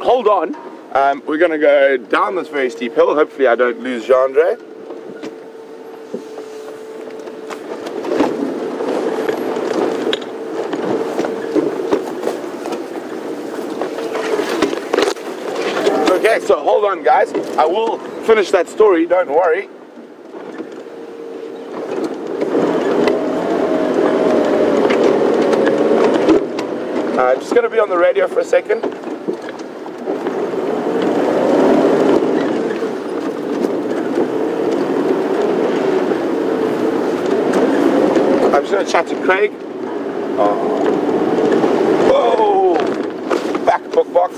Hold on. We're going to go down this very steep hill. Hopefully I don't lose Jeandré. Okay, so hold on guys. I will finish that story, don't worry. Just going to be on the radio for a second. I'm just going to chat to Craig. Whoa! Back book box.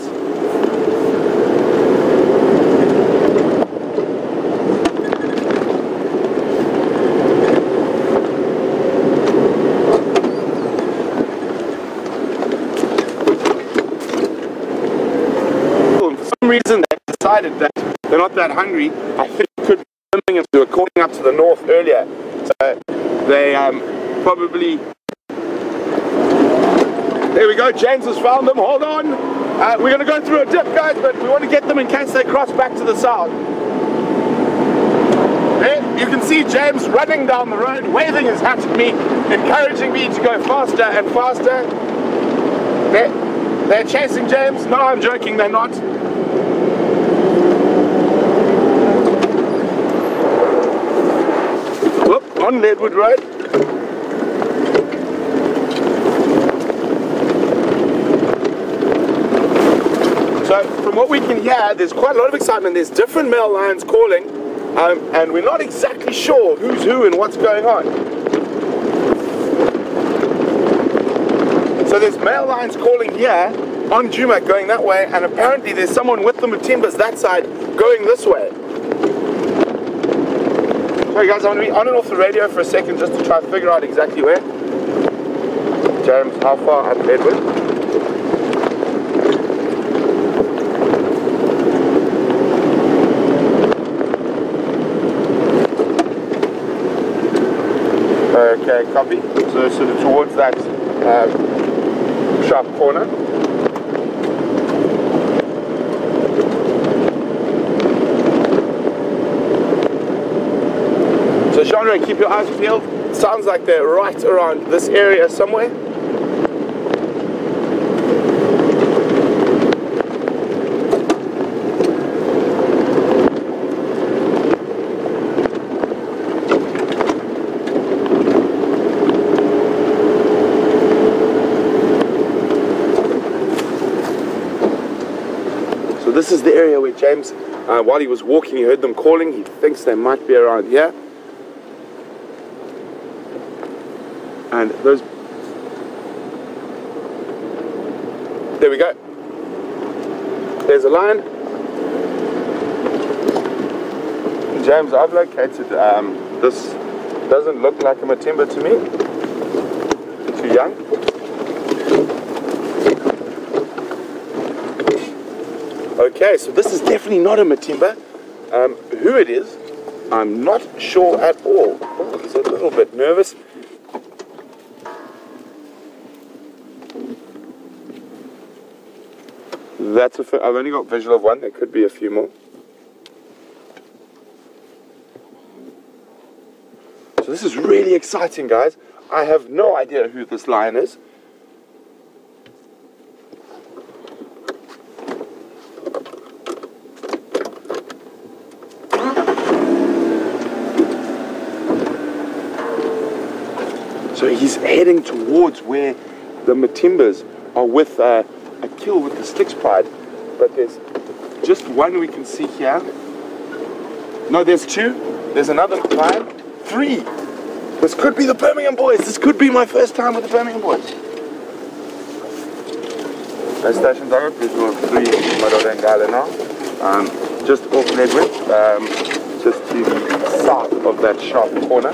Reason they decided that they're not that hungry. I think it could be Birmingham, who were calling up to the north earlier, so they probably. There we go. James has found them. Hold on. We're going to go through a dip, guys, but we want to get them in case they cross back to the south. There you can see James running down the road, waving his hat at me, encouraging me to go faster and faster. They're chasing James. No, I'm joking. They're not. On Leadwood Road. So from what we can hear, there's quite a lot of excitement. There's different male lions calling, and we're not exactly sure who's who and what's going on. So there's male lions calling here on Jumak going that way, and apparently there's someone with the Matimbas that side going this way. Sorry guys, I'm going to be on and off the radio for a second just to try to figure out exactly where. James, how far up Edward? Okay, copy. So sort of towards that sharp corner. So Jeandré, keep your eyes peeled. Sounds like they're right around this area somewhere. So this is the area where James, while he was walking, he heard them calling. He thinks they might be around here. And those, there we go. There's a lion. James, I've located, this doesn't look like a Matimba to me. Too young. Okay, so this is definitely not a Matimba. Who it is, I'm not sure at all. Oh, he's a little bit nervous. That's I've only got visual of one. There could be a few more. So this is really exciting, guys. I have no idea who this lion is. So he's heading towards where the Matimbas are with a kill with the Styx pride, but there's just one we can see here. No, there's two. There's another lion. Three. This could be the Birmingham Boys. This could be my first time with the Birmingham Boys. Base stations are visual of 3 Madodengale now. Just off Leadwood, just to the south of that sharp corner.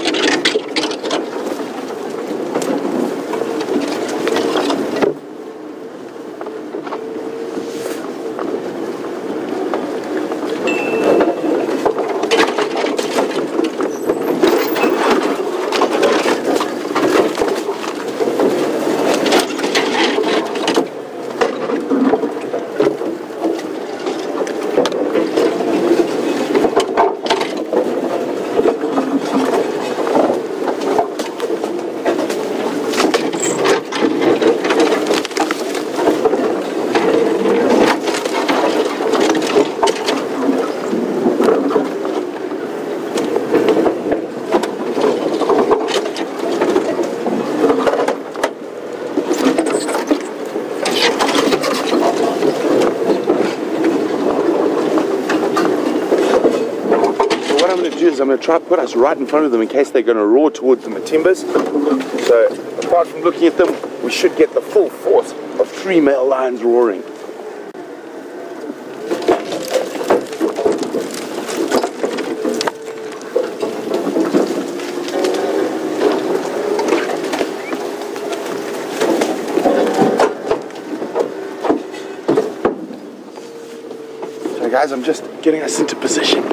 do is I'm going to try to put us right in front of them in case they're going to roar towards the Matimbas. So apart from looking at them, we should get the full force of 3 male lions roaring. So guys, I'm just getting us into position.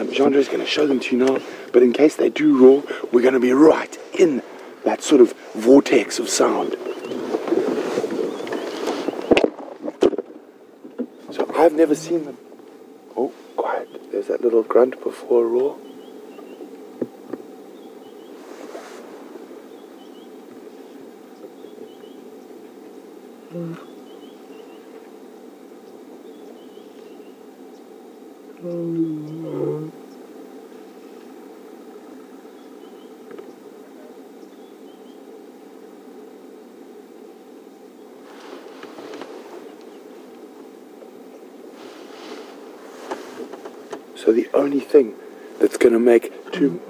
Jeandré is going to show them to you now, but in case they do roar, we're going to be right in that sort of vortex of sound. So I've never seen them. Oh, quiet. There's that little grunt before a roar. So the only thing that's going to make two...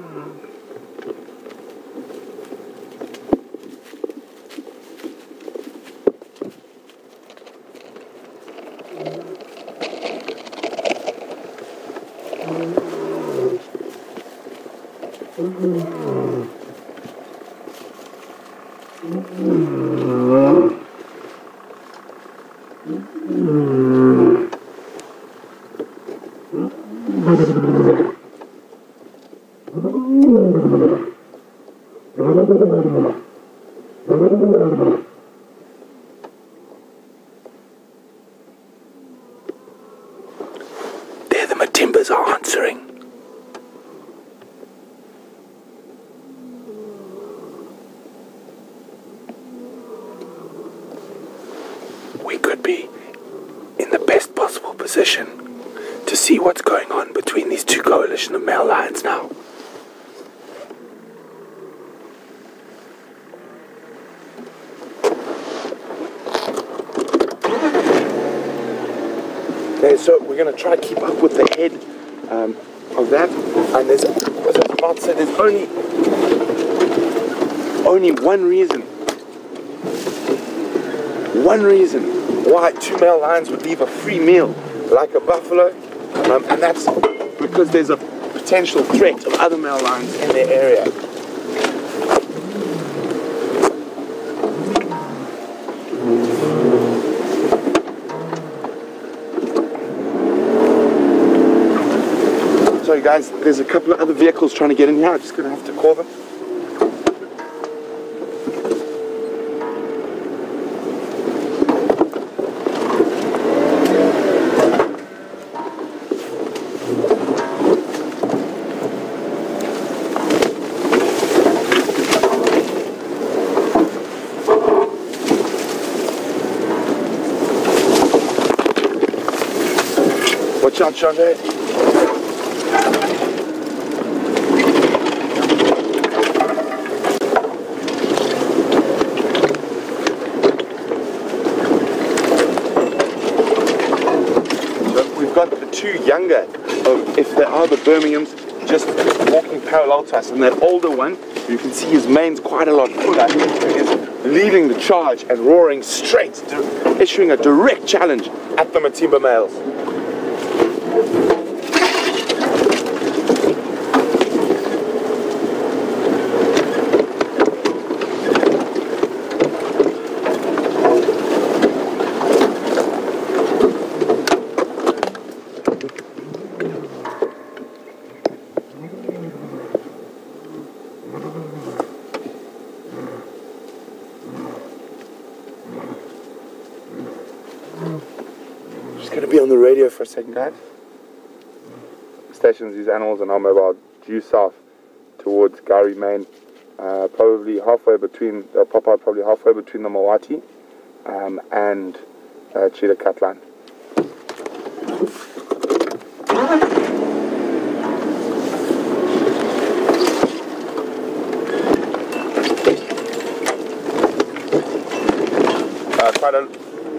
There the Matimbas are answering. We could be in the best possible position to see what's going on between these two coalition of male lions now. Okay, so we're going to try to keep up with the head of that, and there's, as I was about to say, there's only one reason why two male lions would leave a free meal like a buffalo, and that's because there's a potential threat of other male lions in their area. Sorry guys, there's a couple of other vehicles trying to get in here. I'm just going to have to call them. Watch out, Jeandré. Two younger, if they are the Birminghams, just walking parallel to us, and that older one, you can see his mane's quite a lot fuller, is leading the charge and roaring straight, issuing a direct challenge at the Matimba males. Going to be on the radio for a second, guys. Stations these animals are now mobile due south towards Gary, Maine. Probably halfway between, they'll pop out probably halfway between the Mawati and cheetah cut line. Quite a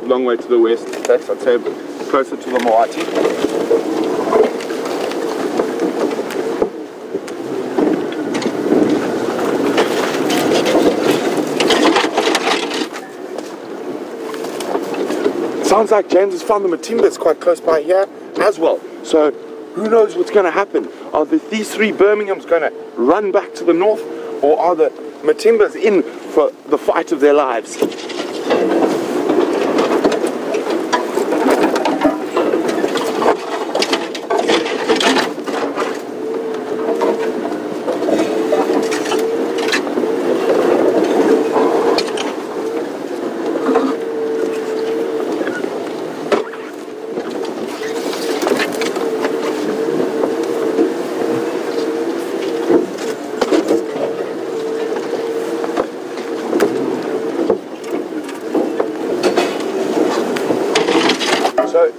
long way to the west, I'd say closer to the Moati. Sounds like James has found the Matimbas quite close by here as well. So who knows what's going to happen? Are these three Birminghams going to run back to the north, or are the Matimbas in for the fight of their lives?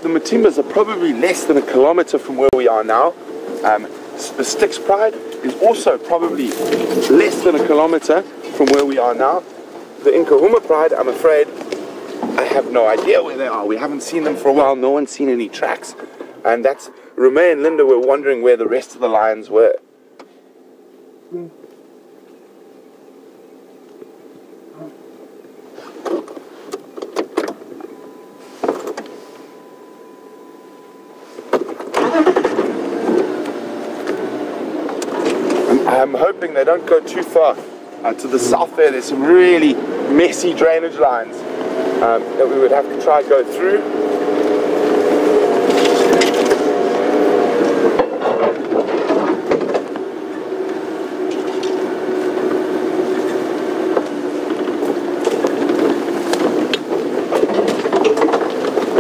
The Matimbas are probably less than a kilometer from where we are now. The Styx Pride is also probably less than a kilometer from where we are now. The Nkahuma Pride, I'm afraid, I have no idea where they are. We haven't seen them for a while. No one's seen any tracks. And that's Romeo and Linda were wondering where the rest of the lions were. I'm hoping they don't go too far to the south there. There's some really messy drainage lines that we would have to try go through.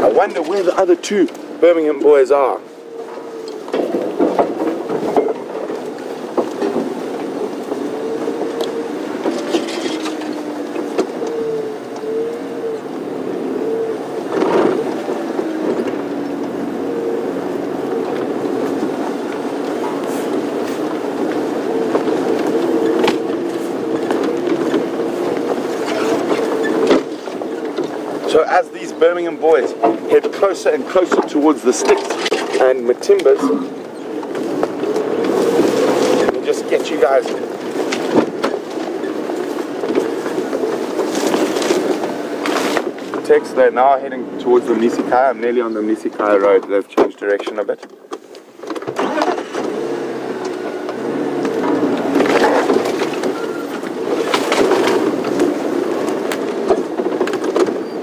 I wonder where the other two Birmingham boys are. So as these Birmingham boys head closer and closer towards the Styx and Matimbas, we'll just get you guys text. They're now heading towards the Misikai. I'm nearly on the Misikai road. They've changed direction a bit.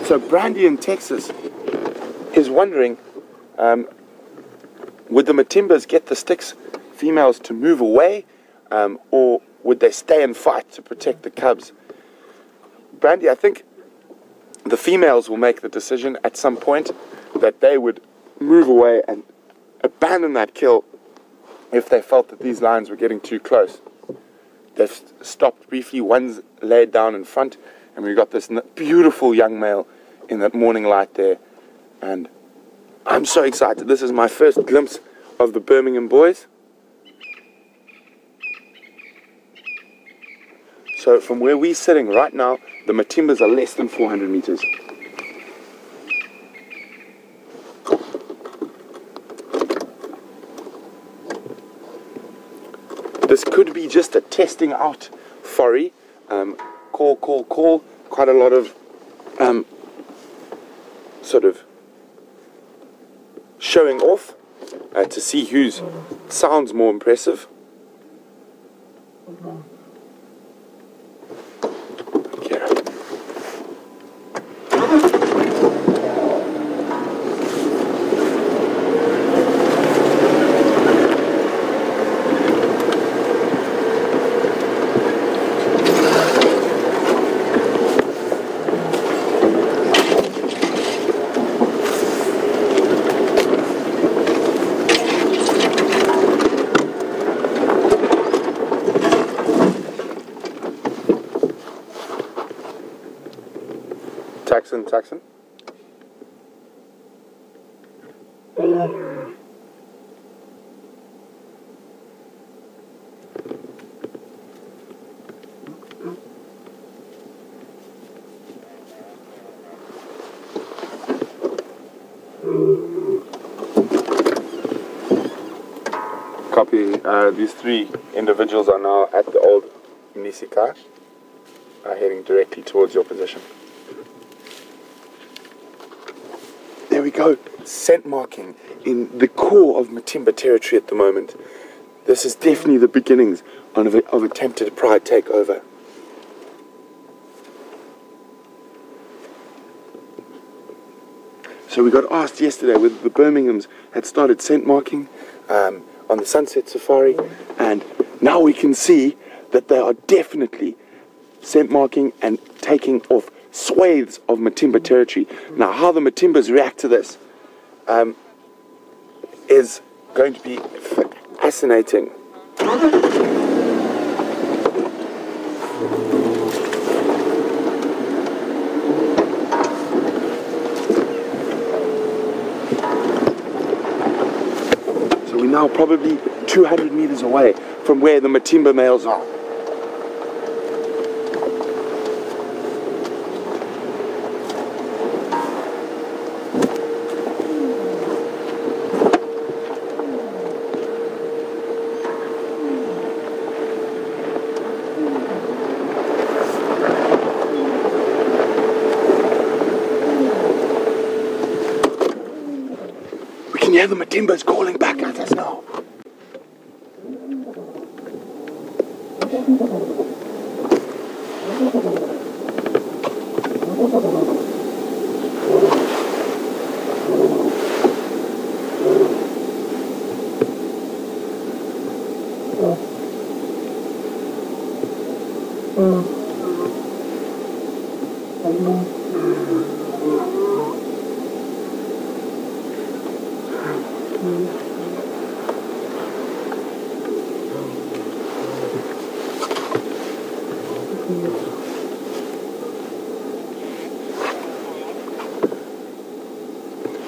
So Brandy in Texas is wondering, would the Matimbas get the Styx females to move away, or would they stay and fight to protect the cubs? Brandy, I think the females will make the decision at some point that they would move away and abandon that kill if they felt that these lions were getting too close. They've stopped briefly. One's laid down in front, and we've got this beautiful young male in that morning light there, and I'm so excited. This is my first glimpse of the Birmingham boys. So from where we're sitting right now, the Matimbas are less than 400 meters. This could be just a testing out foray. Call. Quite a lot of sort of showing off to see whose sounds more impressive. Okay. Taxon. These three individuals are now at the old Nisika, heading directly towards your position. There we go. Scent marking in the core of Matimba territory at the moment. This is definitely the beginnings of attempted pride takeover. So we got asked yesterday whether the Birminghams had started scent marking on the Sunset Safari, and now we can see that they are definitely scent marking and taking off swathes of Matimba territory. Now, how the Matimbas react to this is going to be fascinating. So we're now probably 200 meters away from where the Matimba males are. Yeah, the Matimbas calling back at us now.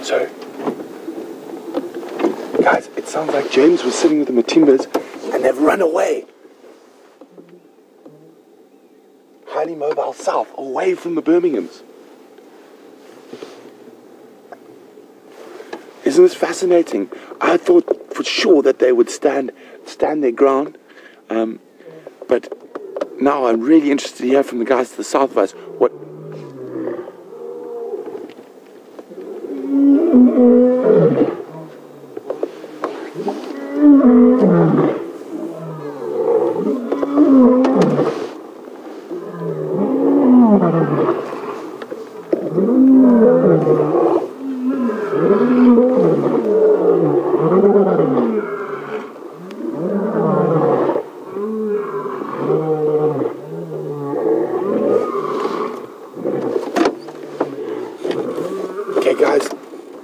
So, guys, it sounds like James was sitting with the Matimbas and they've run away. Highly mobile south, away from the Birminghams. Isn't this fascinating? I thought for sure that they would stand their ground, but now I'm really interested to hear from the guys to the south of us what. Okay guys,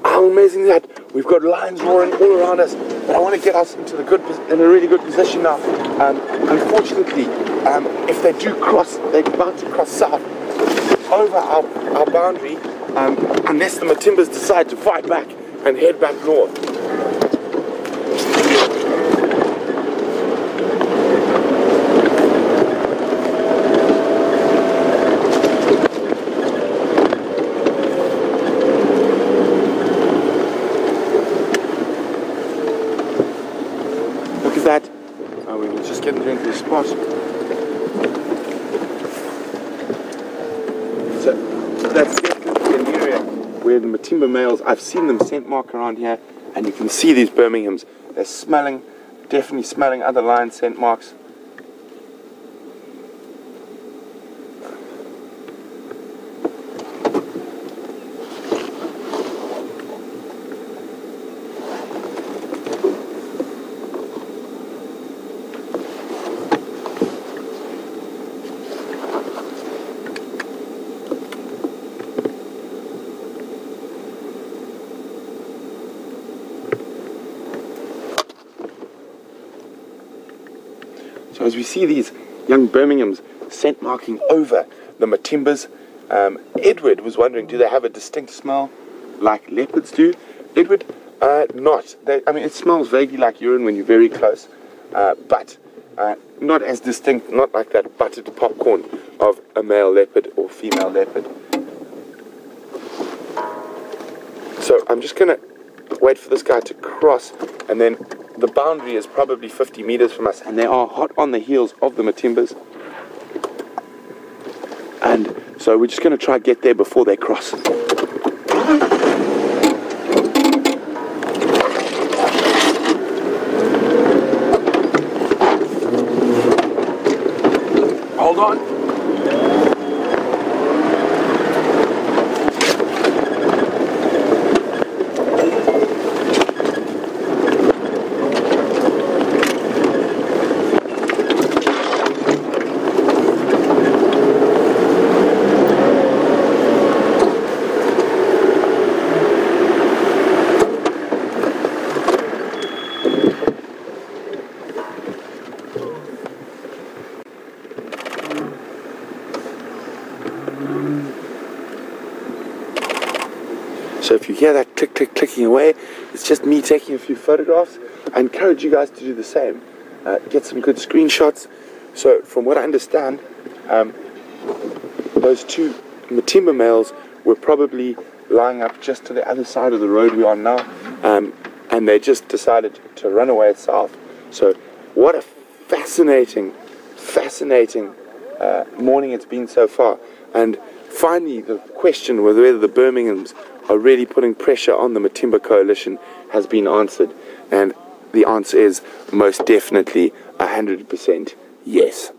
how amazing is that? We've got lions roaring all around us, but I want to get us into in a really good position now. Unfortunately, if they do cross, they're about to cross south over our boundary, unless the Matimbas decide to fight back and head back north. That we will just get into the spot. So that's definitely an area where the Matimba males, I've seen them scent mark around here, and you can see these Birminghams. They're smelling, definitely smelling other lion scent marks. So as we see these young Birminghams scent marking over the Matimbas, Edward was wondering, do they have a distinct smell like leopards do? Edward, not. I mean, it smells vaguely like urine when you're very close, but not as distinct, not like that buttered popcorn of a male leopard or female leopard. So I'm just going to wait for this guy to cross, and then the boundary is probably 50 meters from us, and they are hot on the heels of the Matimbas. And so we're just going to try to get there before they cross. Hold on. So if you hear that click, click, clicking away, it's just me taking a few photographs. I encourage you guys to do the same. Get some good screenshots. So from what I understand, those two Matimba males were probably lying up just to the other side of the road we are now, and they just decided to run away south. So what a fascinating morning it's been so far. And finally, the question whether the Birminghams are really putting pressure on the Matimba coalition has been answered, and the answer is most definitely 100% yes.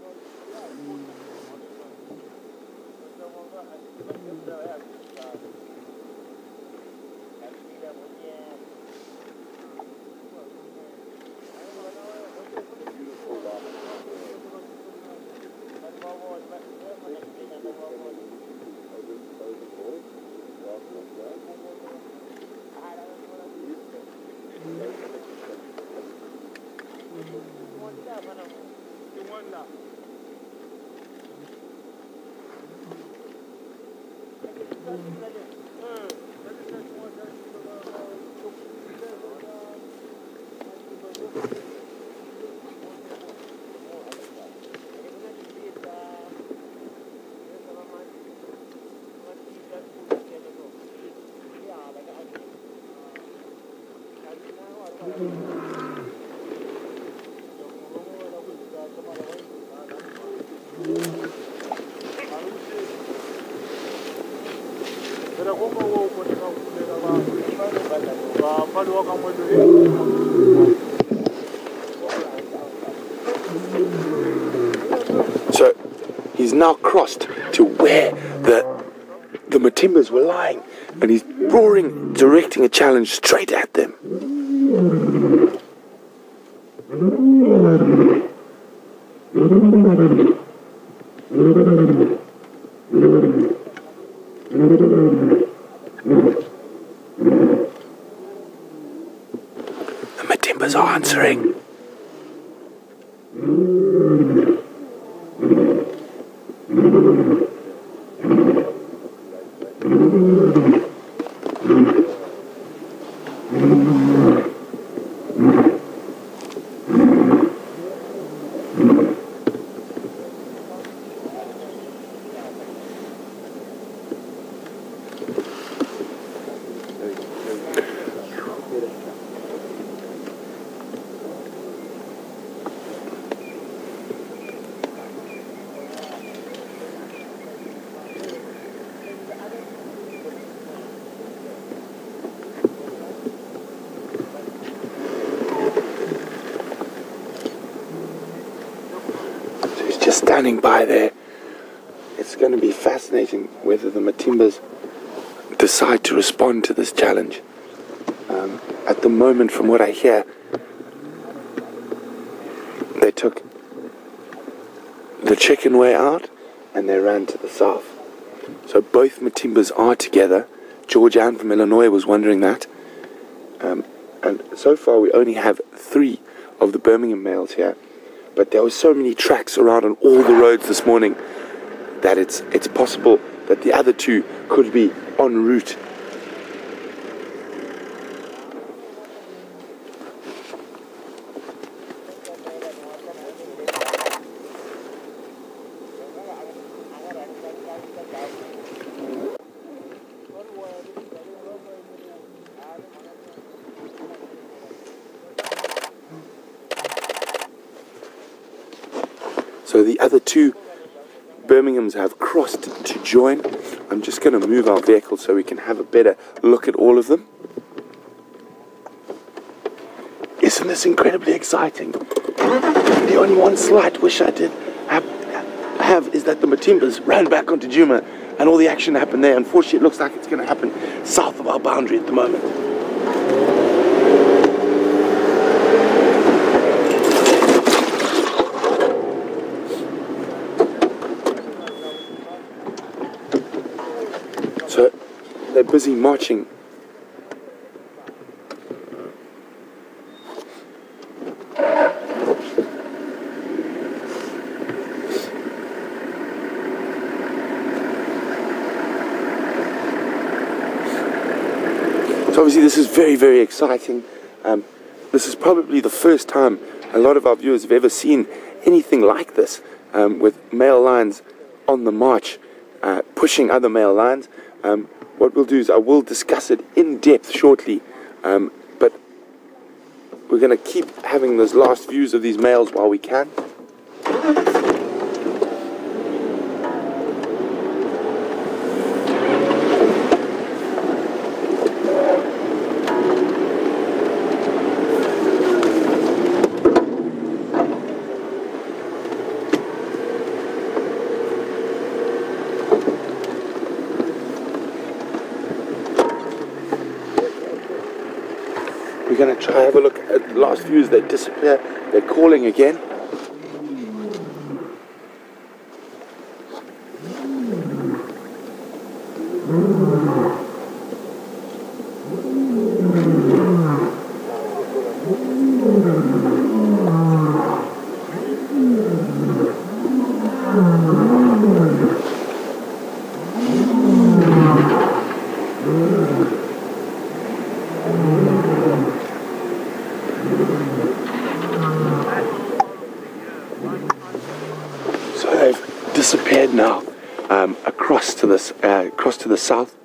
So he's now crossed to where the Matimbas were lying, and he's roaring, directing a challenge straight at them. The Matimbas are answering. Just standing by there. It's going to be fascinating whether the Matimbas decide to respond to this challenge. At the moment, from what I hear, they took the chicken way out and they ran to the south. So both Matimbas are together. George Ann from Illinois was wondering that. And so far we only have 3 of the Birmingham males here. But there were so many tracks around on all the roads this morning that it's possible that the other 2 could be en route. So the other two Birminghams have crossed to join. I'm just going to move our vehicle so we can have a better look at all of them. Isn't this incredibly exciting? The only one slight wish I did have is that the Matimbas ran back onto Djuma and all the action happened there. Unfortunately, it looks like it's going to happen south of our boundary at the moment. So they're busy marching. So obviously this is very, very exciting. This is probably the first time a lot of our viewers have ever seen anything like this, with male lions on the march, pushing other male lions. What we'll do is I will discuss it in depth shortly, but we're going to keep having those last views of these males while we can. We're going to try have a look at the last views. They disappear. They're calling again. Disappeared now, across to the south.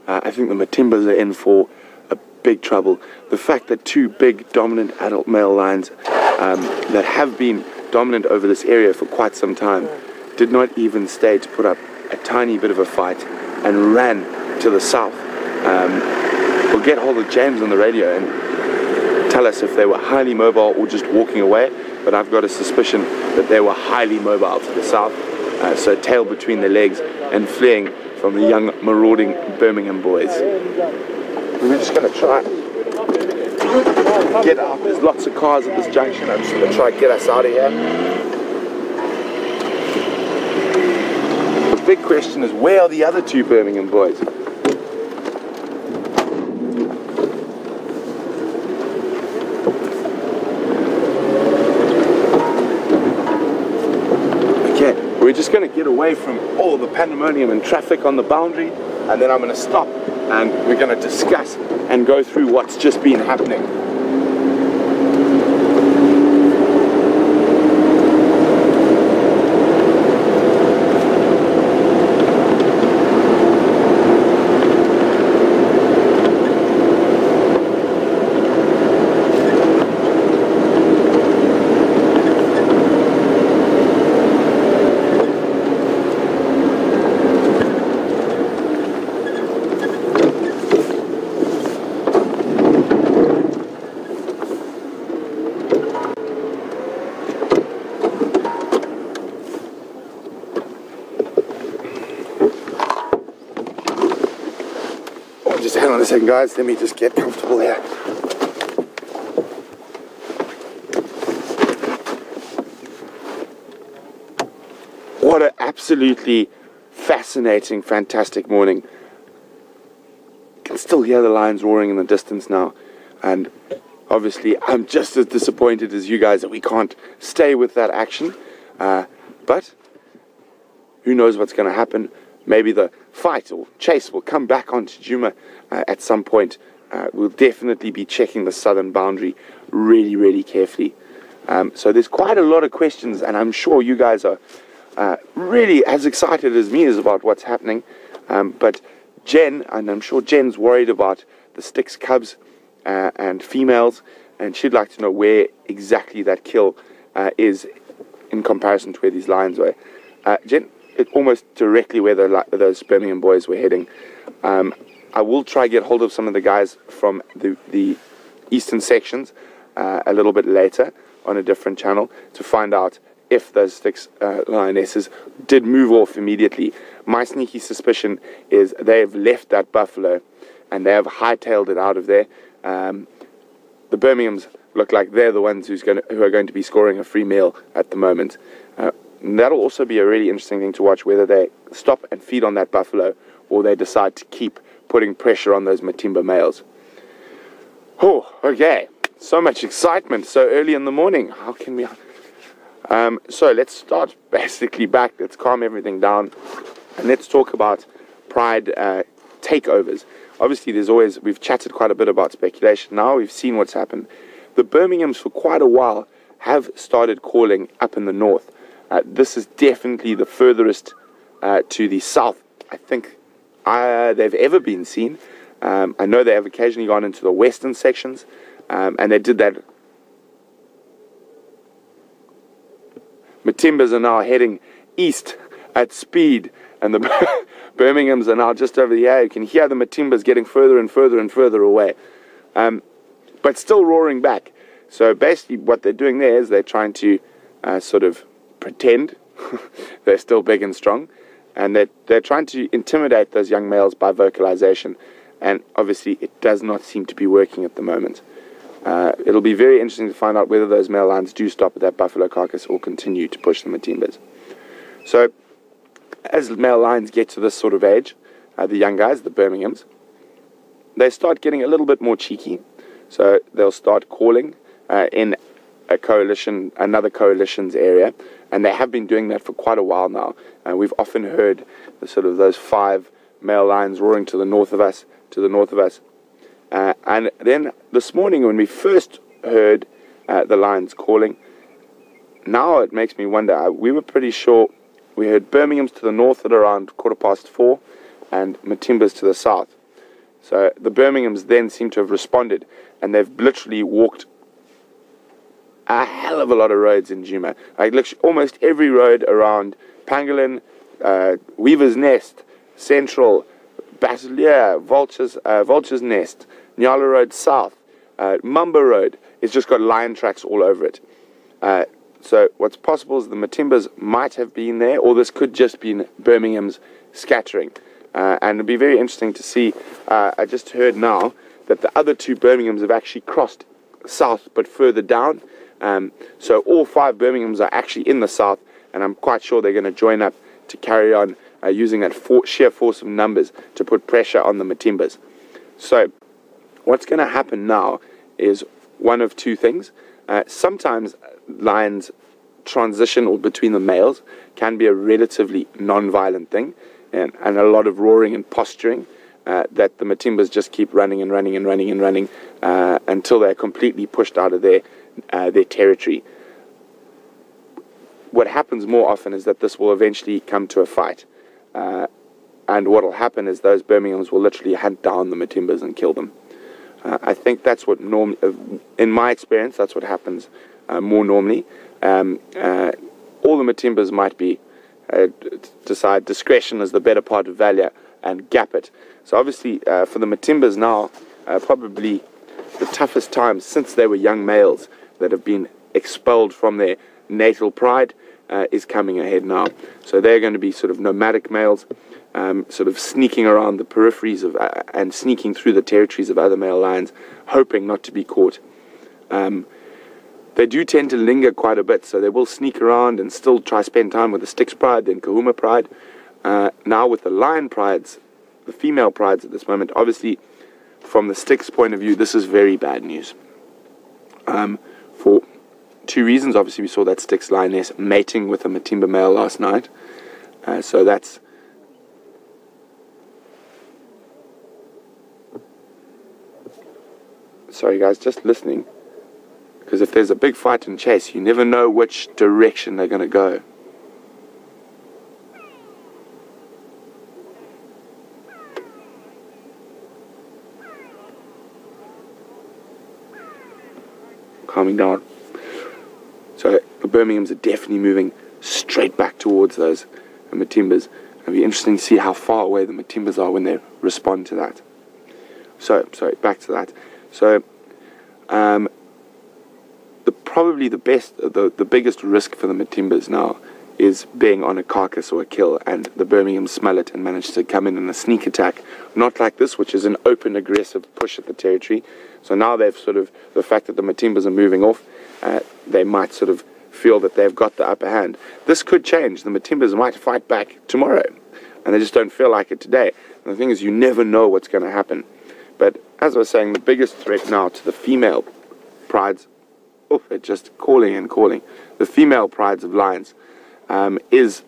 I think the Matimbas are in for a big trouble. The fact that two big dominant adult male lions that have been dominant over this area for quite some time did not even stay to put up a tiny bit of a fight and ran to the south. We'll get hold of James on the radio and tell us if they were highly mobile or just walking away, but I've got a suspicion that they were highly mobile to the south. So tail between their legs and fleeing from the young marauding Birmingham boys. We're just going to try get out. There's lots of cars at this junction. I'm just going to try to get us out of here. The big question is, where are the other two Birmingham boys? We're just going to get away from all the pandemonium and traffic on the boundary, and then I'm going to stop and we're going to discuss and go through what's just been happening. Just hang on a second, guys. Let me just get comfortable here. What an absolutely fascinating, fantastic morning. You can still hear the lions roaring in the distance now. And obviously, I'm just as disappointed as you guys that we can't stay with that action. But who knows what's going to happen. Maybe the fight or chase will come back onto Djuma at some point. We'll definitely be checking the southern boundary really, really carefully. So there's quite a lot of questions, and I'm sure you guys are really as excited as me is about what's happening. But Jen, and I'm sure Jen's worried about the Styx cubs and females, and she'd like to know where exactly that kill is in comparison to where these lions were. Almost directly where those Birmingham boys were heading. I will try get hold of some of the guys from the eastern sections a little bit later on a different channel to find out if those Styx lionesses did move off immediately. My sneaky suspicion is they have left that buffalo and they have hightailed it out of there. The Birminghams look like they're the ones who are going to be scoring a free meal at the moment. That'll also be a really interesting thing to watch, whether they stop and feed on that buffalo or they decide to keep putting pressure on those Matimba males. Oh, okay. So much excitement so early in the morning. How can we... So let's start basically back. Let's calm everything down. And let's talk about pride takeovers. Obviously, we've chatted quite a bit about speculation. Now we've seen what's happened. The Birminghams for quite a while have started calling up in the north. This is definitely the furthest to the south, I think, they've ever been seen. I know they have occasionally gone into the western sections, and they did that. Matimbas are now heading east at speed, and the Birminghams are now just over the air. You can hear the Matimbas getting further and further and further away, but still roaring back. So basically what they're doing there is they're trying to sort of pretend they're still big and strong, and they're trying to intimidate those young males by vocalization, and obviously it does not seem to be working at the moment. It'll be very interesting to find out whether those male lions do stop at that buffalo carcass or continue to push the Matimbas. So as male lions get to this sort of age, the young guys, the Birminghams, they start getting a little bit more cheeky. So they'll start calling in another coalition's area, and they have been doing that for quite a while now. We've often heard those 5 male lions roaring to the north of us, and then this morning when we first heard the lions calling, now it makes me wonder. We were pretty sure we heard Birmingham's to the north at around 4:15 and Matimbas to the south. So the Birminghams then seem to have responded, and they've literally walked a hell of a lot of roads in Djuma. Like literally almost every road around Pangolin, Weaver's Nest, Central, Basileia, Vulture's Nest, Nyala Road South, Mumba Road. It's just got lion tracks all over it. So what's possible is the Matimbas might have been there, or this could just be Birmingham's scattering. And it'd be very interesting to see. I just heard now that the other 2 Birminghams have actually crossed south, but further down. So all 5 Birminghams are actually in the south, and I'm quite sure they're going to join up to carry on using that sheer force of numbers to put pressure on the Matimbas. So what's going to happen now is one of 2 things. Sometimes lions transition or between the males can be a relatively non-violent thing, and a lot of roaring and posturing that the Matimbas just keep running and running and running and running until they're completely pushed out of their territory. What happens more often is that this will eventually come to a fight, and what will happen is those Birminghams will literally hunt down the Matimbas and kill them. I think that's what in my experience, that's what happens more normally. All the Matimbas might be decide discretion is the better part of valor and gap it. So obviously for the Matimbas now, probably the toughest time since they were young males that have been expelled from their natal pride is coming ahead now. So they're going to be sort of nomadic males, sort of sneaking around the peripheries of and sneaking through the territories of other male lions, hoping not to be caught. They do tend to linger quite a bit, so they will sneak around and still try spend time with the Styx pride, then Kahuma pride. Now with the lion prides, the female prides at this moment, obviously from the Styx point of view, this is very bad news. For 2 reasons. Obviously we saw that Styx lioness mating with a Matimba male last night. So that's... Sorry guys, just listening. Because if there's a big fight and chase, you never know which direction they're going to go. Calming down. So the Birminghams are definitely moving straight back towards those Matimbas. It'll be interesting to see how far away the Matimbas are when they respond to that. So, sorry, back to that. So, probably the biggest risk for the Matimbas now is being on a carcass or a kill, and the Birmingham smell it and manage to come in a sneak attack, not like this, which is an open aggressive push at the territory. So now they've sort of, the fact that the Matimbas are moving off, they might sort of feel that they've got the upper hand. This could change. The Matimbas might fight back tomorrow, and they just don't feel like it today. And the thing is, you never know what's going to happen. But as I was saying, the biggest threat now to the female prides, oh, they're just calling and calling, the female prides of lions is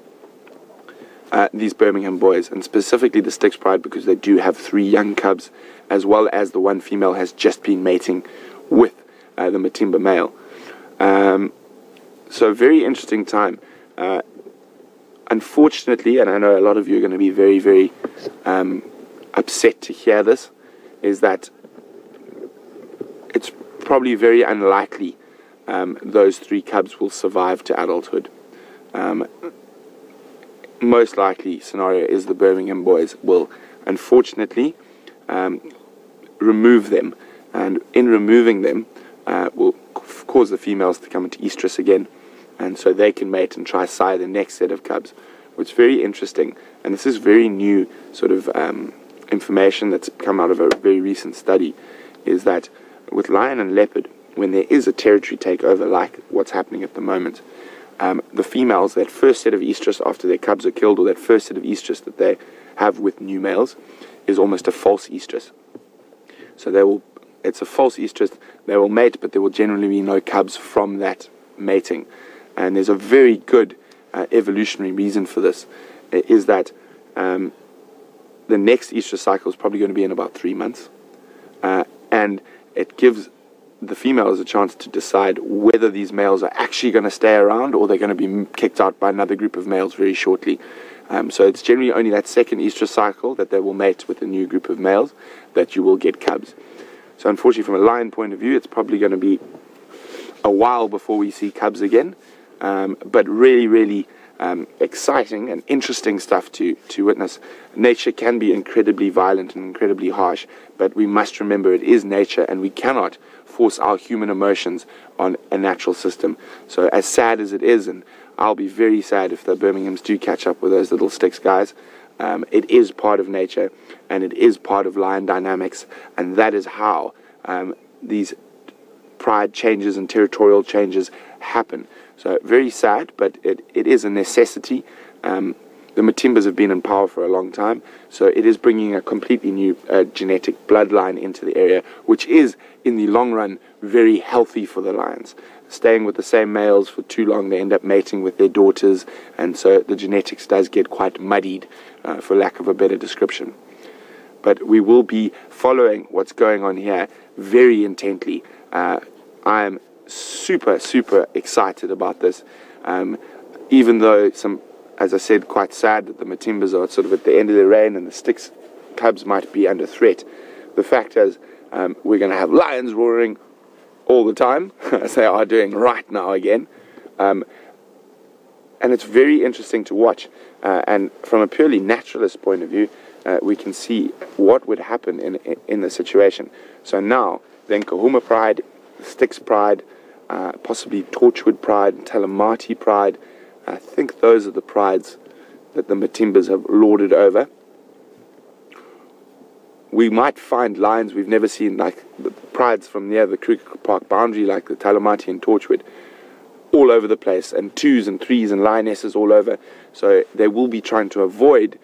these Birmingham boys, and specifically the Styx pride, because they do have 3 young cubs, as well as the one female has just been mating with the Matimba male. So very interesting time. Unfortunately, and I know a lot of you are going to be very, very upset to hear this, is that it's probably very unlikely those 3 cubs will survive to adulthood. Most likely scenario is the Birmingham boys will unfortunately remove them, and in removing them will cause the females to come into estrus again, and so they can mate and try sire the next set of cubs. What's very interesting, and this is very new sort of information that's come out of a very recent study, is that with lion and leopard, when there is a territory takeover like what's happening at the moment, the females, that first set of estrus after their cubs are killed, or that first set of estrus that they have with new males, is almost a false estrus. So it's a false estrus. They will mate, but there will generally be no cubs from that mating. And there's a very good evolutionary reason for this, is that the next estrus cycle is probably going to be in about 3 months, and it gives the females a chance to decide whether these males are actually going to stay around, or they're going to be kicked out by another group of males very shortly. So it's generally only that second estrus cycle that they will mate with a new group of males that you will get cubs. So unfortunately, from a lion point of view, it's probably going to be a while before we see cubs again, but really, really exciting and interesting stuff to witness. Nature can be incredibly violent and incredibly harsh, but we must remember it is nature, and we cannot force our human emotions on a natural system. So as sad as it is, and I'll be very sad if the Birminghams do catch up with those little Styx guys, it is part of nature, and it is part of lion dynamics, and that is how these pride changes and territorial changes happen. So very sad, but it is a necessity. The Matimbas have been in power for a long time, so it is bringing a completely new genetic bloodline into the area, which is, in the long run, very healthy for the lions. Staying with the same males for too long, they end up mating with their daughters, and so the genetics does get quite muddied, for lack of a better description. But we will be following what's going on here very intently. I am super, super excited about this, even though as I said, quite sad that the Matimbas are sort of at the end of their reign and the Styx cubs might be under threat. The fact is, we're going to have lions roaring all the time, as they are doing right now again, and it's very interesting to watch, and from a purely naturalist point of view, we can see what would happen in the situation. So now, then Kahuma pride, Styx pride, possibly Torchwood pride, Talamati pride, I think those are the prides that the Matimbas have lorded over. We might find lions we've never seen, like the prides from near the Kruger Park boundary, like the Talamati and Torchwood, all over the place, and 2s and 3s and lionesses all over. So they will be trying to avoid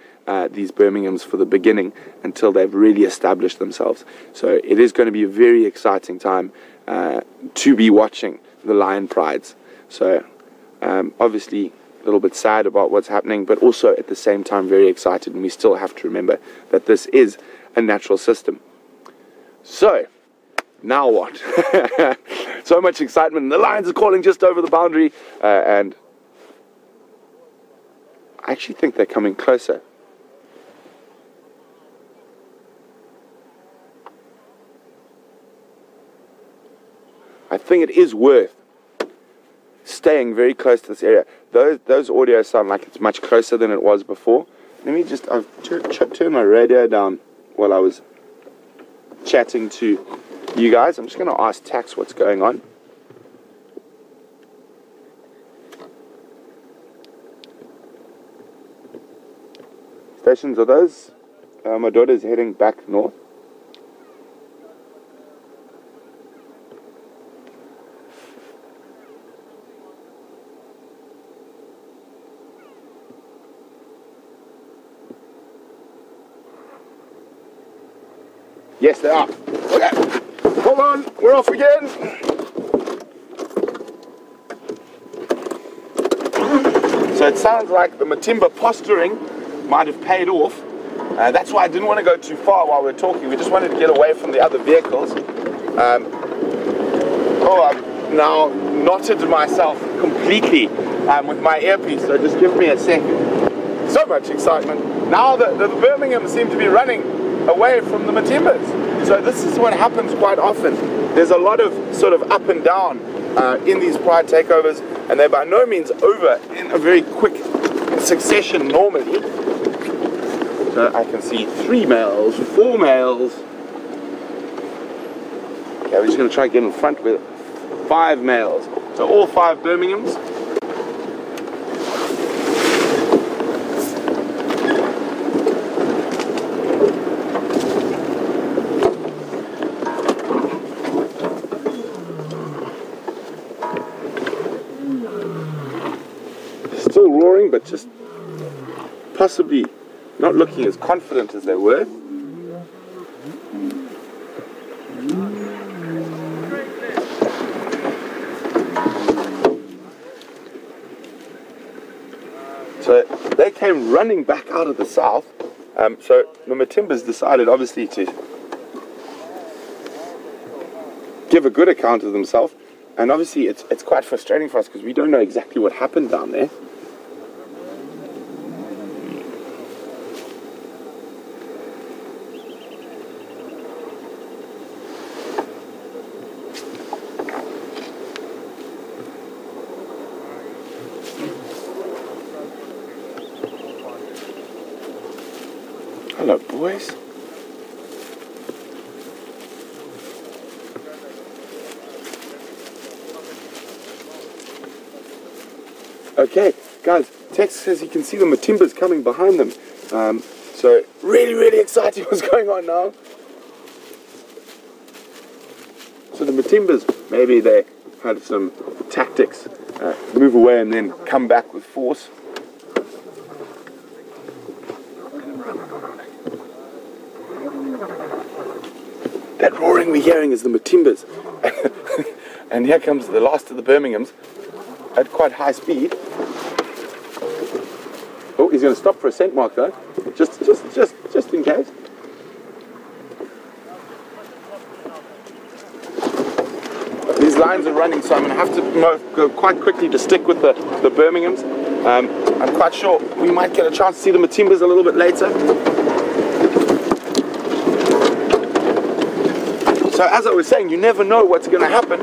these Birminghams for the beginning until they've really established themselves. So it is going to be a very exciting time to be watching the lion prides. So obviously a little bit sad about what's happening, but also at the same time very excited, and we still have to remember that this is a natural system. So now what? So much excitement, and the lions are calling just over the boundary, and I actually think they're coming closer. I think it is worth staying very close to this area. Those audios sound like it's much closer than it was before. Let me just, I've turned my radio down while I was chatting to you guys. I'm just going to ask Tax what's going on. Stations are those. My daughter's heading back north. Yes, they are. Okay, hold on, we're off again. So it sounds like the Matimba posturing might have paid off. That's why I didn't want to go too far while we were talking. We just wanted to get away from the other vehicles. I've now knotted myself completely with my earpiece, so just give me a second. So much excitement. Now the Birminghams seem to be running away from the Matimbas. So this is what happens quite often. There's a lot of sort of up and down in these pride takeovers, and they're by no means over in a very quick succession normally. So I can see 3 males, 4 males. Okay, we're just going to try to get in front with 5 males. So all 5 Birminghams. Still roaring, but just possibly not looking as confident as they were. So they came running back out of the south. So the Matimbas decided obviously to give a good account of themselves. And obviously it's quite frustrating for us because we don't know exactly what happened down there. Hello, boys. Okay, guys, Tex says he can see the Matimbas coming behind them. So really exciting what's going on now. So the Matimbas, maybe they had some tactics, move away and then come back with force. That roaring we're hearing is the Matimbas. And here comes the last of the Birminghams at quite high speed. Oh, he's going to stop for a scent mark though, just in case. These lines are running, so I'm going to have to go quite quickly to stick with the Birminghams. I'm quite sure we might get a chance to see the Matimbas a little bit later. So as I was saying, you never know what's going to happen,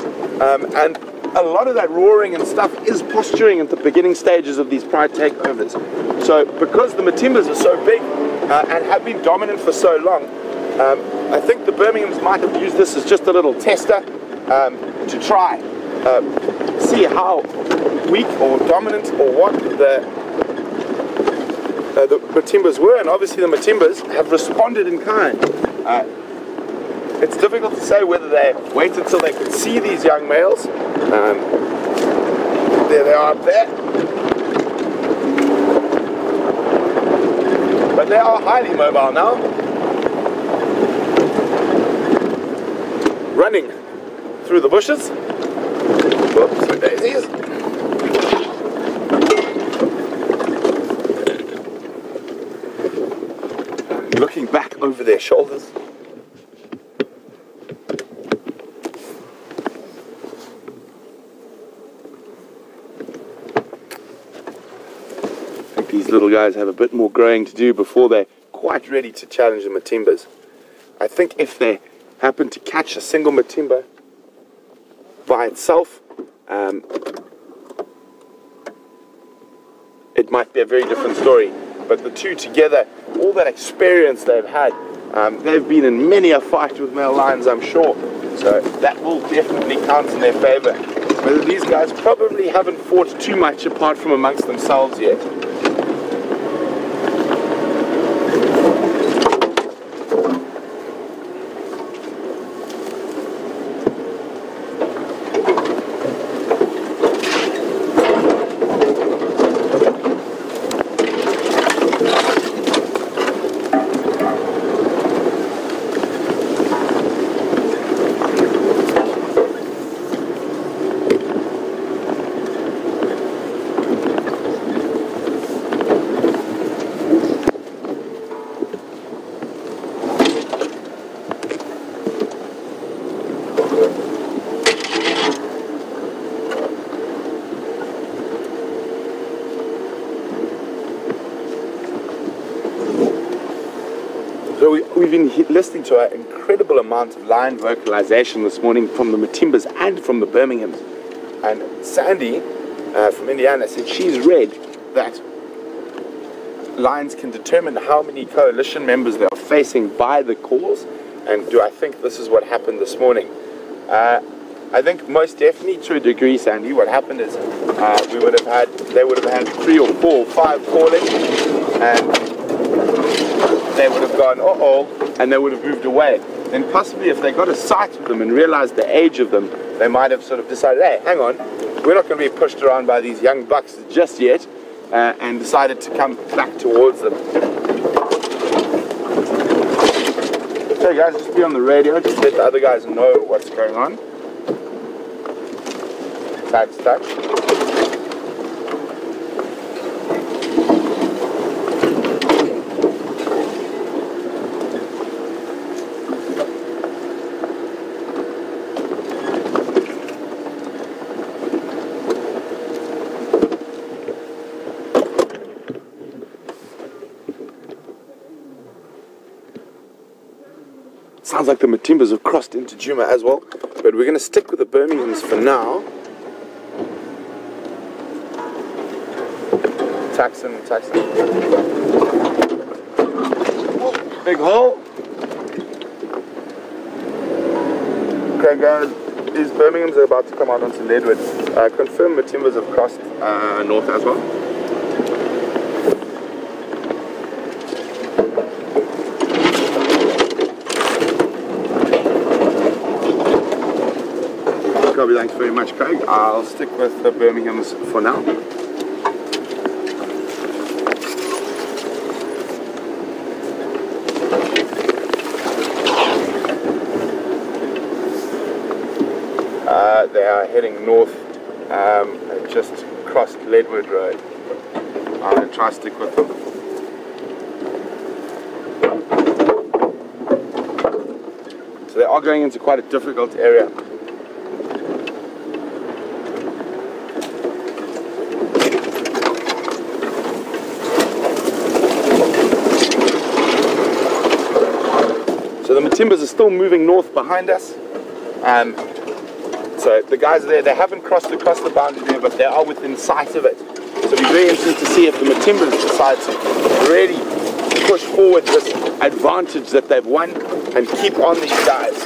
and a lot of that roaring and stuff is posturing at the beginning stages of these pride takeovers. So because the Matimbas are so big and have been dominant for so long, I think the Birminghams might have used this as just a little tester to try see how weak or dominant or what the Matimbas were, and obviously the Matimbas have responded in kind. It's difficult to say whether they waited till they could see these young males. There they are up there. But they are highly mobile now. Running through the bushes. Whoops, daisies. Looking back over their shoulders. These little guys have a bit more growing to do before they're quite ready to challenge the Matimbas. I think if they happen to catch a single Matimba by itself, it might be a very different story. But the two together, all that experience they've had, they've been in many a fight with male lions, I'm sure. So that will definitely count in their favor. Whether these guys probably haven't fought too much apart from amongst themselves yet. So we've been listening to an incredible amount of lion vocalization this morning from the Matimbas and from the Birminghams. And Sandy from Indiana said she's read that lions can determine how many coalition members they are facing by the calls. And do I think this is what happened this morning? I think most definitely to a degree, Sandy. What happened is they would have had 3 or 4 or 5 calling, and they would have gone, uh-oh, and they would have moved away. Then possibly if they got a sight of them and realized the age of them, they might have sort of decided, hey, hang on, we're not going to be pushed around by these young bucks just yet, and decided to come back towards them. So guys, just be on the radio, just let the other guys know what's going on. Touch, touch. Sounds like the Matimbas have crossed into Djuma as well, but we're going to stick with the Birminghams for now. Taxon. Big hole. Okay guys, these Birminghams are about to come out onto Leadwood. Confirm Matimbas have crossed north as well. Copy, thanks very much, Craig. I'll stick with the Birminghams for now. They are heading north, just crossed Leadwood Road. I'm going to try to stick with them. So they are going into quite a difficult area. So the Matimbas are still moving north behind us. So the guys there, they haven't crossed across the boundary there, but they are within sight of it. So it'll be very interesting to see if the Matimbas decide to really push forward this advantage that they've won and keep on these guys.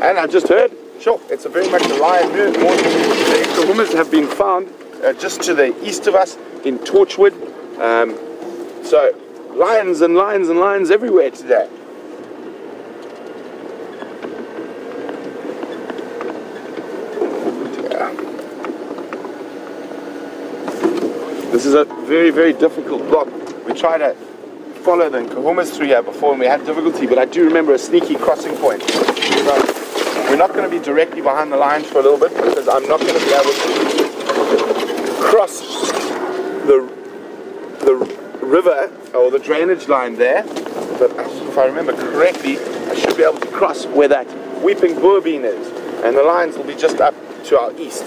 And I've just heard, sure, it's a very much a lion move. More the Kahumas have been found just to the east of us in Torchwood. So lions and lions and lions everywhere today. This is a very, very difficult block. We tried to follow the Kahumas through here before and we had difficulty, but I do remember a sneaky crossing point. So we're not going to be directly behind the lines for a little bit because I'm not going to be able to cross the river or the drainage line there. But if I remember correctly, I should be able to cross where that weeping boerbean is, and the lines will be just up to our east.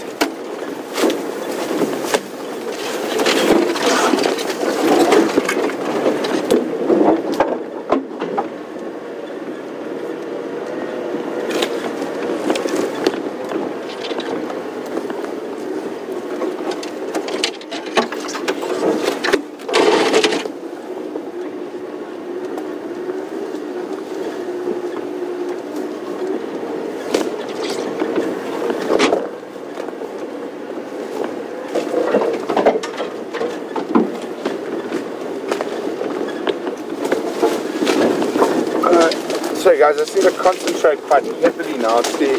So guys, I just need to concentrate quite heavily now to see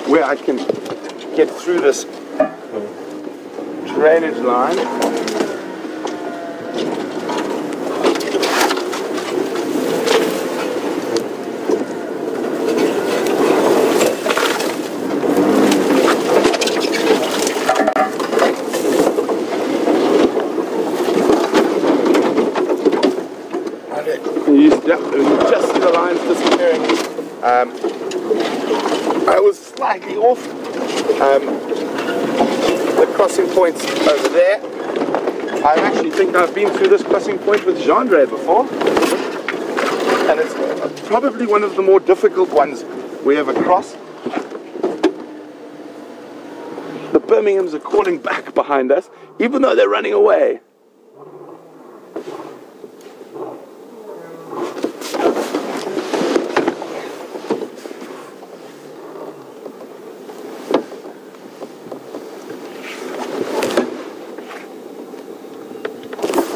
where I can get through this drainage line. You just see the lines disappearing. I was slightly off the crossing points over there. I actually think I've been through this crossing point with Jeandré before, and it's probably one of the more difficult ones we ever cross. The Birminghams are calling back behind us, even though they're running away.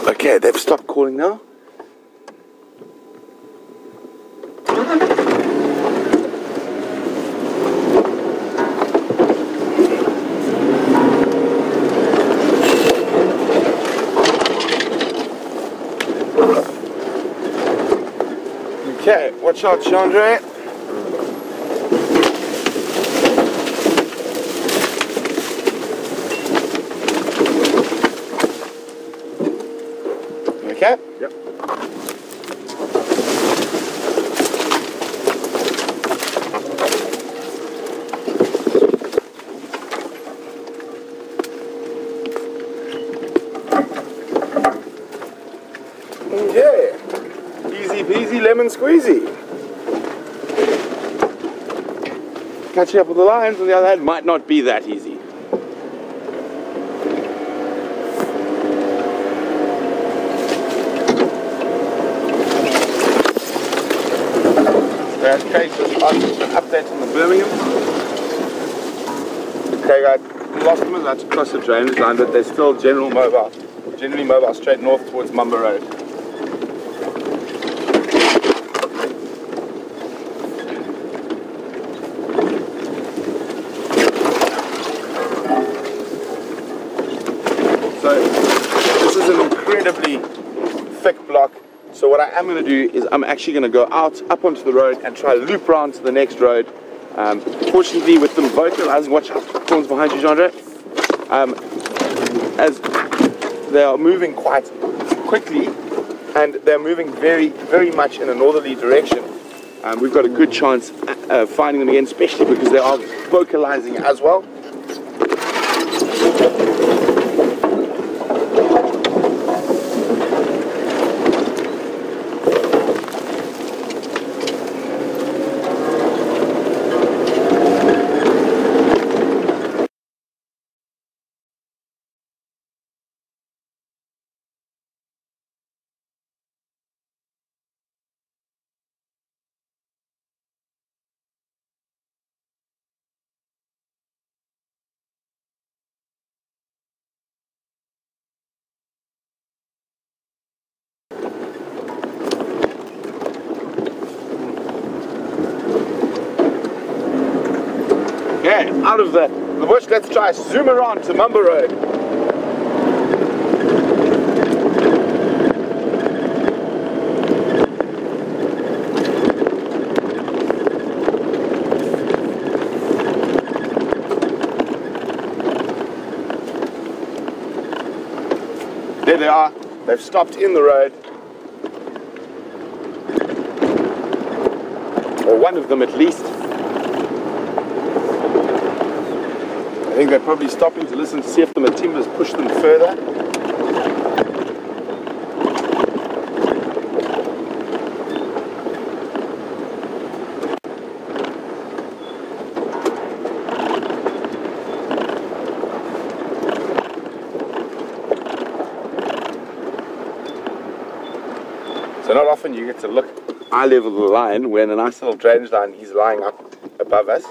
Okay, they've stopped calling now. Okay, watch out, Jeandré. Okay? Yep. Okay. Easy peasy lemon squeezy. Catching up with the lions on the other hand might not be that easy. Okay, just an update on the Birmingham. Okay guys, lost them as I cross the drainage line, but they're still generally mobile straight north towards Mumba Road. So this is an incredibly thick block. So what I am going to do is I'm actually going to go out, up onto the road and try to loop around to the next road. Fortunately with them vocalizing, watch out, corns behind you, Jeandré. As they are moving quite quickly and they're moving very, very much in a northerly direction, we've got a good chance at finding them again, especially because they are vocalizing as well. Okay, out of the bush, let's try zoom around to Mumba Road. There they are, they've stopped in the road. Or one of them at least. I think they're probably stopping to listen to see if the Matimbas push them further. So not often you get to look eye level of the line when a nice little drainage line is lying up above us.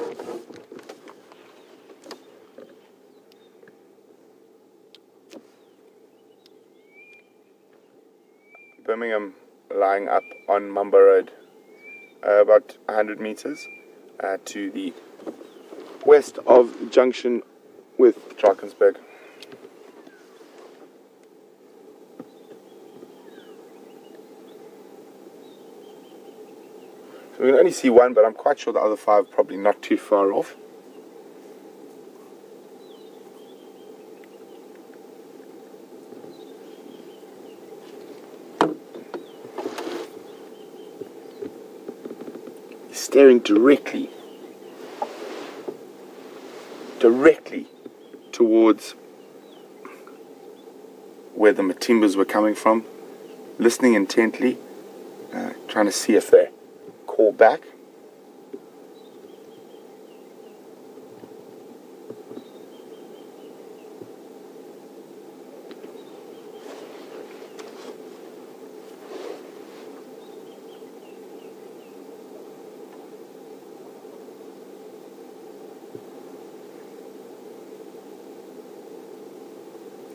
Birmingham lying up on Mumba Road. about 100 meters to the west of the junction with Drakensberg. So we can only see one, but I'm quite sure the other 5 probably not too far off. Staring directly towards where the Matimbas were coming from, listening intently, trying to see if they call back.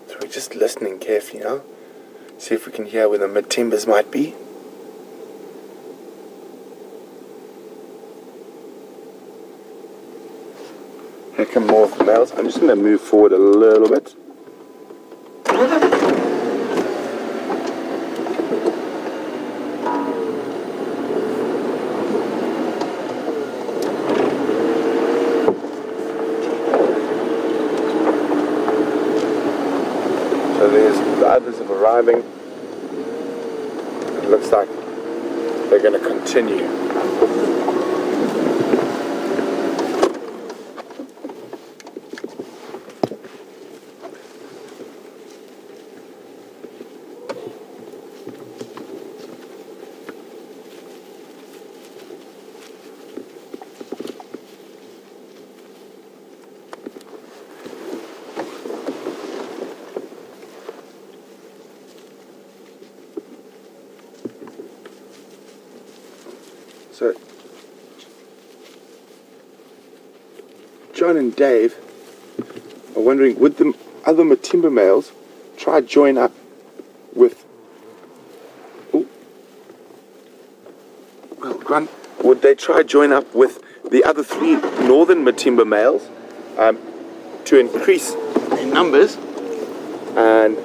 So we're just listening carefully now, see if we can hear where the Matimbas might be. Here come more of the males. I'm just going to move forward a little bit. So there's the others are arriving. It looks like they're going to continue. So, John and Dave are wondering, would the other Matimba males try join up with, would they try join up with the other 3 northern Matimba males to increase their numbers? And,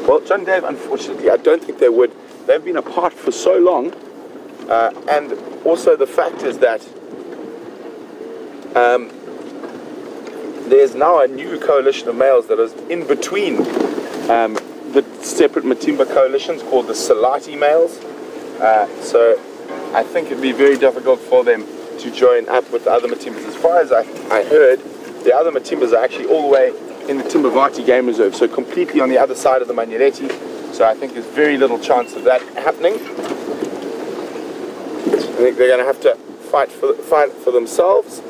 well, John and Dave, unfortunately, I don't think they would. They've been apart for so long. And also the fact is that there's now a new coalition of males that is in between the separate Matimba coalitions called the Salati males. So I think it'd be very difficult for them to join up with the other Matimbas. As far as I heard, the other Matimbas are actually all the way in the Timbavati Game Reserve, so completely on the other side of the Manuleti. So I think there's very little chance of that happening. I think they're going to have to fight for themselves.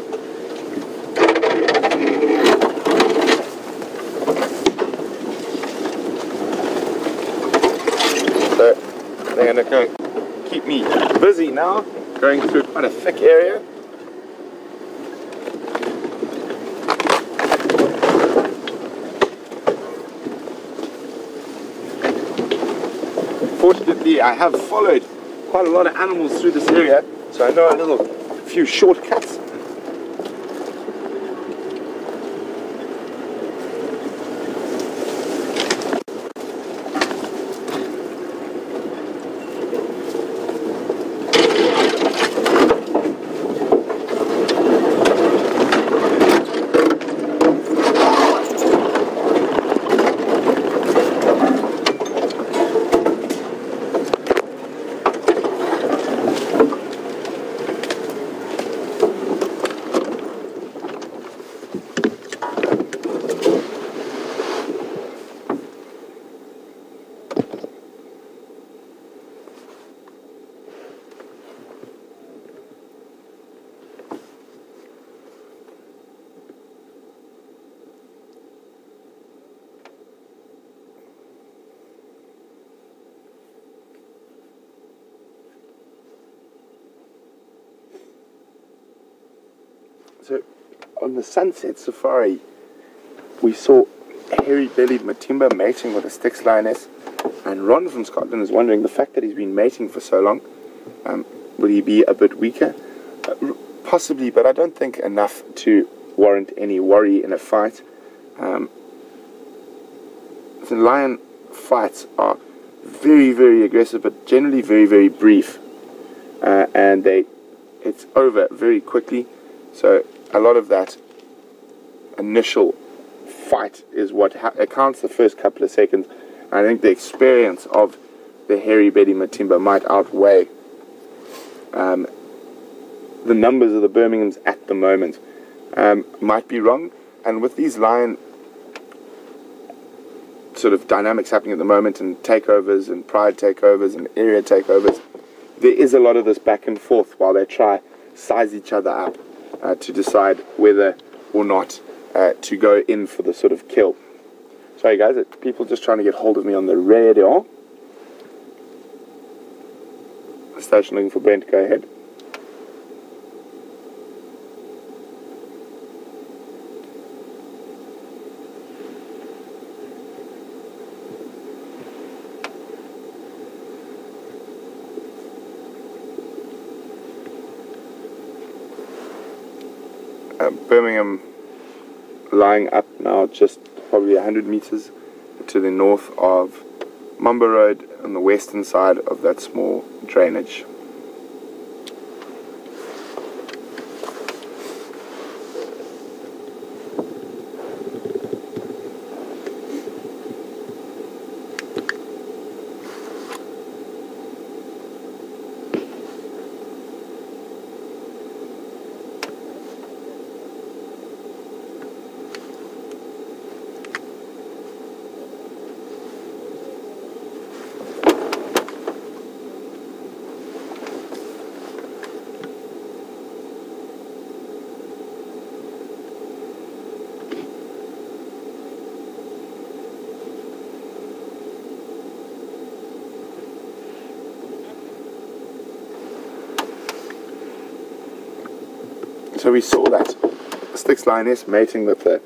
So they're going to go keep me busy now, going through quite a thick area. Fortunately, I have followed quite a lot of animals through this area, so I know a few shortcuts. So on the Sunset Safari, we saw a hairy-bellied Matimba mating with a Styx lioness, and Ron from Scotland is wondering, the fact that he's been mating for so long, Will he be a bit weaker? Possibly, but I don't think enough to warrant any worry in a fight. The lion fights are very, very aggressive, but generally very, very brief, and it's over very quickly. So a lot of that initial fight is what accounts the first couple of seconds. I think the experience of the hairy Betty Matimba might outweigh the numbers of the Birminghams at the moment. Might be wrong, and with these lion sort of dynamics happening at the moment, and takeovers and pride takeovers and area takeovers, there is a lot of this back and forth while they try size each other up to decide whether or not to go in for the sort of kill. Sorry guys, people just trying to get hold of me on the radio. Station looking for Brent, go ahead. Birmingham lying up now just probably 100 meters to the north of Mumba Road on the western side of that small drainage. So we saw that Styx lioness mating with the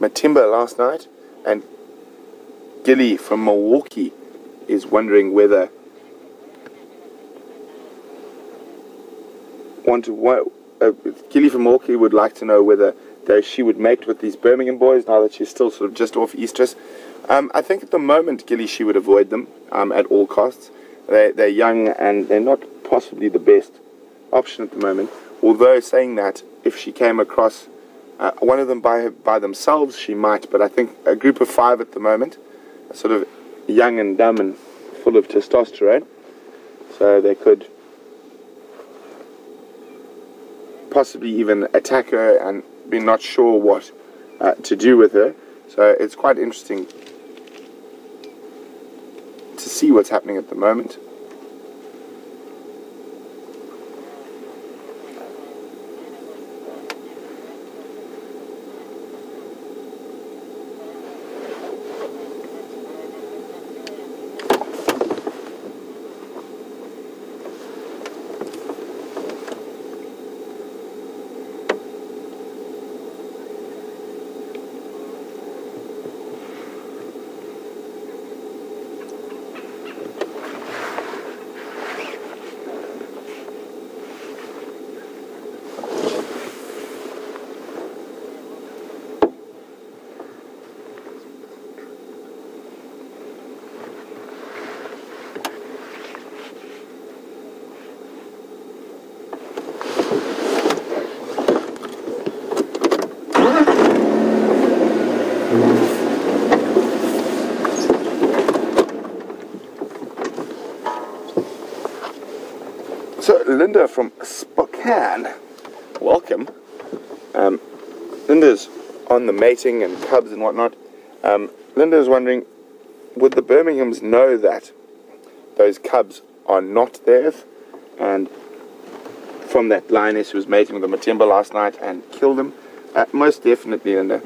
Matimba last night, and Gilly from Milwaukee is wondering whether Gilly from Milwaukee would like to know whether she would mate with these Birmingham boys now that she's still sort of just off estrus. I think at the moment, Gilly, she would avoid them at all costs. They're young and they're not possibly the best option at the moment. Although saying that, if she came across one of them by themselves, she might. But I think a group of 5 at the moment, sort of young and dumb and full of testosterone, so they could possibly even attack her and be not sure what to do with her. So it's quite interesting to see what's happening at the moment. So Linda from Spokane, welcome. Linda's on the mating and cubs and whatnot. Linda's wondering, would the Birminghams know that those cubs are not theirs? And from that lioness who was mating with the Matimba last night and killed him? Most definitely, Linda.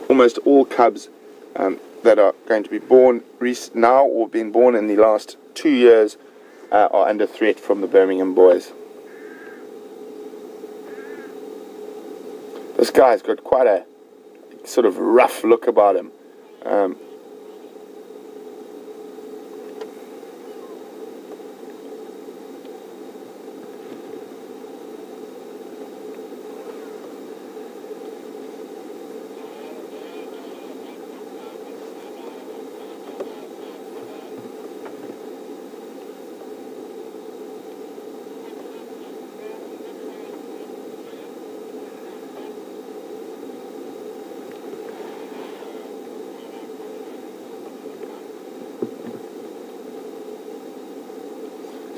Almost all cubs that are going to be born now or been born in the last 2 years are under threat from the Birmingham Boys. This guy's got quite a sort of rough look about him.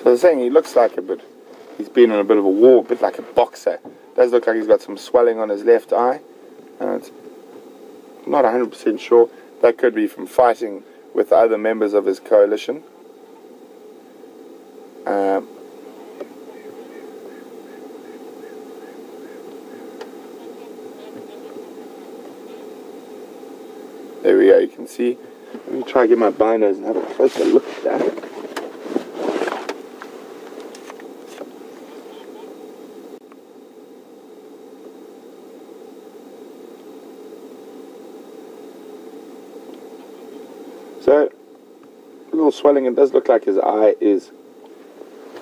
So I was saying he looks like he's been in a bit of a war, a bit like a boxer. Does look like he's got some swelling on his left eye. It's not 100% sure. That could be from fighting with other members of his coalition. There we go, you can see. Let me try to get my binos and have a closer look at that. So, a little swelling. It does look like his eye is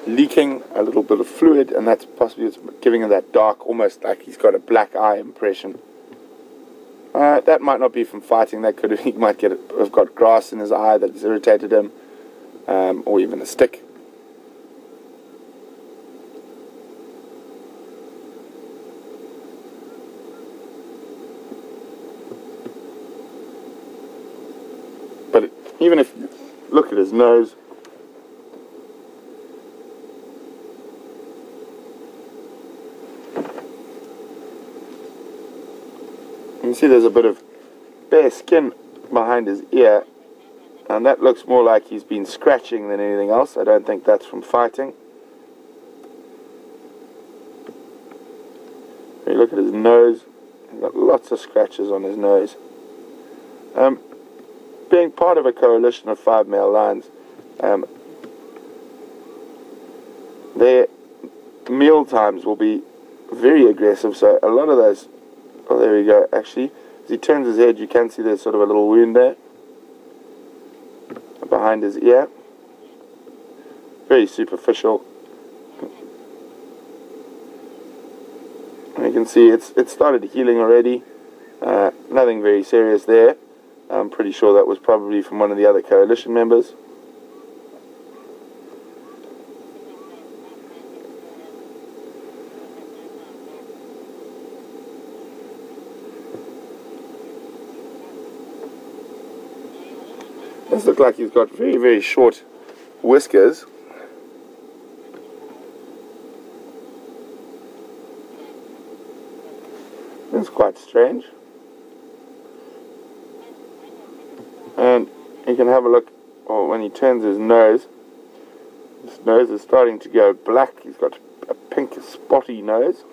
leaking a little bit of fluid, and that's possibly giving him that dark, almost like he's got a black eye impression. That might not be from fighting. That could he might have got grass in his eye that's irritated him, or even a stick. But even if you look at his nose, you can see there's a bit of bare skin behind his ear, and that looks more like he's been scratching than anything else. I don't think that's from fighting. When you look at his nose, he's got lots of scratches on his nose. Being part of a coalition of 5 male lions, their meal times will be very aggressive, so a lot of those. Oh, there we go. Actually, as he turns his head, you can see there's sort of a little wound there behind his ear. Very superficial. And you can see it's started healing already. Nothing very serious there. I'm pretty sure that was probably from one of the other coalition members. Does look like he's got very, very short whiskers. That's quite strange. And you can have a look, or when he turns his nose is starting to go black. He's got a pink spotty nose.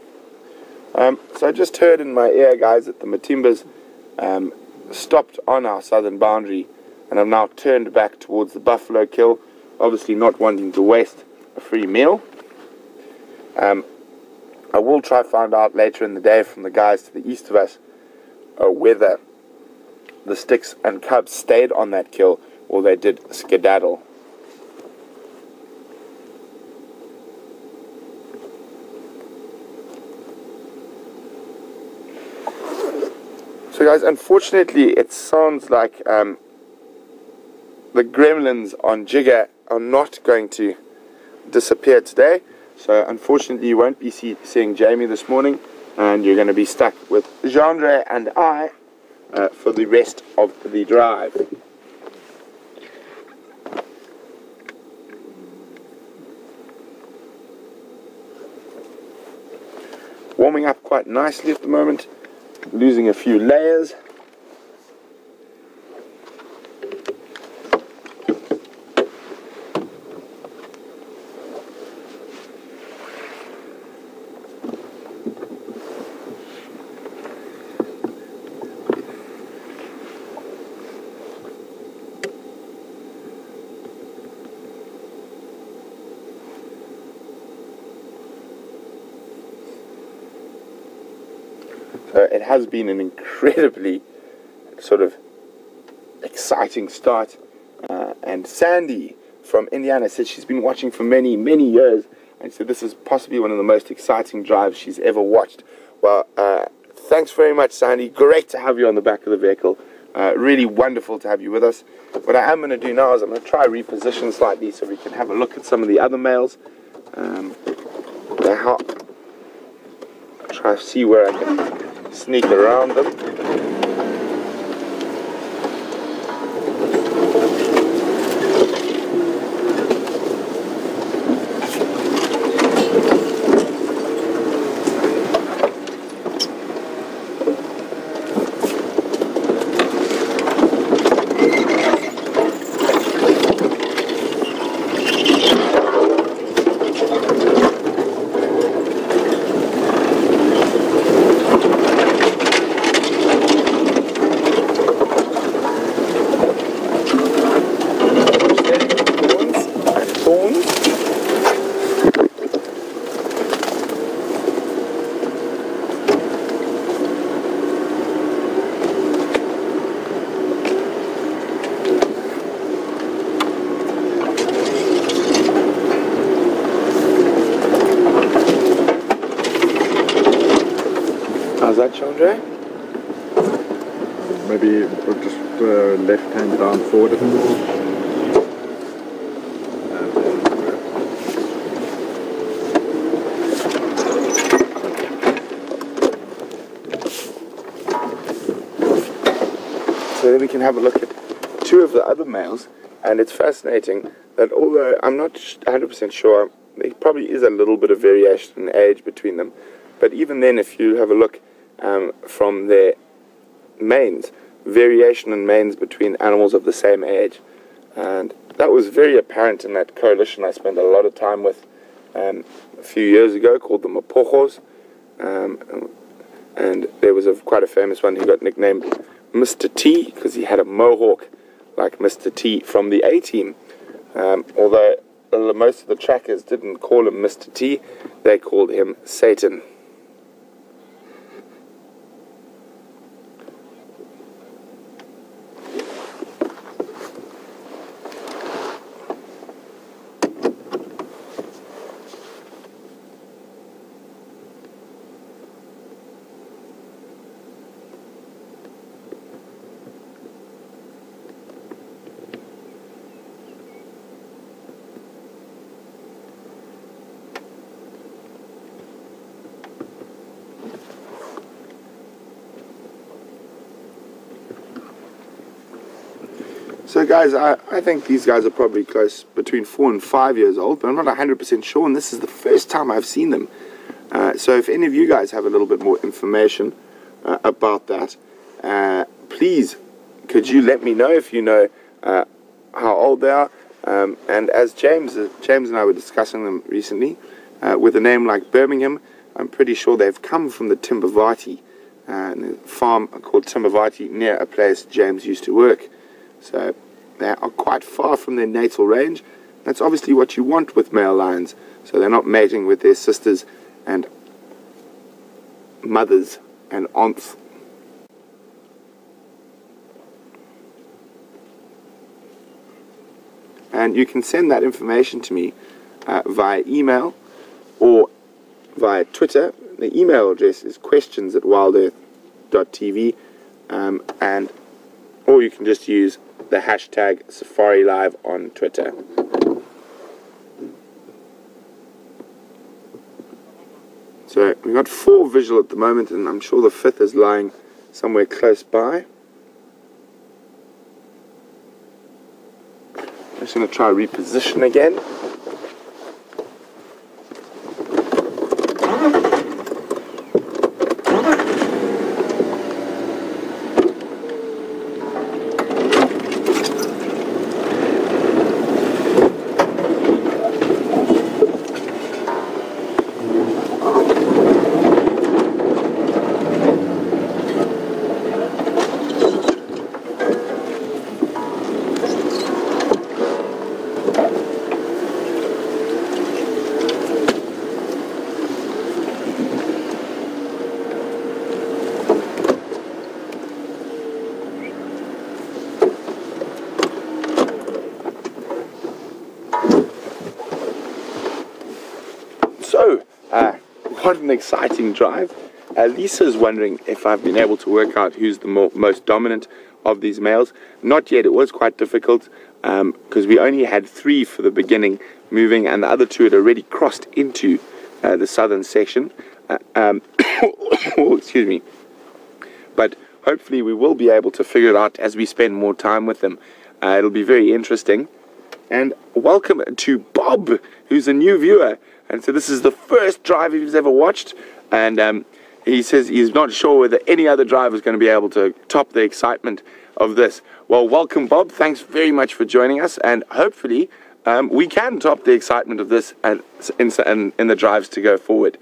So I just heard in my ear, guys, that the Matimbas stopped on our southern boundary and have now turned back towards the buffalo kill, obviously not wanting to waste a free meal. I will try to find out later in the day from the guys to the east of us whether the Styx and cubs stayed on that kill or they did skedaddle. So guys, unfortunately it sounds like the gremlins on Jigger are not going to disappear today. So unfortunately you won't be seeing Jamie this morning, and you're going to be stuck with Jeandré and I for the rest of the drive. Warming up quite nicely at the moment, losing a few layers. It has been an incredibly sort of exciting start, and Sandy from Indiana said she's been watching for many, many years, and said this is possibly one of the most exciting drives she's ever watched. Well, thanks very much, Sandy. Great to have you on the back of the vehicle. Really wonderful to have you with us. What I am going to do now is I'm going to try reposition slightly so we can have a look at some of the other males. Try to see where I can sneak around them. Jeandré? Maybe just left hand down forward. So then we can have a look at two of the other males, and it's fascinating that although I'm not 100% sure, there probably is a little bit of variation in age between them, but even then if you have a look from their manes, variation in manes between animals of the same age, and that was very apparent in that coalition I spent a lot of time with a few years ago called the Bboys, and there was quite a famous one who got nicknamed Mr. T because he had a mohawk like Mr. T from the A-Team. Although most of the trackers didn't call him Mr. T, they called him Satan. So guys, I think these guys are probably close between 4 and 5 years old, but I'm not 100% sure, and this is the first time I've seen them. So if any of you guys have a little bit more information about that, please could you let me know if you know how old they are. And as James and I were discussing them recently, with a name like Birmingham, I'm pretty sure they've come from the Matimbas, a farm called Matimbas near a place James used to work. So they are quite far from their natal range. That's obviously what you want with male lions. So they're not mating with their sisters and mothers and aunts. And you can send that information to me via email or via Twitter. The email address is questions@wildearth.tv, or you can just use the hashtag Safari Live on Twitter. So we've got 4 visual at the moment, and I'm sure the 5th is lying somewhere close by. I'm just going to try reposition again. So, what an exciting drive. Lisa's wondering if I've been able to work out who's the most dominant of these males. Not yet. It was quite difficult because we only had 3 for the beginning moving, and the other 2 had already crossed into the southern section. Excuse me. But hopefully we will be able to figure it out as we spend more time with them. It'll be very interesting. And welcome to Bob, who's a new viewer. And so this is the first drive he's ever watched. And he says he's not sure whether any other driver is going to be able to top the excitement of this. Well, welcome, Bob. Thanks very much for joining us. And hopefully we can top the excitement of this in the drives to go forward.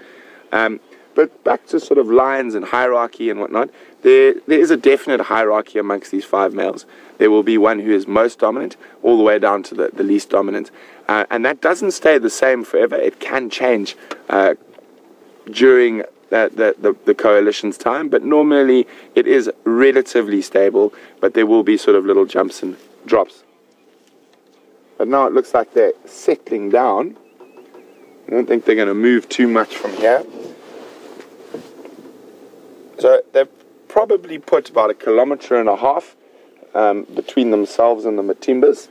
But back to sort of lines and hierarchy and whatnot, there is a definite hierarchy amongst these 5 males. There will be one who is most dominant, all the way down to the least dominant. And that doesn't stay the same forever. It can change during the coalition's time, but normally it is relatively stable, but there will be sort of little jumps and drops. But now it looks like they're settling down. I don't think they're going to move too much from here. So they've probably put about 1.5 kilometers between themselves and the Matimbas.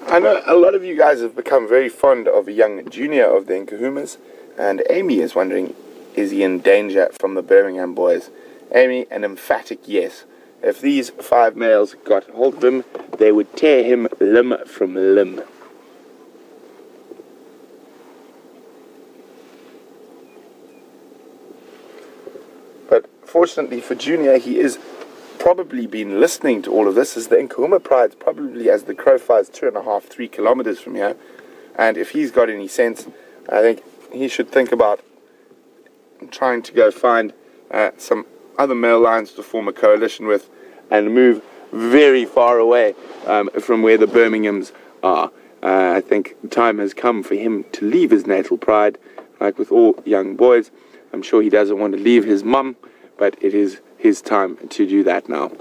I know a lot of you guys have become very fond of a young junior of the Nkuhumas, and Amy is wondering, is he in danger from the Birmingham Boys? Amy, an emphatic yes. If these 5 males got hold of him, they would tear him limb from limb. But fortunately for Junior, he is probably been listening to all of this, as the Nkuhuma pride's probably, as the crow flies, 2.5–3 kilometers from here, and if he's got any sense, I think he should think about trying to go find some other male lions to form a coalition with and move very far away from where the Birminghams are. I think time has come for him to leave his natal pride. Like with all young boys, I'm sure he doesn't want to leave his mum, but it is his time to do that now.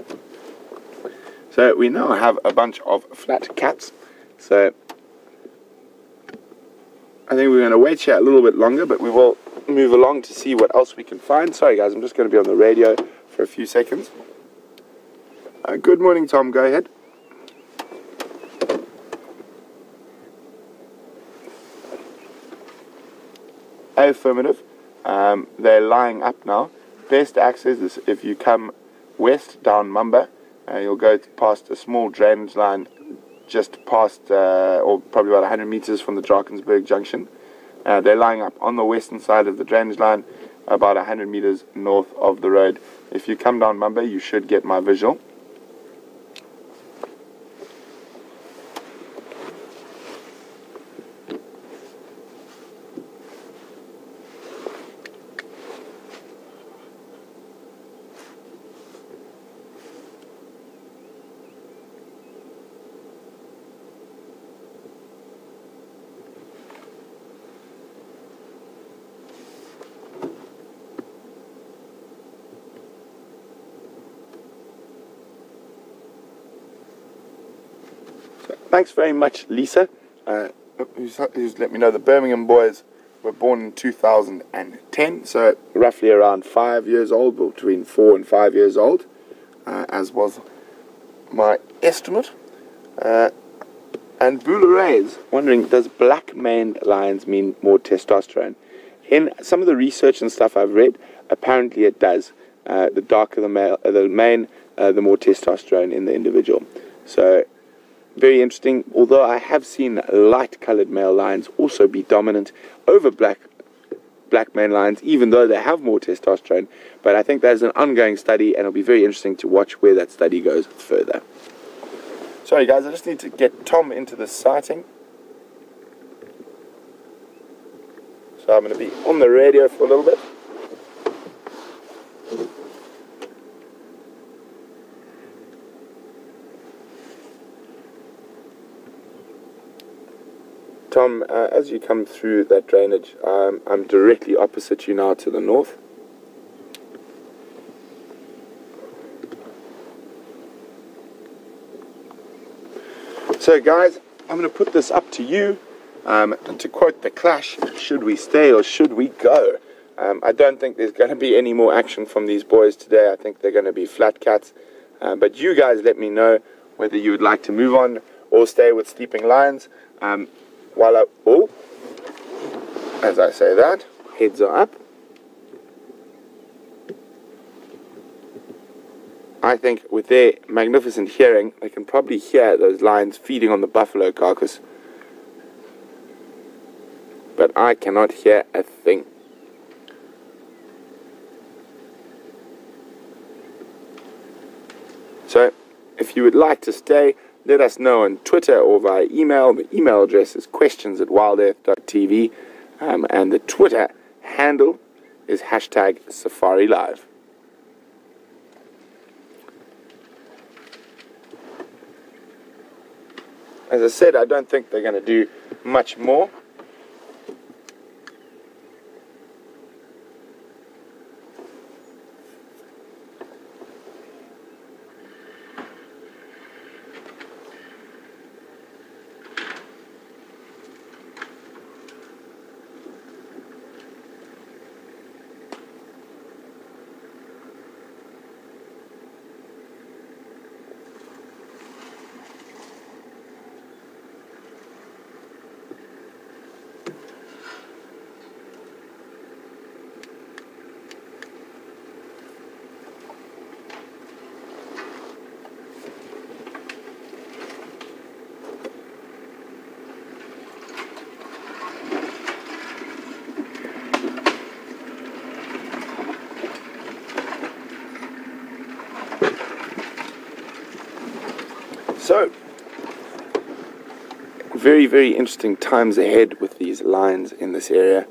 So we now have a bunch of flat cats. So I think we're going to wait here a little bit longer, but we will move along to see what else we can find. Sorry guys, I'm just going to be on the radio for a few seconds. Good morning, Tom, go ahead. Affirmative. They're lying up now. Best access is if you come west down Mumba, you'll go past a small drainage line just past, or probably about 100 meters from the Drakensberg junction. They're lying up on the western side of the drainage line, about 100 meters north of the road. If you come down Mumba, you should get my visual. Thanks very much, Lisa, who's let me know the Birmingham Boys were born in 2010, so roughly around 5 years old, between 4 and 5 years old, as was my estimate. And Bouleray is wondering, does black maned lions mean more testosterone? In some of the research and stuff I've read, apparently it does. The darker the mane, the more testosterone in the individual. So very interesting, although I have seen light-coloured male lions also be dominant over black male lions, even though they have more testosterone. But I think there's an ongoing study, and it'll be very interesting to watch where that study goes further. Sorry guys, I just need to get Tom into the sighting. So I'm going to be on the radio for a little bit. Tom, as you come through that drainage, I'm directly opposite you now to the north. So guys, I'm going to put this up to you. To quote The Clash, should we stay or should we go? I don't think there's going to be any more action from these boys today. I think they're going to be flat cats. But you guys let me know whether you would like to move on or stay with Sleeping Lions. As I say that, heads are up. I think with their magnificent hearing, they can probably hear those lions feeding on the buffalo carcass. But I cannot hear a thing. So if you would like to stay, let us know on Twitter or via email. The email address is questions@wildearth.tv, and the Twitter handle is #SafariLive. As I said, I don't think they're going to do much more. So, very, very interesting times ahead with these lions in this area,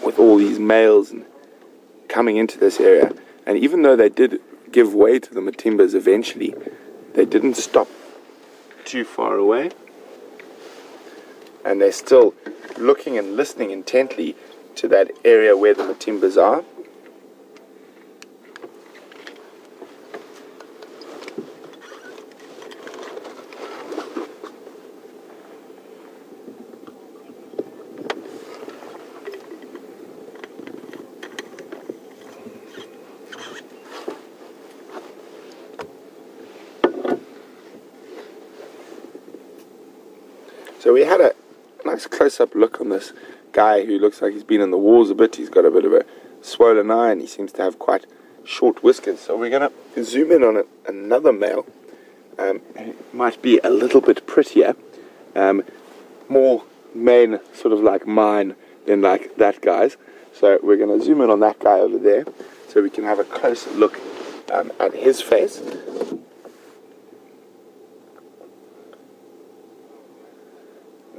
with all these males and coming into this area. And even though they did give way to the Matimbas eventually, they didn't stop too far away, and they're still looking and listening intently to that area where the Matimbas are. So we had a nice close-up look on this guy who looks like he's been in the wars a bit. He's got a bit of a swollen eye and he seems to have quite short whiskers. So we're going to zoom in on another male. It might be a little bit prettier, more mane sort of like mine than like that guy's. So we're going to zoom in on that guy over there so we can have a closer look at his face.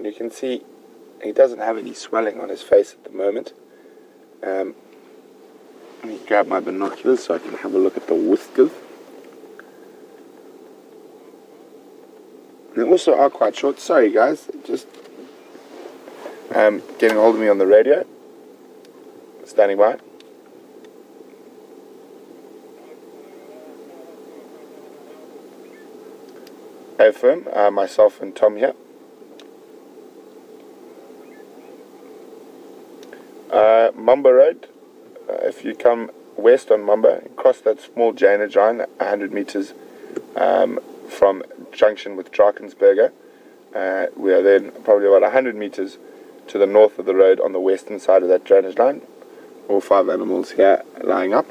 You can see he doesn't have any swelling on his face at the moment. Let me grab my binoculars so I can have a look at the whiskers. They also are quite short. Sorry guys, just getting hold of me on the radio. Standing by. FM, myself and Tom here. Mumba Road, if you come west on Mumba, cross that small drainage line 100 meters from junction with Drakensberger. We are then probably about 100 meters to the north of the road on the western side of that drainage line. All 5 animals here lying up.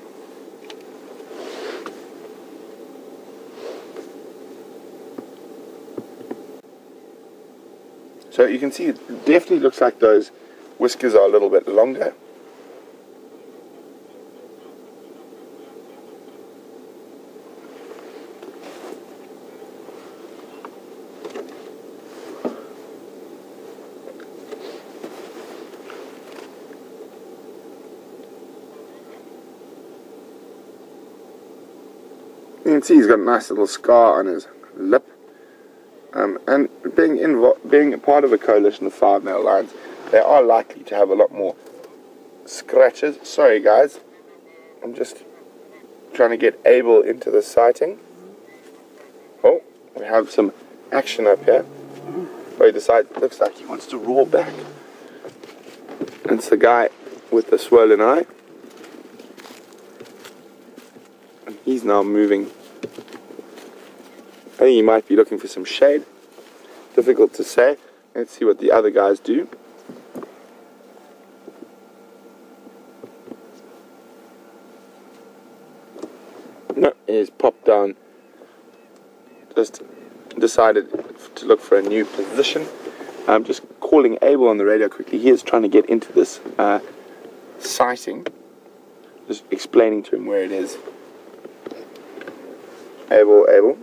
So you can see it definitely looks like those whiskers are a little bit longer. You can see he's got a nice little scar on his lip. And being part of a coalition of 5 male lions, they are likely to have a lot more scratches. Sorry guys, I'm just trying to get Abel into the sighting. Oh, we have some action up here. Oh, he decides, looks like he wants to roar back. It's the guy with the swollen eye. And he's now moving. I think he might be looking for some shade. Difficult to say. Let's see what the other guys do. No, he's popped down. Just decided to look for a new position. I'm just calling Abel on the radio quickly. He is trying to get into this sighting. Just explaining to him where it is. Able.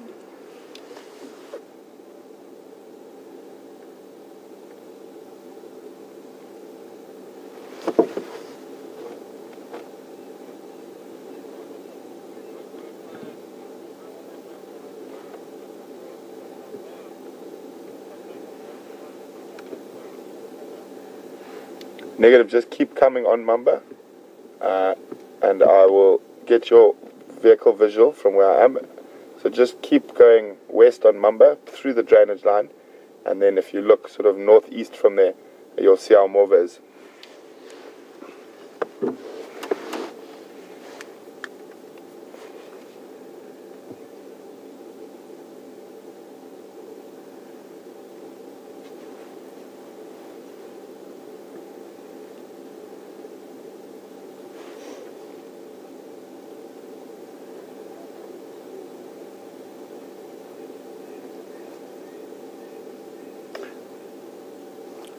Negative, just keep coming on Mamba, and I will get your vehicle visual from where I am. So just keep going west on Mamba through the drainage line, and then if you look sort of northeast from there, you'll see our Morva is.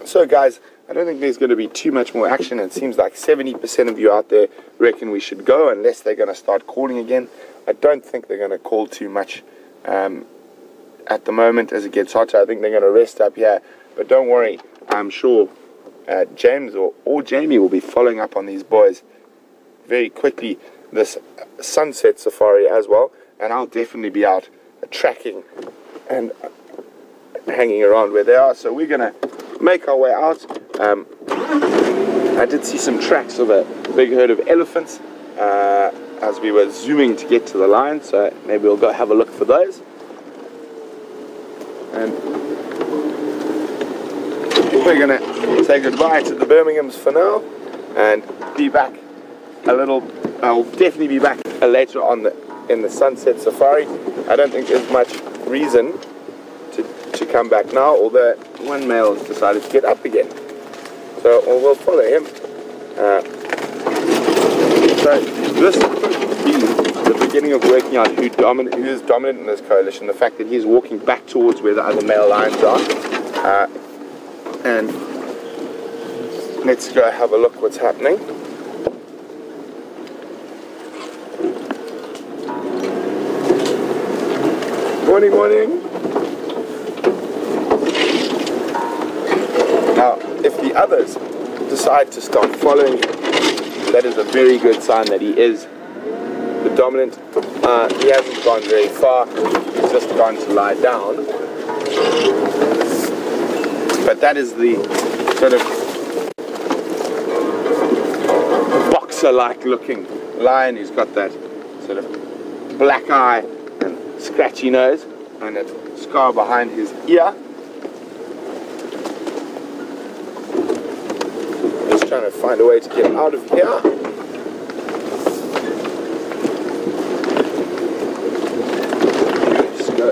So guys, I don't think there's going to be too much more action. It seems like 70% of you out there reckon we should go, unless they're going to start calling again. I don't think they're going to call too much at the moment as it gets hotter. I think they're going to rest up here. But don't worry, I'm sure James or Jamie will be following up on these boys very quickly this sunset safari as well. And I'll definitely be out tracking and hanging around where they are. So we're going to make our way out. I did see some tracks of a big herd of elephants as we were zooming to get to the line, so maybe we'll go have a look for those. And we're gonna say goodbye to the Birminghams for now and be back I'll definitely be back later on in the sunset safari. I don't think there's much reason to come back now, although one male has decided to get up again, so we'll follow him. So this could be the beginning of working out who is dominant in this coalition. The fact that he's walking back towards where the other male lions are, and let's go have a look what's happening. Morning. Now, if the others decide to start following him, that is a very good sign that he is the dominant. He hasn't gone very far, he's just gone to lie down. But that is the sort of boxer-like looking lion who's got that sort of black eye and scratchy nose and a scar behind his ear. Just trying to find a way to get him out of here. Just go.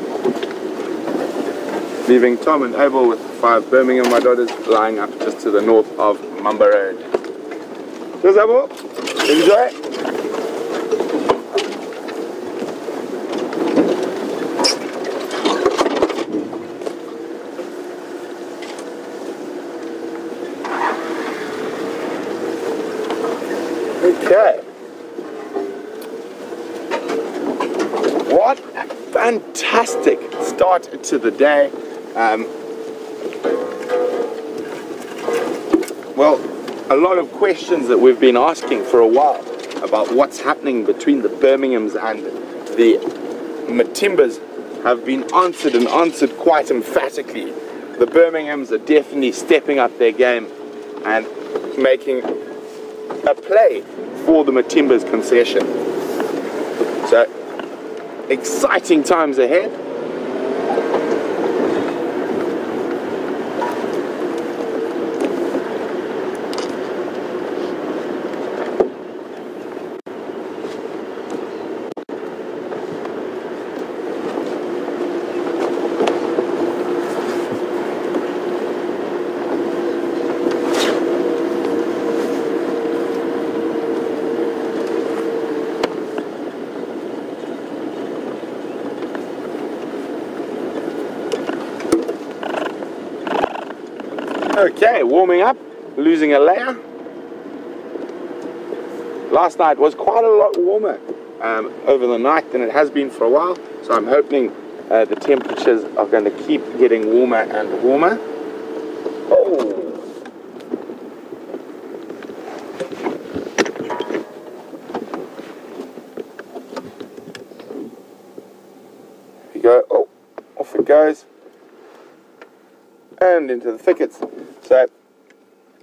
Leaving Tom and Abel with 5 Birmingham my daughters lying up just to the north of Mamba Road. Cheers, Abel. Enjoy. Okay. What a fantastic start to the day. Well, a lot of questions that we've been asking for a while about what's happening between the Birminghams and the Matimbas have been answered, and answered quite emphatically. The Birminghams are definitely stepping up their game and making a play for the Matimbas concession. So, exciting times ahead. Okay, warming up, losing a layer. Last night was quite a lot warmer over the night than it has been for a while, so So I'm hoping the temperatures are going to keep getting warmer and warmer. Oh! There we go. Oh, off it goes. And into the thickets. So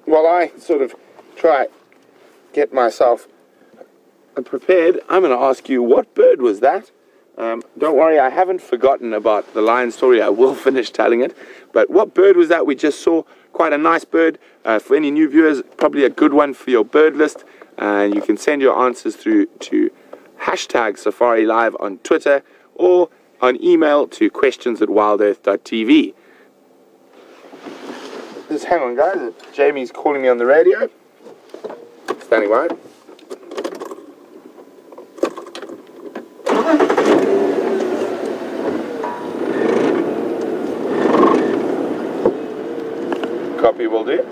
while I sort of try get myself prepared, I'm going to ask you, what bird was that? Don't worry, I haven't forgotten about the lion story. I will finish telling it. But what bird was that we just saw? Quite a nice bird. For any new viewers, probably a good one for your bird list. And you can send your answers through to #SafariLive on Twitter or on email to questions@wildearth.tv. Just hang on, guys. Jamie's calling me on the radio. Standing by. Copy will do.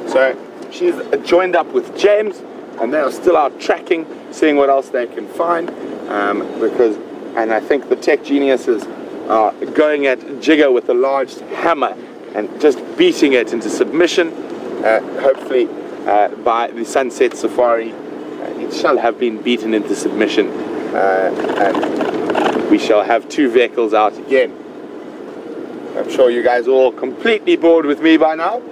So she's joined up with James, and they are still out tracking, seeing what else they can find. And I think the tech geniuses are going at Jigger with a large hammer and just beating it into submission. Hopefully by the Sunset Safari it shall have been beaten into submission, and we shall have 2 vehicles out again. I'm sure you guys are all completely bored with me by now.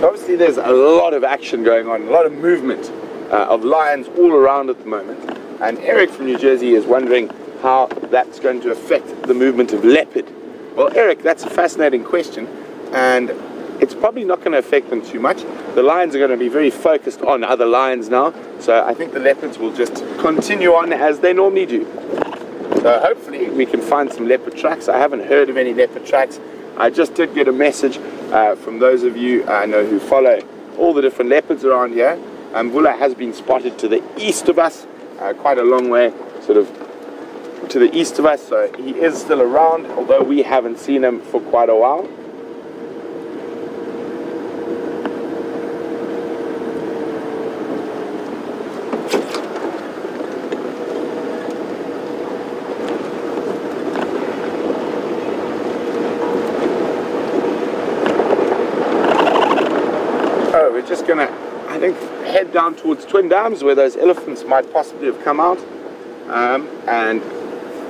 Obviously there's a lot of action going on, a lot of movement of lions all around at the moment, and Eric from New Jersey is wondering how that's going to affect the movement of leopard. Well, Eric, that's a fascinating question, and it's probably not going to affect them too much. The lions are going to be very focused on other lions now, so I think the leopards will just continue on as they normally do. So hopefully we can find some leopard tracks. I haven't heard of any leopard tracks. I just did get a message from those of you I know who follow all the different leopards around here. Vula has been spotted to the east of us, quite a long way sort of to the east of us, so he is still around, although we haven't seen him for quite a while. We're just going to, I think, head down towards Twin Dams where those elephants might possibly have come out, and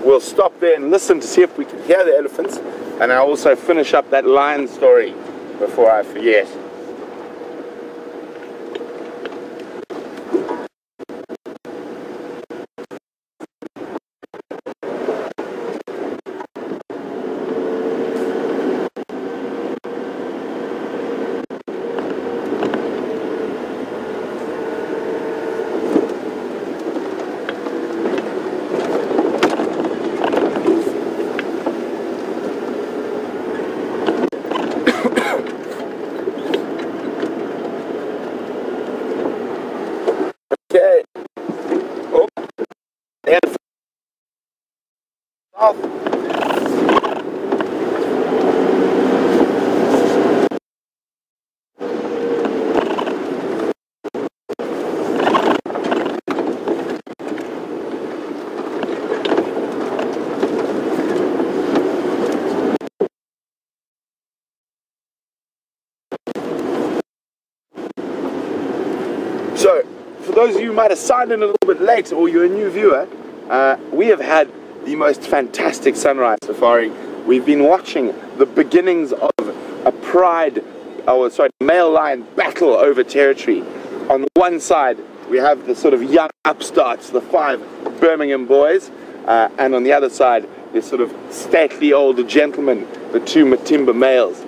we'll stop there and listen to see if we can hear the elephants, and I'll also finish up that lion story before I forget. Okay. Oh. And off. So, for those of you who might have signed in a little bit late, or you're a new viewer, we have had the most fantastic sunrise safari. We've been watching the beginnings of a male lion battle over territory. On the one side, we have the sort of young upstarts, the 5 Birmingham Boys, and on the other side, this sort of stately older gentlemen, the 2 Matimba males.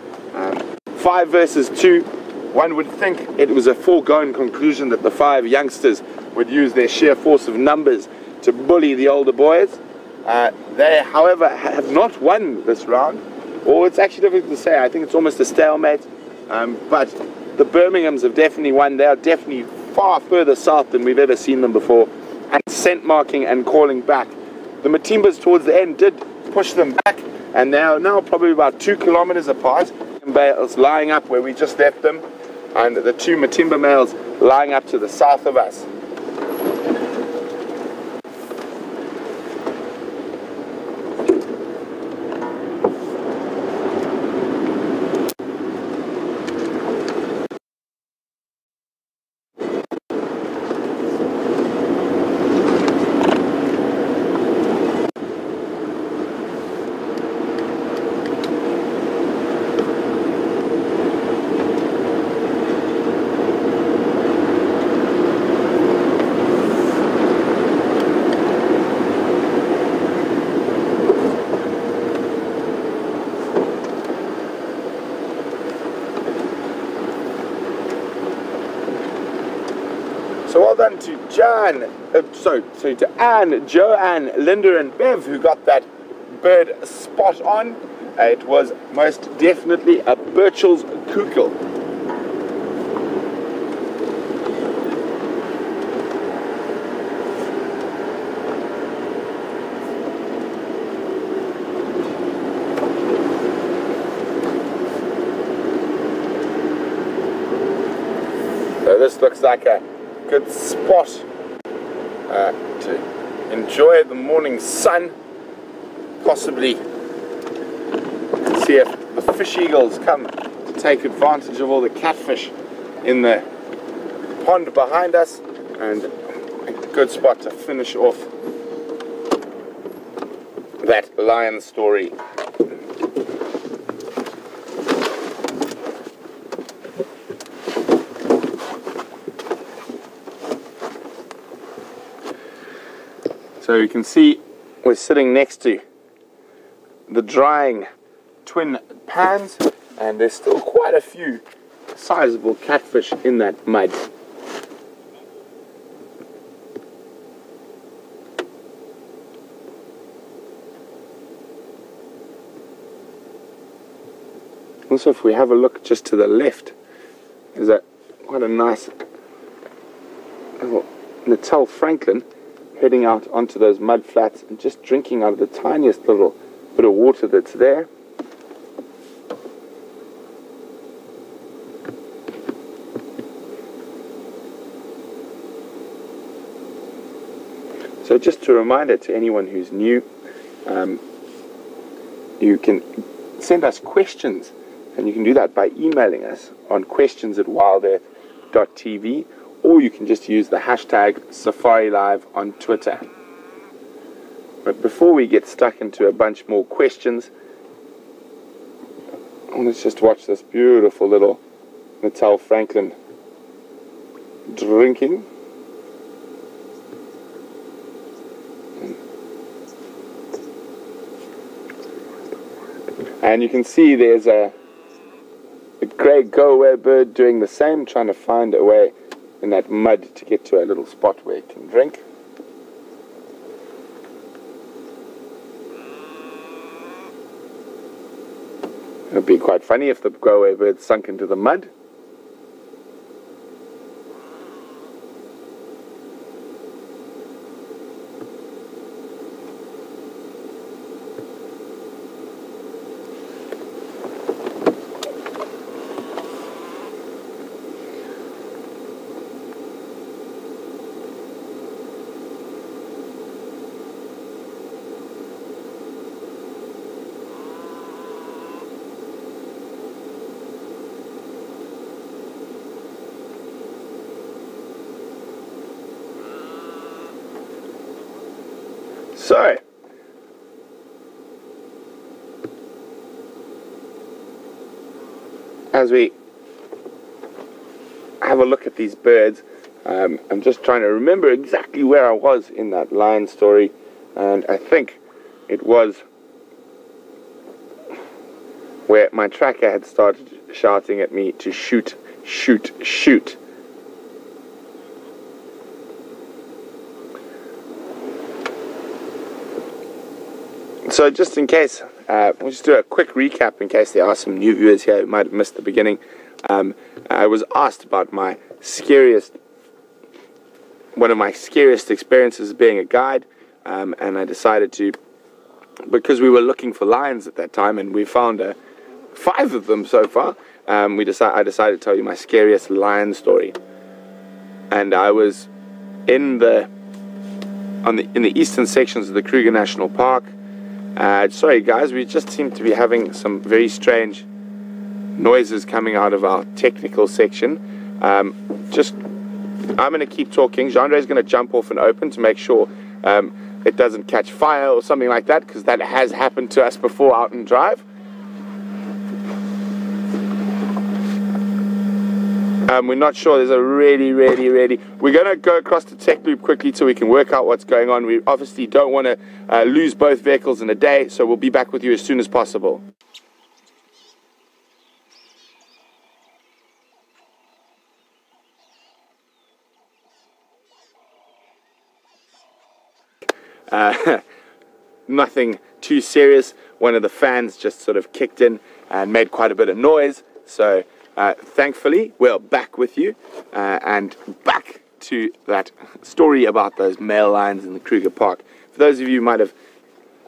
5 versus 2. One would think it was a foregone conclusion that the 5 youngsters would use their sheer force of numbers to bully the older boys. They, however, have not won this round. or it's actually difficult to say. I think it's almost a stalemate. But the Birminghams have definitely won. They are definitely far further south than we've ever seen them before, and scent marking and calling back. The Matimbas towards the end did push them back, and they are now probably about 2 kilometers apart. Bales lying up where we just left them, and the 2 Matimba males lying up to the south of us. So well done to to Anne, Joanne, Linda and Bev, who got that bird spot on. It was most definitely a Burchell's Kukkel. So this looks like a good spot to enjoy the morning sun, possibly see if the fish eagles come to take advantage of all the catfish in the pond behind us, and a good spot to finish off that lion story. So you can see we're sitting next to the drying twin pans, and there's still quite a few sizable catfish in that mud. Also, if we have a look just to the left, there's quite a nice little Natal Franklin heading out onto those mud flats and just drinking out of the tiniest little bit of water that's there. So just a reminder to anyone who's new, you can send us questions, and you can do that by emailing us on questions@wildearth.tv, or you can just use the hashtag SafariLive on Twitter. But before we get stuck into a bunch more questions, let's just watch this beautiful little Natal Franklin drinking. And you can see there's a grey go-away bird doing the same, trying to find a way in that mud to get to a little spot where it can drink. It would be quite funny if the go-away bird sunk into the mud. So, as we have a look at these birds, I'm just trying to remember exactly where I was in that lion story, and I think it was where my tracker had started shouting at me to shoot, shoot, shoot. So just in case, we'll just do a quick recap in case there are some new viewers here who might have missed the beginning. I was asked about one of my scariest experiences being a guide, and I decided to, because we were looking for lions at that time, and we found 5 of them so far. I decided to tell you my scariest lion story. And I was in the eastern sections of the Kruger National Park. Sorry guys, we just seem to be having some very strange noises coming out of our technical section. I'm going to keep talking. Jeandré is going to jump off and open to make sure it doesn't catch fire or something like that, because that has happened to us before out and drive. We're not sure. There's a really... We're going to go across the tech loop quickly so we can work out what's going on. We obviously don't want to lose both vehicles in a day, so we'll be back with you as soon as possible. Nothing too serious. One of the fans just sort of kicked in and made quite a bit of noise, so thankfully we're back with you, and back to that story about those male lions in the Kruger Park. For those of you who might have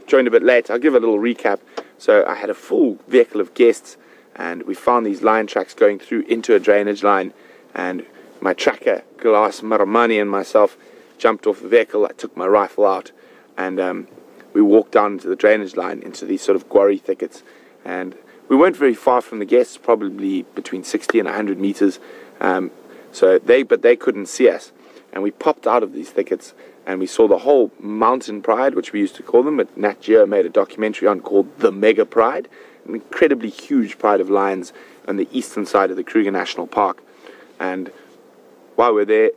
joined a bit late, I'll give a little recap. So I had a full vehicle of guests, and we found these lion tracks going through into a drainage line, and my tracker, Glass Maramani, and myself jumped off the vehicle. I took my rifle out, and we walked down into the drainage line into these sort of quarry thickets, and we weren't very far from the guests, probably between 60 and 100 meters, but they couldn't see us, and we popped out of these thickets and we saw the whole mountain pride, which we used to call them, but Nat Geo made a documentary on called The Mega Pride, an incredibly huge pride of lions on the eastern side of the Kruger National Park. And while we're there,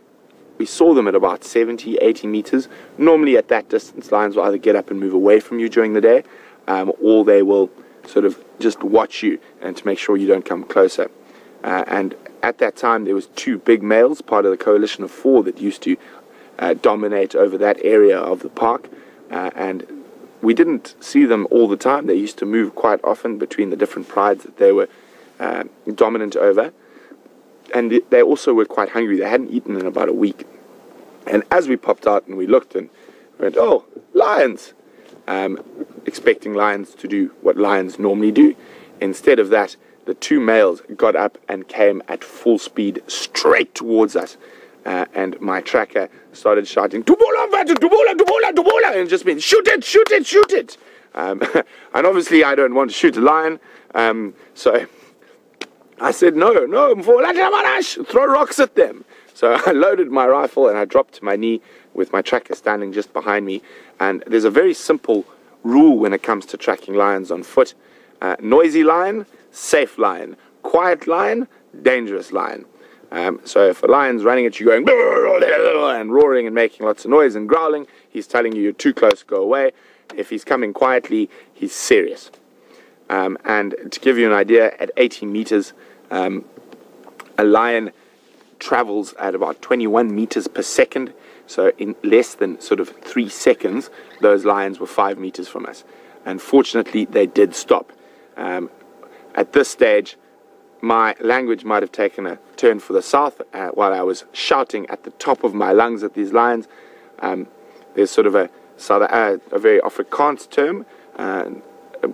we saw them at about 70, 80 meters. Normally at that distance, lions will either get up and move away from you during the day, or they will sort of just watch you and to make sure you don't come closer. And at that time, there was 2 big males, part of the coalition of 4 that used to dominate over that area of the park. And we didn't see them all the time. They used to move quite often between the different prides that they were dominant over. And they also were quite hungry. They hadn't eaten in about a week. And as we popped out and we looked and went, oh, lions! Expecting lions to do what lions normally do. Instead of that, the 2 males got up and came at full speed straight towards us. And my tracker started shouting, "Dubola, Dubola, Dubola, Dubola," and just means, shoot it, shoot it, shoot it. And obviously I don't want to shoot a lion, so I said, no, throw rocks at them. So I loaded my rifle and I dropped to my knee with my tracker standing just behind me. And there's a very simple rule when it comes to tracking lions on foot. Noisy lion, safe lion. Quiet lion, dangerous lion. So if a lion's running at you going and roaring and making lots of noise and growling, he's telling you you're too close, go away. If he's coming quietly, he's serious. And to give you an idea, at 80 meters, a lion travels at about 21 meters per second. So in less than sort of 3 seconds, those lions were 5 meters from us. And fortunately, they did stop. At this stage, my language might have taken a turn for the south while I was shouting at the top of my lungs at these lions. There's sort of a very Afrikaans term,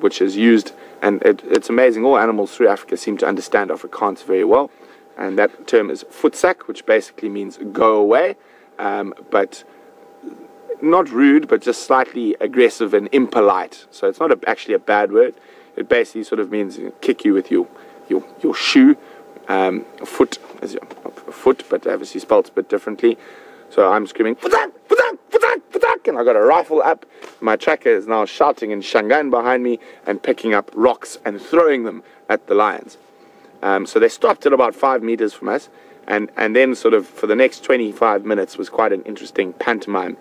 which is used, and it's amazing. All animals through Africa seem to understand Afrikaans very well. And that term is voetsak, which basically means go away, but not rude, but just slightly aggressive and impolite. So it's not actually a bad word. It basically sort of means kick you with your shoe, foot, as your foot, but obviously spelled a bit differently. So I'm screaming, "Voetsak, voetsak, voetsak, voetsak," and I got a rifle up. My tracker is now shouting in Shangaan behind me and picking up rocks and throwing them at the lions. So they stopped at about 5 meters from us, and then sort of for the next 25 minutes was quite an interesting pantomime.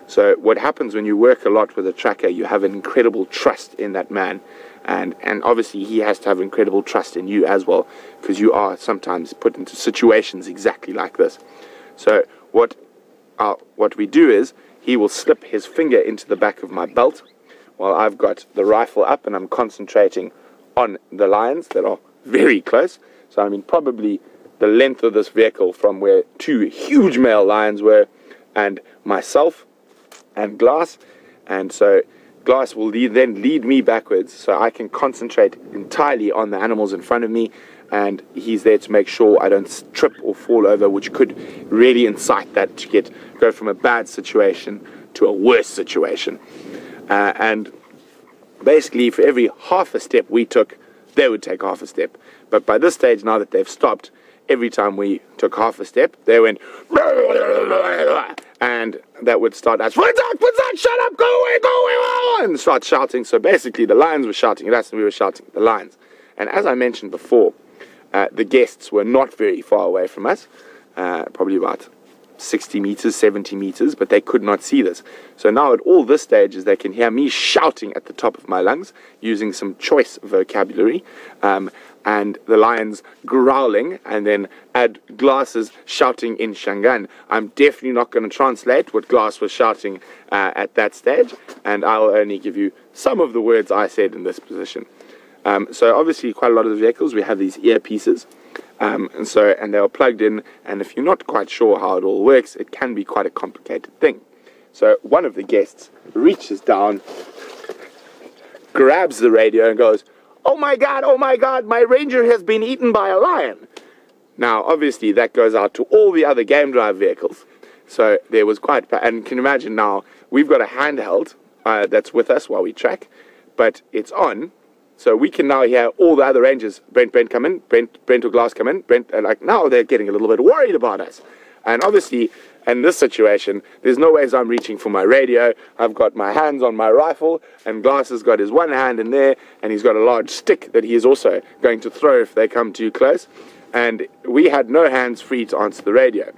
So what happens when you work a lot with a tracker, you have an incredible trust in that man, and obviously he has to have incredible trust in you as well, because you are sometimes put into situations exactly like this. So what we do is, he will slip his finger into the back of my belt while I've got the rifle up and I'm concentrating on the lions that are very close. So I mean probably the length of this vehicle from where 2 huge male lions were, and myself and Glass. And so Glass will then lead me backwards so I can concentrate entirely on the animals in front of me, and he's there to make sure I don't trip or fall over, which could really incite that to go from a bad situation to a worse situation. And basically for every half a step we took, they would take half a step. But by this stage, now that they've stopped, every time we took half a step, they went, and that would start as, what's that, shut up, go away, and start shouting. So basically the lions were shouting at us and we were shouting at the lions. And as I mentioned before, the guests were not very far away from us, probably about 60 meters, 70 meters, but they could not see this. So now at all this stages, they can hear me shouting at the top of my lungs, using some choice vocabulary, and the lions growling, and then add Glass's shouting in Shangaan. I'm definitely not going to translate what Glass was shouting at that stage, and I'll only give you some of the words I said in this position. So obviously quite a lot of the vehicles, we have these earpieces. And they are plugged in, and if you're not quite sure how it all works, it can be quite a complicated thing. So one of the guests reaches down, grabs the radio and goes, oh my God, my ranger has been eaten by a lion. Now obviously that goes out to all the other game drive vehicles. So there was and can you imagine now, we've got a handheld that's with us while we track, but it's on. So we can now hear all the other rangers, Brent come in, Brent or Glass come in, now they're getting a little bit worried about us. And obviously, in this situation, there's no ways I'm reaching for my radio. I've got my hands on my rifle, and Glass has got his one hand in there, and he's got a large stick that he is also going to throw if they come too close. And we had no hands free to answer the radio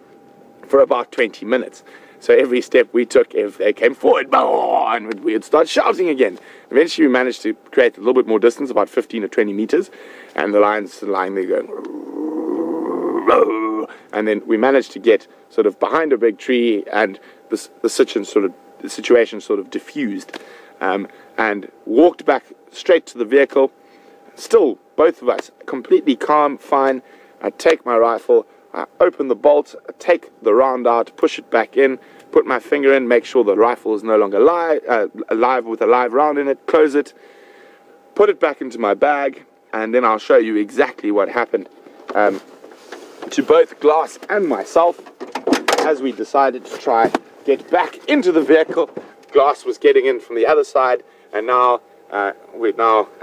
for about 20 minutes. So every step we took, if they came forward, and we would start shouting again. Eventually we managed to create a little bit more distance, about 15 or 20 meters, and the lions lying there going, and then we managed to get sort of behind a big tree, and the situation sort of diffused, and walked back straight to the vehicle. Still, both of us completely calm, fine. I take my rifle, I open the bolt, take the round out, push it back in, put my finger in, make sure the rifle is no longer alive with a live round in it, close it, put it back into my bag, and then I'll show you exactly what happened to both Glass and myself as we decided to try get back into the vehicle. Glass was getting in from the other side, and now and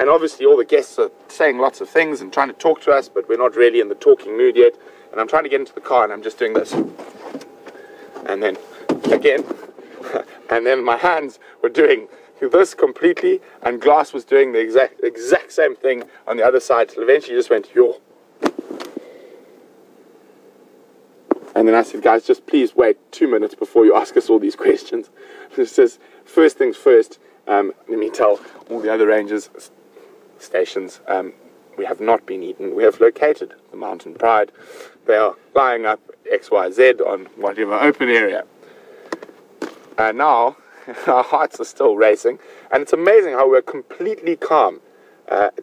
obviously all the guests are saying lots of things and trying to talk to us, but we're not really in the talking mood yet. And I'm trying to get into the car, and I'm just doing this, and then again, and then my hands were doing this completely, and Glass was doing the exact same thing on the other side, till eventually just went, yo. And then I said, guys, just please wait 2 minutes before you ask us all these questions. It says, first things first, let me tell all the other rangers stations, we have not been eaten. We have located the Mountain Pride. They are lying up XYZ on whatever open area. And now our hearts are still racing, and it's amazing how we're completely calm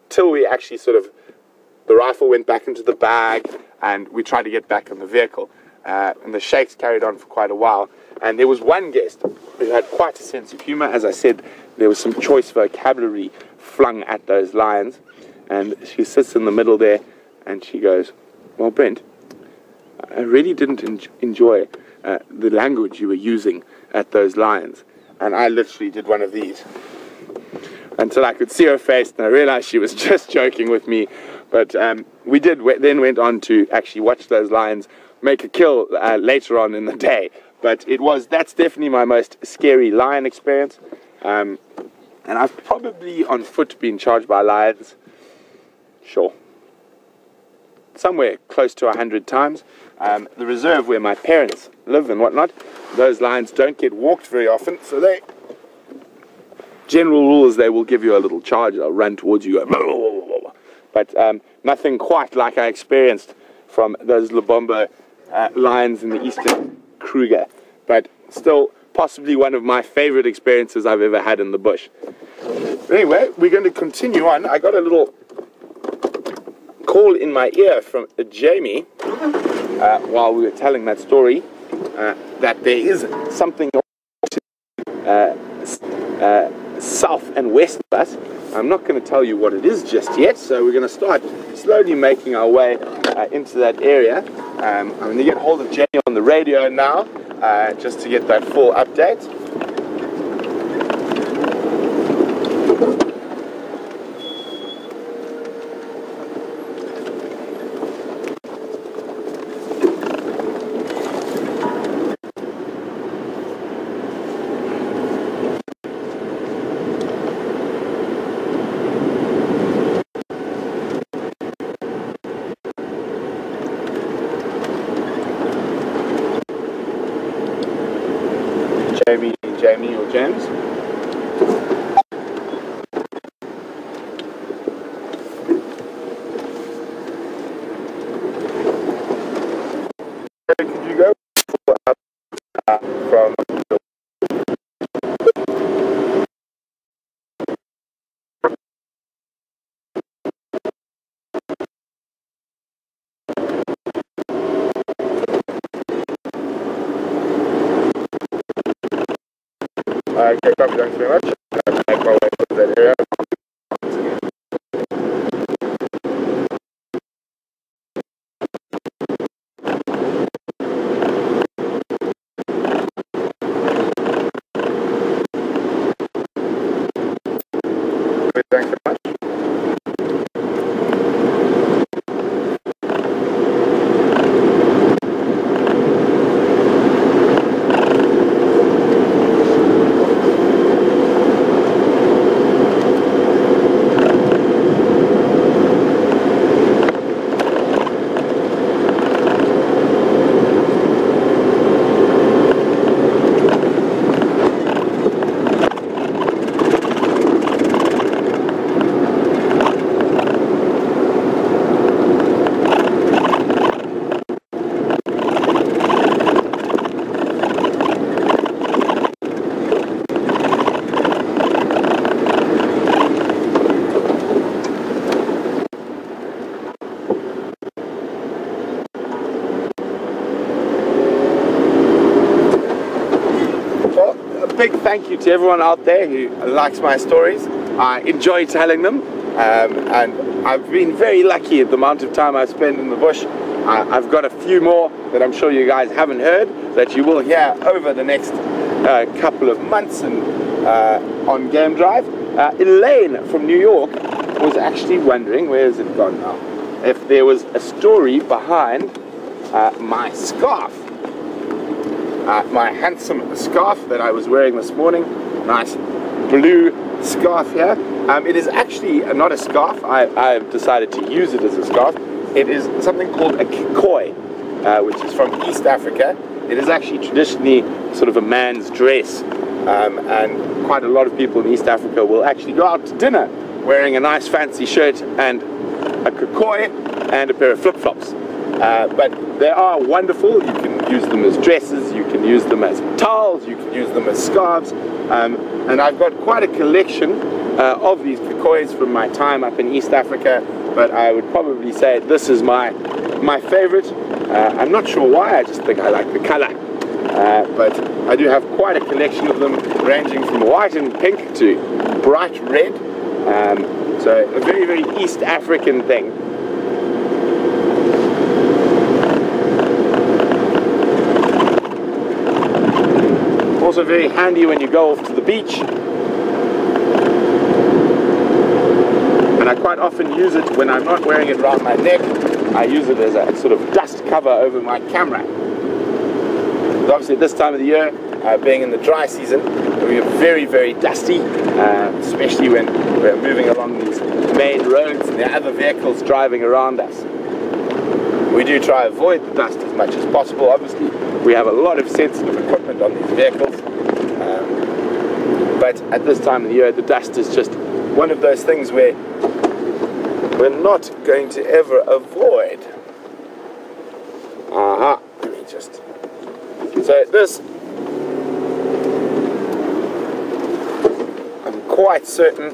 till we actually the rifle went back into the bag, and we tried to get back in the vehicle. And the shakes carried on for quite a while. And there was one guest who had quite a sense of humor. As I said, there was some choice vocabulary flung at those lions. And she sits in the middle there, and she goes, well, Brent, I really didn't enjoy the language you were using at those lions. And I literally did one of these until I could see her face, and I realized she was just joking with me. But we then went on to actually watch those lions make a kill later on in the day. But that's definitely my most scary lion experience. And I've probably on foot been charged by lions, sure, somewhere close to 100 times. The reserve where my parents live and whatnot, those lions don't get walked very often, so general rule is they will give you a little charge. They'll run towards you, go, but nothing quite like I experienced from those Lebombo lions in the Eastern Kruger. But still, possibly one of my favorite experiences I've ever had in the bush. Anyway, we're going to continue on. I got a little call in my ear from Jamie while we were telling that story that there is something south and west of us. I'm not going to tell you what it is just yet, so we're going to start slowly making our way into that area. I'm going to get hold of Jamie on the radio now just to get that full update. Jamie or James. Could you go from okay, copy, thanks very much. I'll make my way to that area. Thanks very much. Big thank you to everyone out there who likes my stories. I enjoy telling them, and I've been very lucky at the amount of time I've spent in the bush. I've got a few more that I'm sure you guys haven't heard that you will hear over the next couple of months and on Game Drive. Elaine from New York was actually wondering, where has it gone now, if there was a story behind my scarf. My handsome scarf that I was wearing this morning, nice blue scarf here. It is actually not a scarf. I've decided to use it as a scarf. It is something called a kikoi, which is from East Africa. It is actually traditionally sort of a man's dress, and quite a lot of people in East Africa will actually go out to dinner wearing a nice fancy shirt and a kikoi and a pair of flip-flops. But they are wonderful. You can use them as dresses, you can use them as towels, you can use them as scarves, and I've got quite a collection of these kikois from my time up in East Africa, but I would probably say this is my favorite. I'm not sure why, I just think I like the color, but I do have quite a collection of them ranging from white and pink to bright red, so a very, very East African thing. Also very handy when you go off to the beach, and I quite often use it when I'm not wearing it around my neck. I use it as a sort of dust cover over my camera. But obviously at this time of the year, being in the dry season, we are very, very dusty, especially when we're moving along these main roads and there are other vehicles driving around us. We do try to avoid the dust as much as possible. Obviously, we have a lot of sensitive equipment on these vehicles, but at this time of the year, the dust is just one of those things where we're not going to ever avoid. Let me just... So this, I'm quite certain,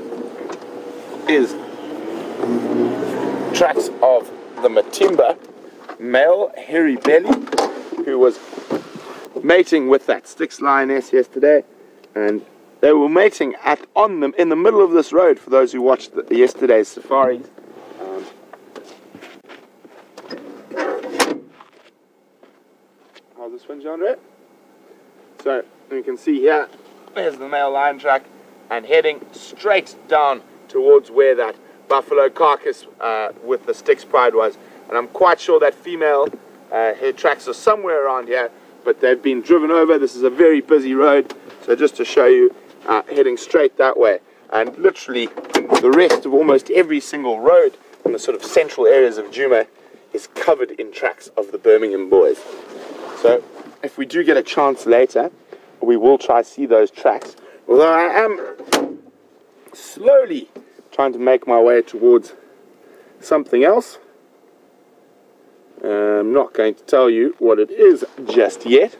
is tracks of the Matimba male hairy belly, who was mating with that Styx lioness yesterday, and they were mating in the middle of this road. For those who watched yesterday's safaris, how's this one, Jeandré? So you can see here, there's the male lion track, and heading straight down towards where that buffalo carcass with the Styx pride was. And I'm quite sure that female, her tracks are somewhere around here, but they've been driven over. This is a very busy road, so just to show you, heading straight that way. And literally the rest of almost every single road in the sort of central areas of Djuma is covered in tracks of the Birmingham Boys. So if we do get a chance later, we will try to see those tracks. Although I am slowly trying to make my way towards something else. I'm not going to tell you what it is just yet.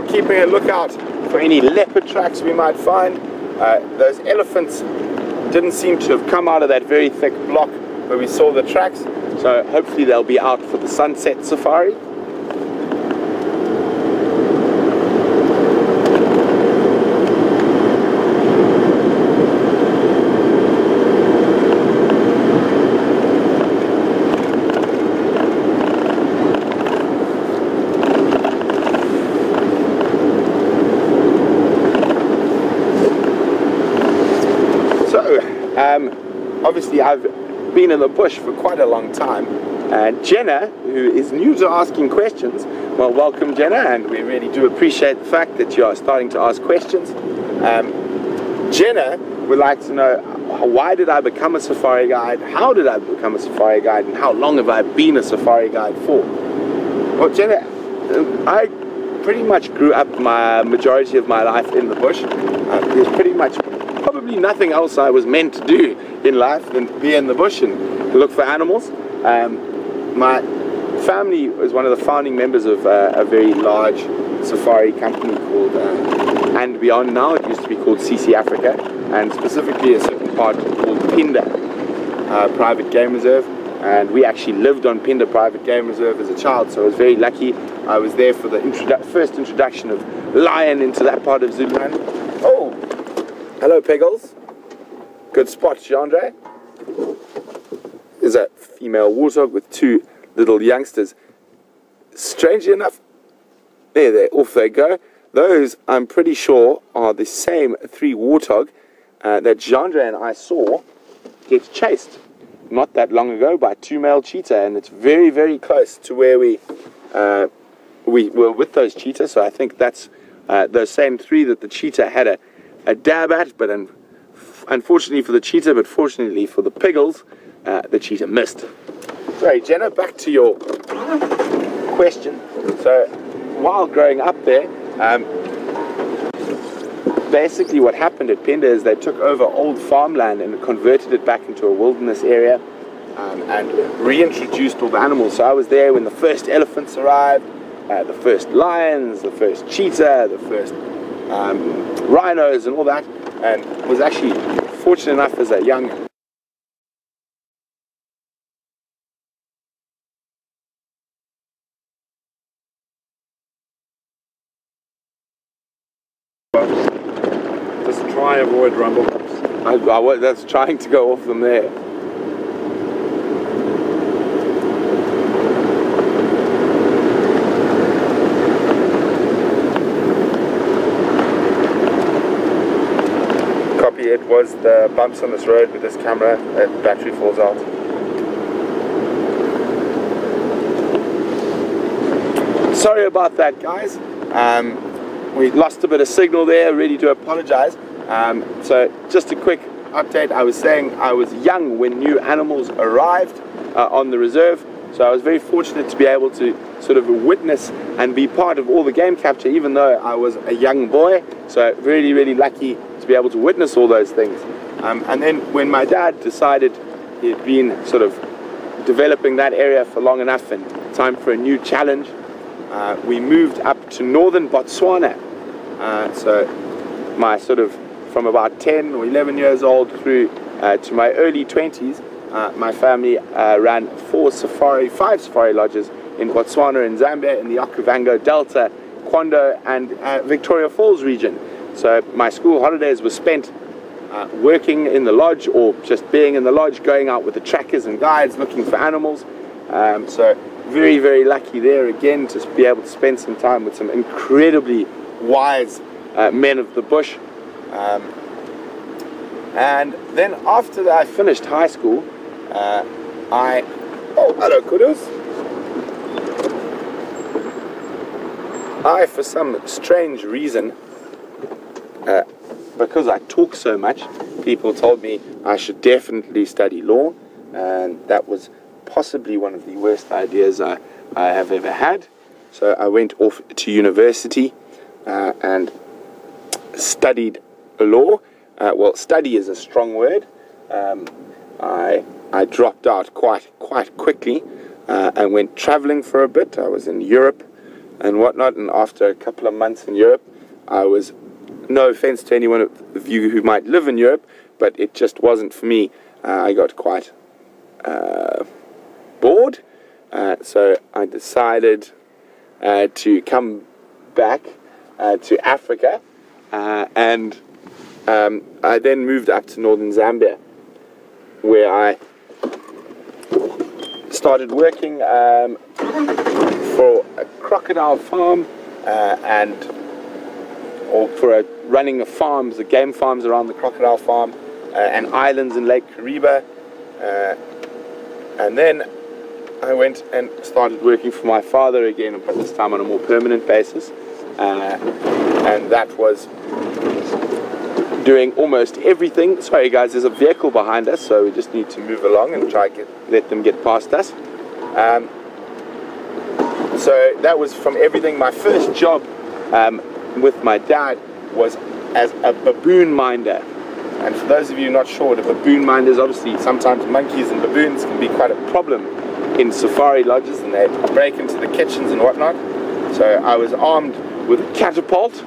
Keeping a lookout for any leopard tracks we might find. Those elephants didn't seem to have come out of that very thick block where we saw the tracks, so hopefully they'll be out for the sunset safari. Obviously I've been in the bush for quite a long time, and Jenna, who is new to asking questions, well, welcome Jenna, and we really do appreciate the fact that you are starting to ask questions. Jenna would like to know, why did I become a safari guide, how did I become a safari guide, and how long have I been a safari guide for? Well, Jenna, I pretty much grew up my majority of my life in the bush. There's pretty much probably nothing else I was meant to do in life than be in the bush and look for animals. My family was one of the founding members of a very large safari company called And Beyond now. It used to be called CC Africa, and specifically a certain part called Pinda Private Game Reserve. And we actually lived on Pinda Private Game Reserve as a child, so I was very lucky. I was there for the first introduction of lion into that part of Zululand. Oh, hello Piggles. Good spot, Jeandré. There's a female warthog with two little youngsters. Strangely enough, there, off they go. Those, I'm pretty sure, are the same three warthog that Jeandré and I saw get chased not that long ago by two male cheetah, and it's very, very close to where we were with those cheetah. So I think that's those same three that the cheetah had a dab at, but unfortunately for the cheetah, but fortunately for the Piggles, the cheetah missed. Sorry, Jenna, back to your question. So, while growing up there, basically what happened at Pinda is they took over old farmland and converted it back into a wilderness area, and reintroduced all the animals. So I was there when the first elephants arrived, the first lions, the first cheetah, the first rhinos and all that, and was actually fortunate enough as a young just try avoid rumble. that's trying to go off them there. It was the bumps on this road with this camera, the battery falls out. Sorry about that, guys. we lost a bit of signal there, really do apologize. So just a quick update. I was saying I was young when new animals arrived on the reserve, so I was very fortunate to be able to sort of witness and be part of all the game capture, even though I was a young boy. So really lucky to be able to witness all those things. And then when my dad decided he'd been sort of developing that area for long enough and time for a new challenge, we moved up to northern Botswana. So my sort of from about 10 or 11 years old through to my early 20s, my family ran 5 safari lodges in Botswana and Zambia, in the Okavango Delta, Kwondo and Victoria Falls region. So my school holidays were spent working in the lodge, or just being in the lodge, going out with the trackers and guides looking for animals. So very lucky there again to be able to spend some time with some incredibly wise men of the bush. And then after that I finished high school, hello kudos. For some strange reason, because I talk so much, people told me I should definitely study law, and that was possibly one of the worst ideas I have ever had. So I went off to university and studied law. Well, study is a strong word. I dropped out quite quickly and went traveling for a bit. I was in Europe and whatnot, and after a couple of months in Europe, I was, no offense to anyone of you who might live in Europe, but it just wasn't for me. I got quite bored, so I decided to come back to Africa, and I then moved up to northern Zambia, where I started working for a crocodile farm running of farms, the game farms around the crocodile farm, and islands in Lake Kariba. And then I went and started working for my father again, but this time on a more permanent basis. And that was doing almost everything. Sorry guys, there's a vehicle behind us, so we just need to move along and let them get past us. So that was from everything. My first job with my dad was as a baboon minder. And for those of you not sure what a baboon minder is, obviously sometimes monkeys and baboons can be quite a problem in safari lodges, and they break into the kitchens and whatnot. So I was armed with a catapult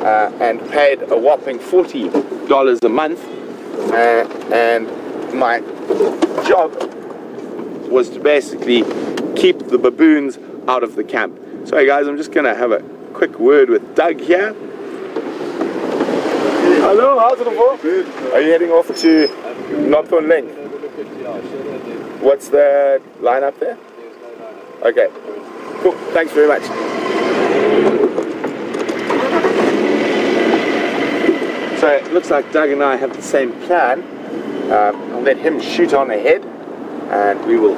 and paid a whopping $40 a month, and my job was to basically keep the baboons out of the camp. Sorry guys, I'm just going to have a quick word with Doug here. Hello, how's it all? Are you heading off to Northern Link? What's the line up there? Okay, cool, thanks very much. So it looks like Doug and I have the same plan. I'll let him shoot on ahead and we will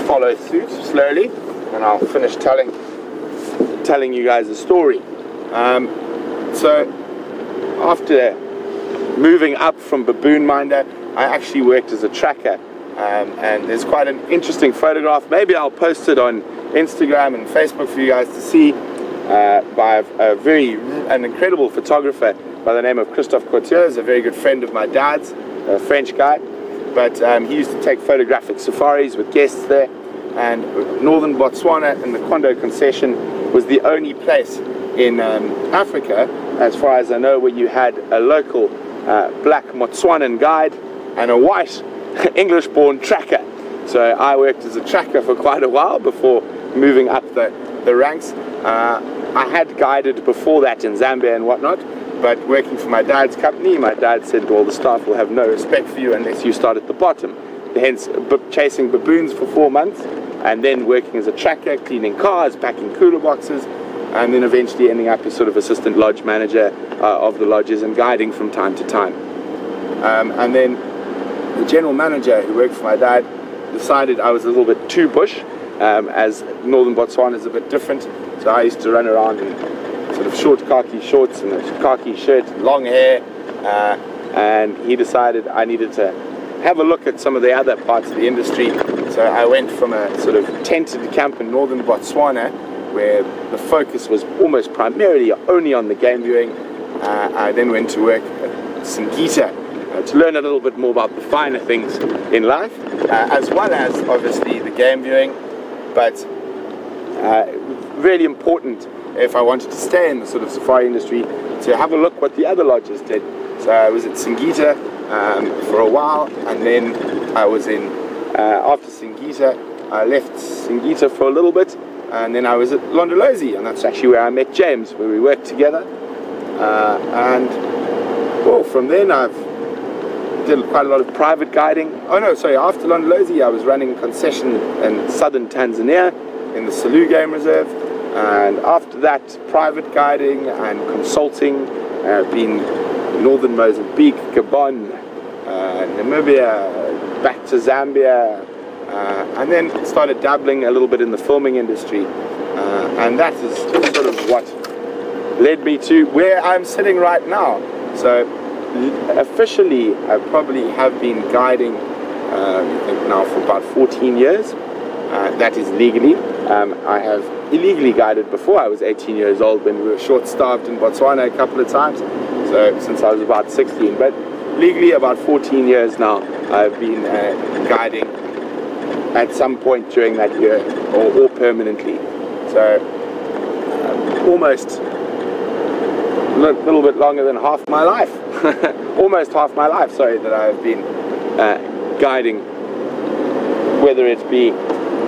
follow suit slowly, and I'll finish telling you guys a story. So after moving up from baboon minder, I actually worked as a tracker, and there's quite an interesting photograph. Maybe I'll post it on Instagram and Facebook for you guys to see, by an incredible photographer by the name of Christophe Couture, a very good friend of my dad's, a French guy, but he used to take photographic safaris with guests there. And northern Botswana and the Kwondo concession was the only place in Africa, as far as I know, where you had a local black Botswanan guide and a white English-born tracker. So I worked as a tracker for quite a while before moving up the ranks. I had guided before that in Zambia and whatnot, but working for my dad's company, my dad said, well, the staff will have no respect for you unless you start at the bottom. Hence chasing baboons for 4 months, and then working as a tracker, cleaning cars, packing cooler boxes, and then eventually ending up as sort of assistant lodge manager of the lodges and guiding from time to time. And then the general manager who worked for my dad decided I was a little bit too bush, as northern Botswana is a bit different. So I used to run around and sort of short khaki shorts and a khaki shirt, long hair, and he decided I needed to have a look at some of the other parts of the industry. So I went from a sort of tented camp in northern Botswana, where the focus was almost primarily only on the game viewing. I then went to work at Singita to learn a little bit more about the finer things in life, as well as obviously the game viewing, but really important if I wanted to stay in the sort of safari industry to have a look what the other lodges did. So I was at Singita for a while, and then I was in, after Singita, I left Singita for a little bit, and then I was at Londolozi, and that's actually where I met James, where we worked together. And well, from then I've did quite a lot of private guiding. Oh no, sorry, after Londolozi I was running concession in southern Tanzania in the Selous Game Reserve, and after that private guiding and consulting. I've been northern Mozambique, Gabon, Namibia, back to Zambia, and then started dabbling a little bit in the filming industry, and that is sort of what led me to where I'm sitting right now. So officially I probably have been guiding I think now for about 14 years. That is legally. I have illegally guided before I was 18 years old, when we were short-staffed in Botswana a couple of times, so since I was about 16, but legally about 14 years now I've been guiding at some point during that year, or permanently. So almost a little bit longer than half my life, almost half my life, sorry, that I've been guiding, whether it be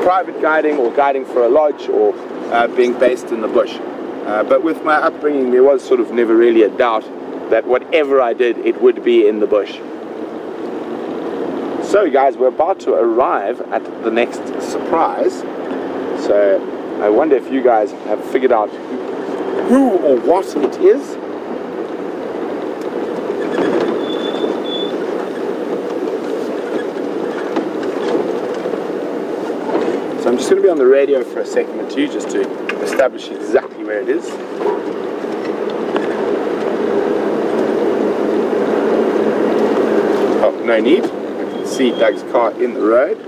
private guiding or guiding for a lodge or being based in the bush. But with my upbringing there was sort of never really a doubt that whatever I did, it would be in the bush. So guys, we're about to arrive at the next surprise. So I wonder if you guys have figured out who or what it is. So I'm just going to be on the radio for a second or two just to establish exactly where it is. Oh, no need. I can see Doug's car in the road.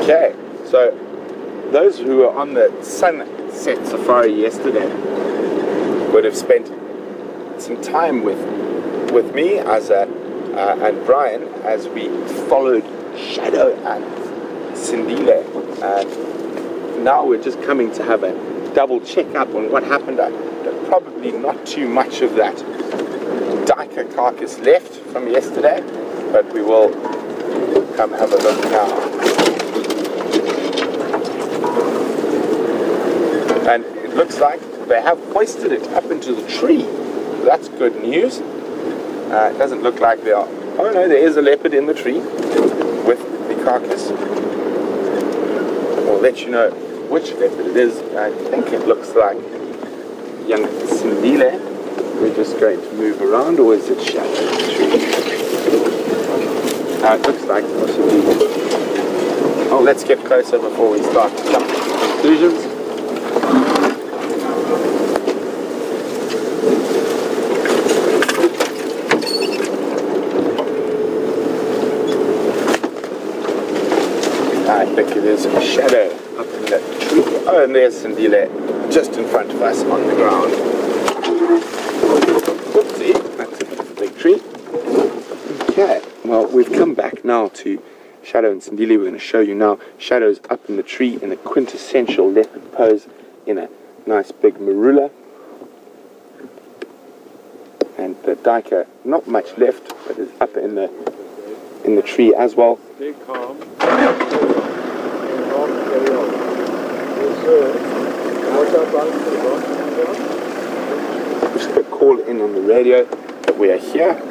Okay, so those who were on the Sunset Safari yesterday would have spent some time with me as and Brian as we followed Shadow and Sindile, and now we're just coming to have a double check up on what happened. Probably not too much of that Diker carcass left from yesterday, but we will come have a look now. And it looks like they have hoisted it up into the tree. That's good news. It doesn't look like they are. Oh no, there is a leopard in the tree with the carcass. I'll let you know which leopard it is. I think it looks like young Sindile. We're just going to move around, or is it Shadow in the tree? It looks like possibly. Oh, let's get closer before we start jumping to conclusions. I think it is a Shadow up in that tree. Oh, and there's Sindile just in front of us on the ground. Whoopsie, that's a big tree. Okay, well, we've come back now to Shadow and Sindile. We're going to show you now. Shadow's up in the tree in a quintessential leopard pose in a nice big marula. And the Diker, not much left, but is up in the tree as well. Stay calm. Just a call in on the radio that we are here.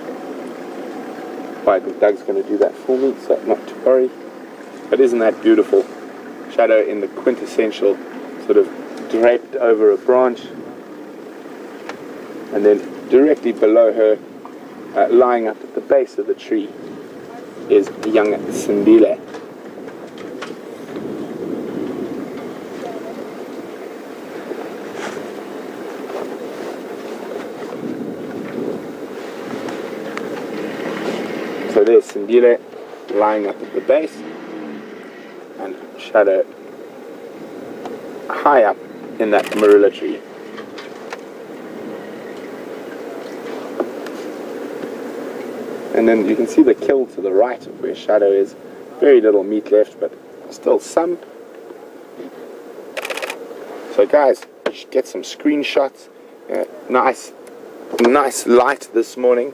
I think Doug's going to do that for me, so not to worry. But isn't that beautiful? Shadow in the quintessential sort of draped over a branch, and then directly below her lying up at the base of the tree is young Sindile. So there's Sindile lying up at the base, and Shadow high up in that marula tree. And then you can see the kill to the right of where Shadow is. Very little meat left, but still some. So guys, you should get some screenshots. Nice light this morning.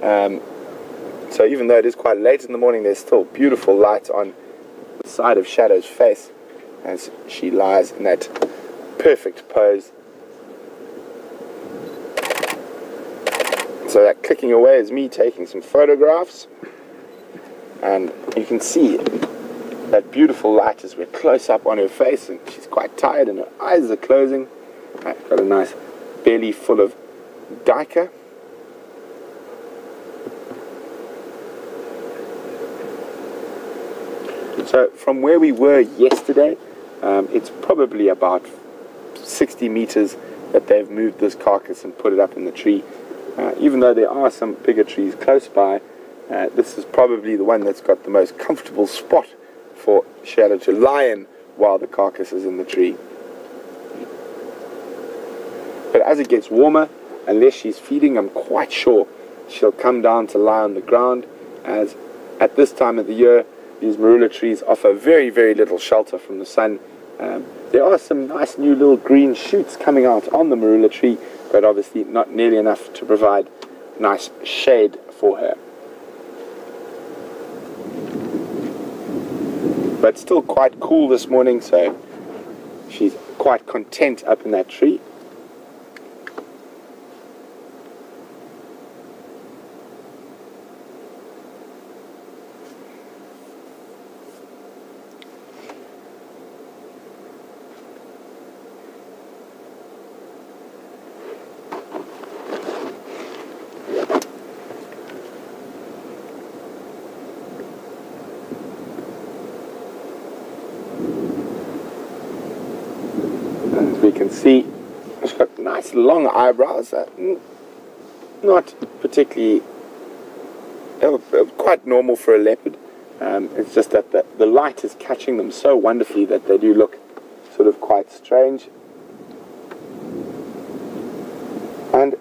So even though it is quite late in the morning, there's still beautiful light on the side of Shadow's face as she lies in that perfect pose. So that clicking away is me taking some photographs, and you can see that beautiful light as we're close up on her face, and she's quite tired and her eyes are closing. Got a nice belly full of duiker. So from where we were yesterday, it's probably about 60 meters that they've moved this carcass and put it up in the tree. Even though there are some bigger trees close by, this is probably the one that's got the most comfortable spot for Shadow to lie in while the carcass is in the tree. But as it gets warmer, unless she's feeding, I'm quite sure she'll come down to lie on the ground, as at this time of the year, these marula trees offer very, very little shelter from the sun. There are some nice new little green shoots coming out on the marula tree, but obviously not nearly enough to provide nice shade for her. But still quite cool this morning, so she's quite content up in that tree. We can see she's got nice long eyebrows, not particularly, quite normal for a leopard. It's just that the light is catching them so wonderfully that they do look sort of quite strange. And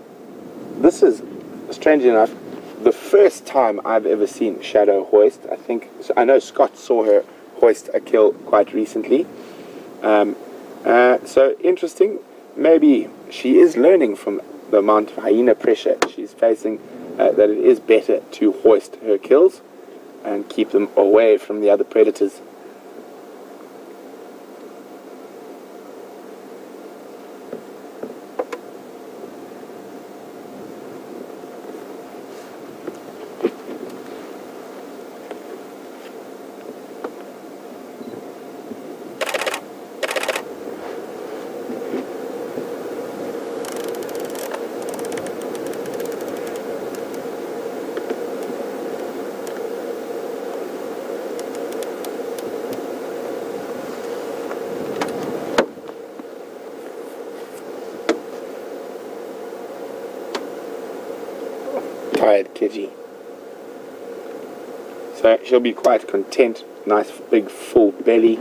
this is, strangely enough, the first time I've ever seen Shadow hoist. I know Scott saw her hoist a kill quite recently. So interesting, maybe she is learning from the amount of hyena pressure she's facing, that it is better to hoist her kills and keep them away from the other predators. Tired kitty. So she'll be quite content. Nice big full belly.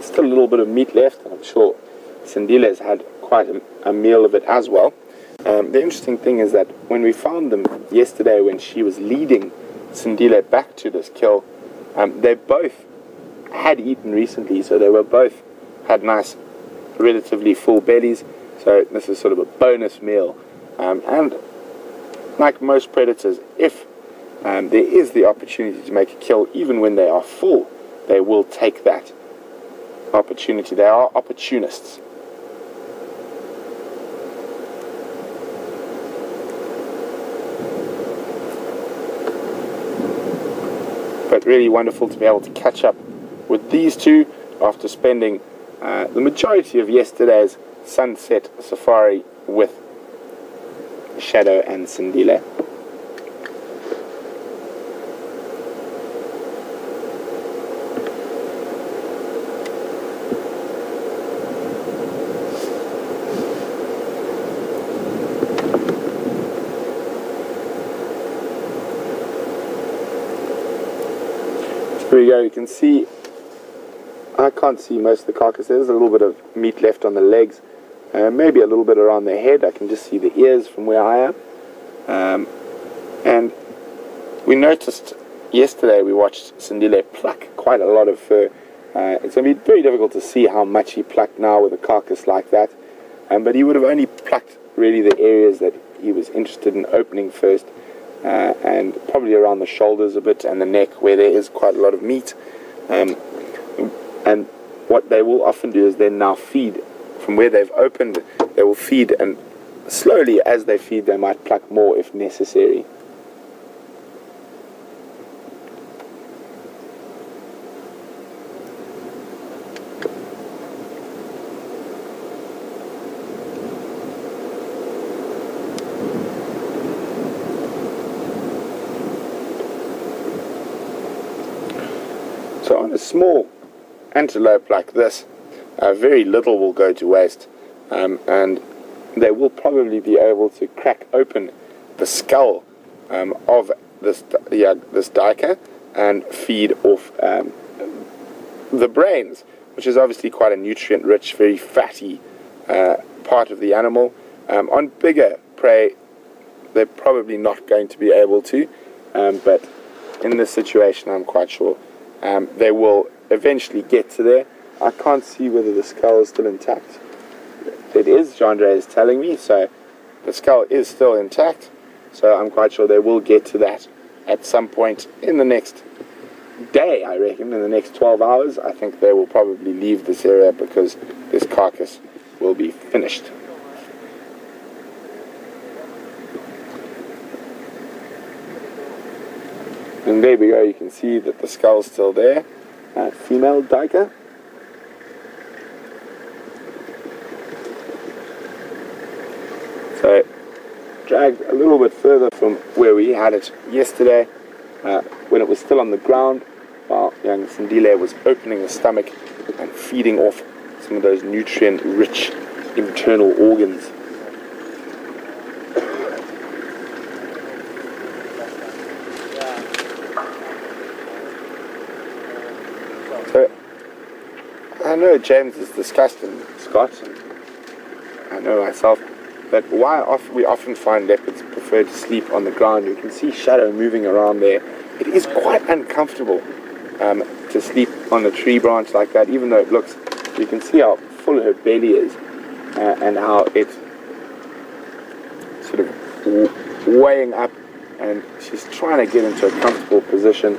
Still a little bit of meat left, and I'm sure Sindile's had quite a meal of it as well. The interesting thing is that when we found them yesterday, when she was leading Sindile back to this kill, they both had eaten recently, so they were both had nice, relatively full bellies. So this is sort of a bonus meal, and like most predators, if there is the opportunity to make a kill, even when they are full, they will take that opportunity. They are opportunists. But really wonderful to be able to catch up with these two after spending the majority of yesterday's sunset safari with Shadow and Sindile. There we go, you can see, I can't see most of the carcass. There's a little bit of meat left on the legs, maybe a little bit around the head. I can just see the ears from where I am. And we noticed yesterday, we watched Sindile pluck quite a lot of fur. It's going to be very difficult to see how much he plucked now with a carcass like that. But he would have only plucked really the areas that he was interested in opening first, and probably around the shoulders a bit and the neck where there is quite a lot of meat. And what they will often do is then now feed from where they've opened. They will feed, and slowly as they feed they might pluck more if necessary. So on a small antelope like this, very little will go to waste, and they will probably be able to crack open the skull of this duiker and feed off the brains, which is obviously quite a nutrient-rich, very fatty part of the animal. On bigger prey, they're probably not going to be able to, but in this situation I'm quite sure they will eventually get to there. I can't see whether the skull is still intact. It is, Jeandré is telling me, so the skull is still intact, so I'm quite sure they will get to that at some point in the next day. I reckon in the next 12 hours I think they will probably leave this area because this carcass will be finished. And there we go, you can see that the skull's still there. Female duiker. So, dragged a little bit further from where we had it yesterday, when it was still on the ground, while young Sindile was opening the stomach and feeding off some of those nutrient-rich internal organs. So, I know James is discussed in Scott, and I know myself, but why we often find leopards prefer to sleep on the ground. You can see Shadow moving around there. It is quite uncomfortable to sleep on a tree branch like that, even though it looks, you can see how full her belly is, and how it's sort of weighing up, and she's trying to get into a comfortable position.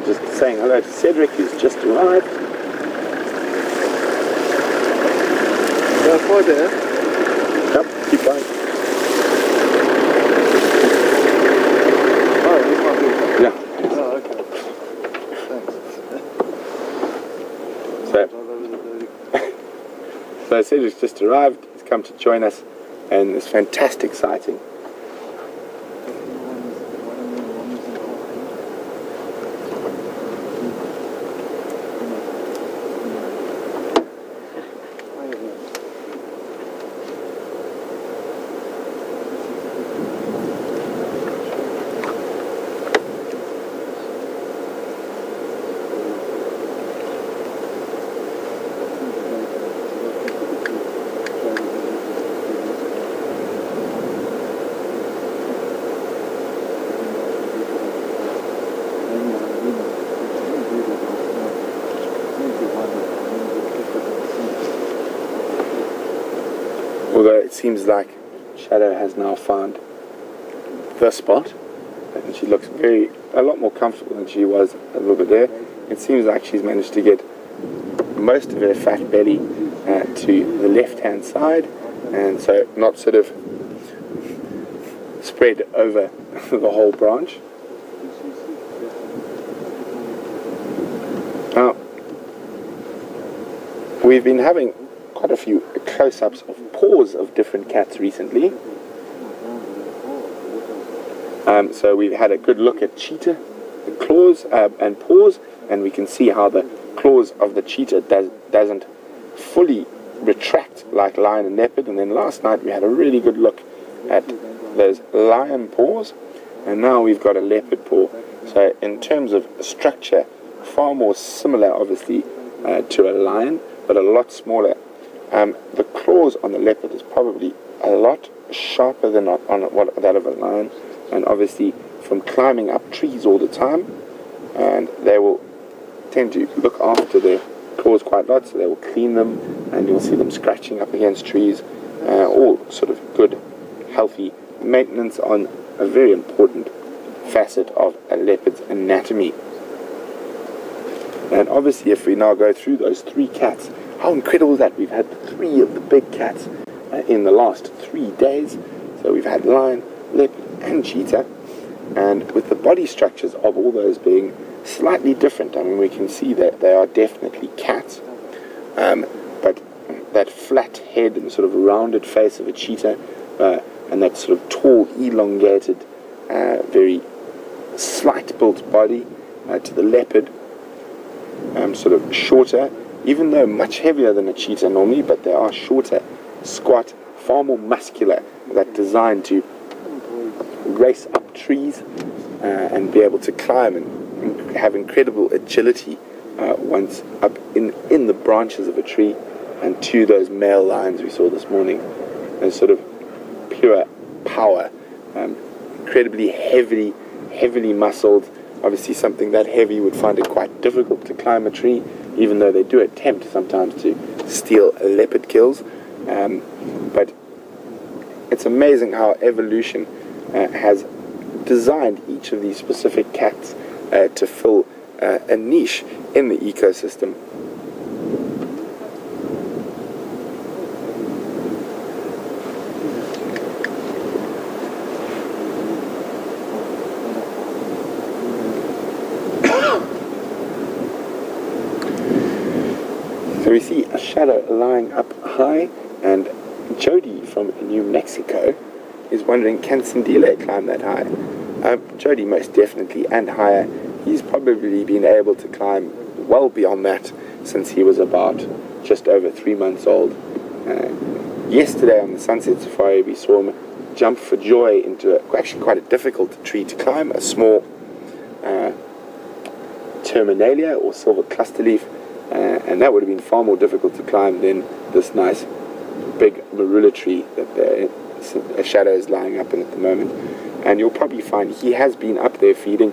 Just saying hello to Cedric, who's just arrived. Hi there. Yep, keep going. Oh, this might be. Yeah. Oh, okay. Thanks. So Cedric's just arrived. He's come to join us, and this fantastic sighting. Although it seems like Shadow has now found the spot, and she looks a lot more comfortable than she was a little bit there. It seems like she's managed to get most of her fat belly to the left-hand side, and so not sort of spread over the whole branch. Now, we've been having quite a few close-ups of paws of different cats recently. So we've had a good look at cheetah, the claws and paws, and we can see how the claws of the cheetah doesn't fully retract like lion and leopard. And then last night we had a really good look at those lion paws, and now we've got a leopard paw. So in terms of structure, far more similar obviously to a lion, but a lot smaller. The claws on the leopard is probably a lot sharper than on that of a lion, and obviously from climbing up trees all the time, and they will tend to look after their claws quite a lot, so they will clean them, and you'll see them scratching up against trees. All sort of good, healthy maintenance on a very important facet of a leopard's anatomy. And obviously if we now go through those 3 cats, how incredible is that? We've had 3 of the big cats in the last 3 days. So we've had lion, leopard and cheetah, and with the body structures of all those being slightly different. I mean, we can see that they are definitely cats, but that flat head and sort of rounded face of a cheetah, and that sort of tall, elongated, very slight built body to the leopard, sort of shorter, even though much heavier than a cheetah normally, but they are shorter, squat, far more muscular, that designed to race up trees and be able to climb and have incredible agility once up in the branches of a tree. And to those male lions we saw this morning, those sort of pure power, incredibly heavily muscled. Obviously something that heavy would find it quite difficult to climb a tree, even though they do attempt sometimes to steal leopard kills. But it's amazing how evolution has designed each of these specific cats to fill a niche in the ecosystem. So we see a shadow lying up high, and Jody from New Mexico is wondering, can Sindile climb that high? Jody most definitely, and higher. He's probably been able to climb well beyond that since he was about just over 3 months old. Yesterday on the Sunset Safari we saw him jump for joy into actually quite a difficult tree to climb, a small terminalia or silver cluster leaf, and that would have been far more difficult to climb than this nice big marula tree that a shadow is lying up in at the moment. And you'll probably find he has been up there feeding.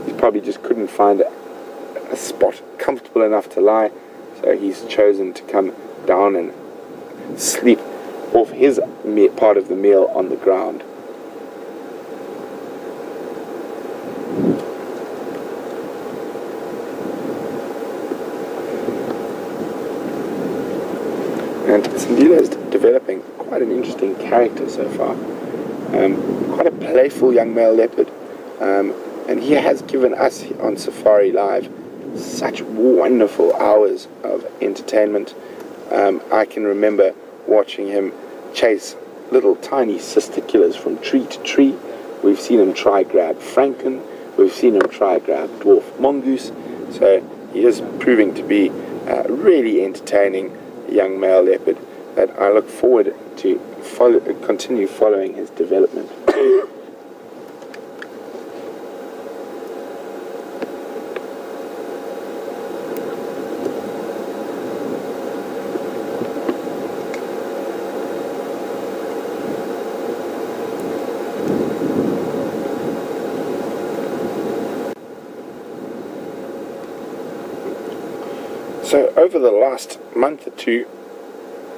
He probably just couldn't find a spot comfortable enough to lie, so he's chosen to come down and sleep off his part of the meal on the ground. And Sindile is developing quite an interesting character so far. Quite a playful young male leopard. And he has given us on Safari Live such wonderful hours of entertainment. I can remember watching him chase little tiny cisticulars from tree to tree. We've seen him try grab francolin. We've seen him try grab dwarf mongoose. So he is proving to be really entertaining young male leopard that I look forward to continue following his development. So over the last month or two,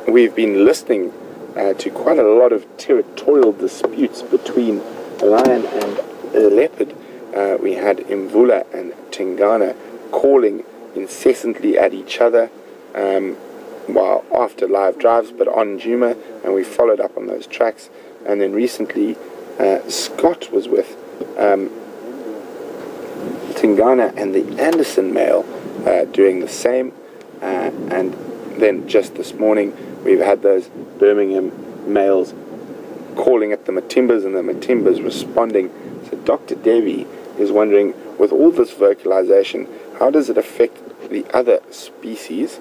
we've been listening to quite a lot of territorial disputes between lion and leopard. We had Mvula and Tingana calling incessantly at each other while after live drives, but on Juma, and we followed up on those tracks. And then recently, Scott was with Tingana and the Anderson male doing the same. And then just this morning we've had those Birmingham males calling at the Matimbas and the Matimbas responding. So Dr. Devi is wondering, with all this vocalization, how does it affect the other species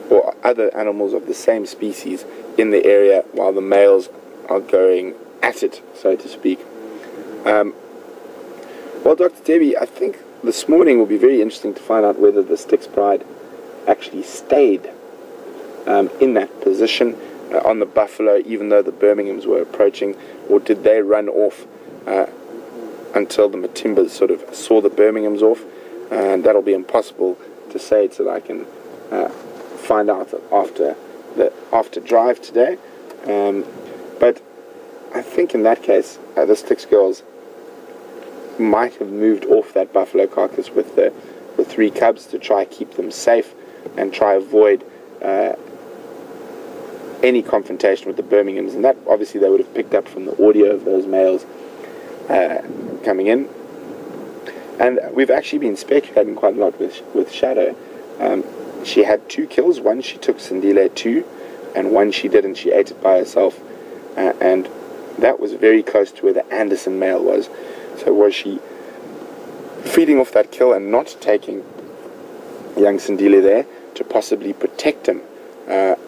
or other animals of the same species in the area while the males are going at it, so to speak. Well, Dr. Debbie, I think this morning will be very interesting to find out whether the Styx pride actually stayed in that position on the buffalo, even though the Birminghams were approaching, or did they run off until the Matimbas sort of saw the Birminghams off? And that'll be impossible to say till I can find out after drive today. But I think in that case, the Styx girls might have moved off that buffalo carcass with the 3 cubs to try keep them safe and try avoid any confrontation with the Birminghams, and that obviously they would have picked up from the audio of those males coming in. And we've actually been speculating quite a lot with Shadow. She had 2 kills. One she took Sindile to, and one she didn't. She ate it by herself, and that was very close to where the Anderson male was. So was she feeding off that kill and not taking young Sindile there to possibly protect him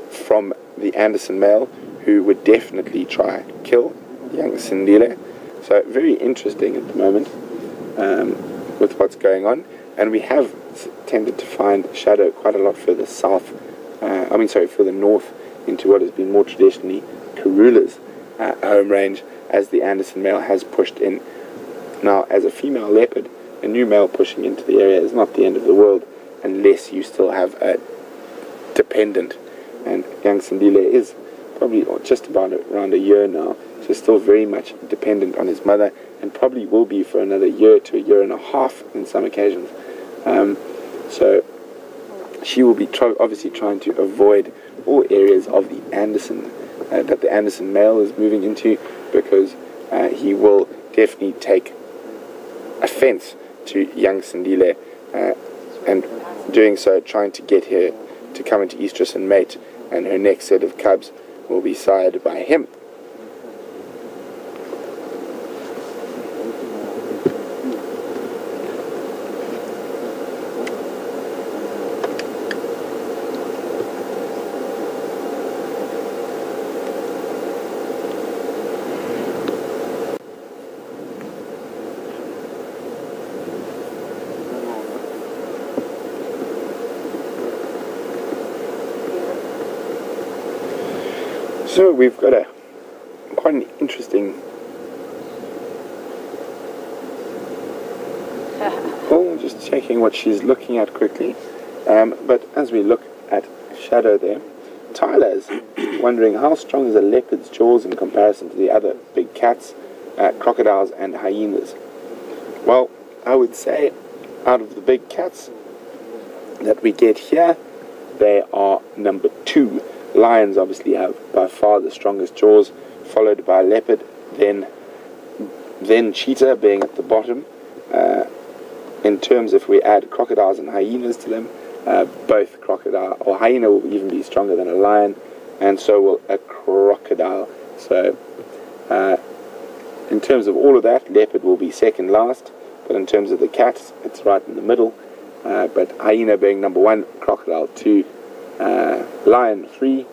from the Anderson male, who would definitely try kill young Sindile? So very interesting at the moment with what's going on. And we have tended to find Shadow quite a lot further south, further north into what has been more traditionally Karula's home range, as the Anderson male has pushed in. Now, as a female leopard, a new male pushing into the area is not the end of the world unless you still have a dependent. And young Sindile is probably just about around a year now, so still very much dependent on his mother, and probably will be for another year to a year and a half in some occasions. So she will be obviously trying to avoid all areas of the Anderson that the Anderson male is moving into, because he will definitely take offense to young Sindile, and doing so trying to get her to come into estrus and mate, and her next set of cubs will be sired by him. So we've got quite an interesting. Oh, just checking what she's looking at quickly. But as we look at Shadow there, Tyler's wondering how strong is a leopard's jaws in comparison to the other big cats, crocodiles and hyenas. Well, I would say out of the big cats that we get here, they are number 2. Lions obviously have by far the strongest jaws, followed by leopard, then cheetah being at the bottom. In terms, if we add crocodiles and hyenas to them, both crocodile or hyena will even be stronger than a lion, and so will a crocodile. So in terms of all of that, leopard will be second last, but in terms of the cats, it's right in the middle. But hyena being number 1, crocodile 2, lion 3,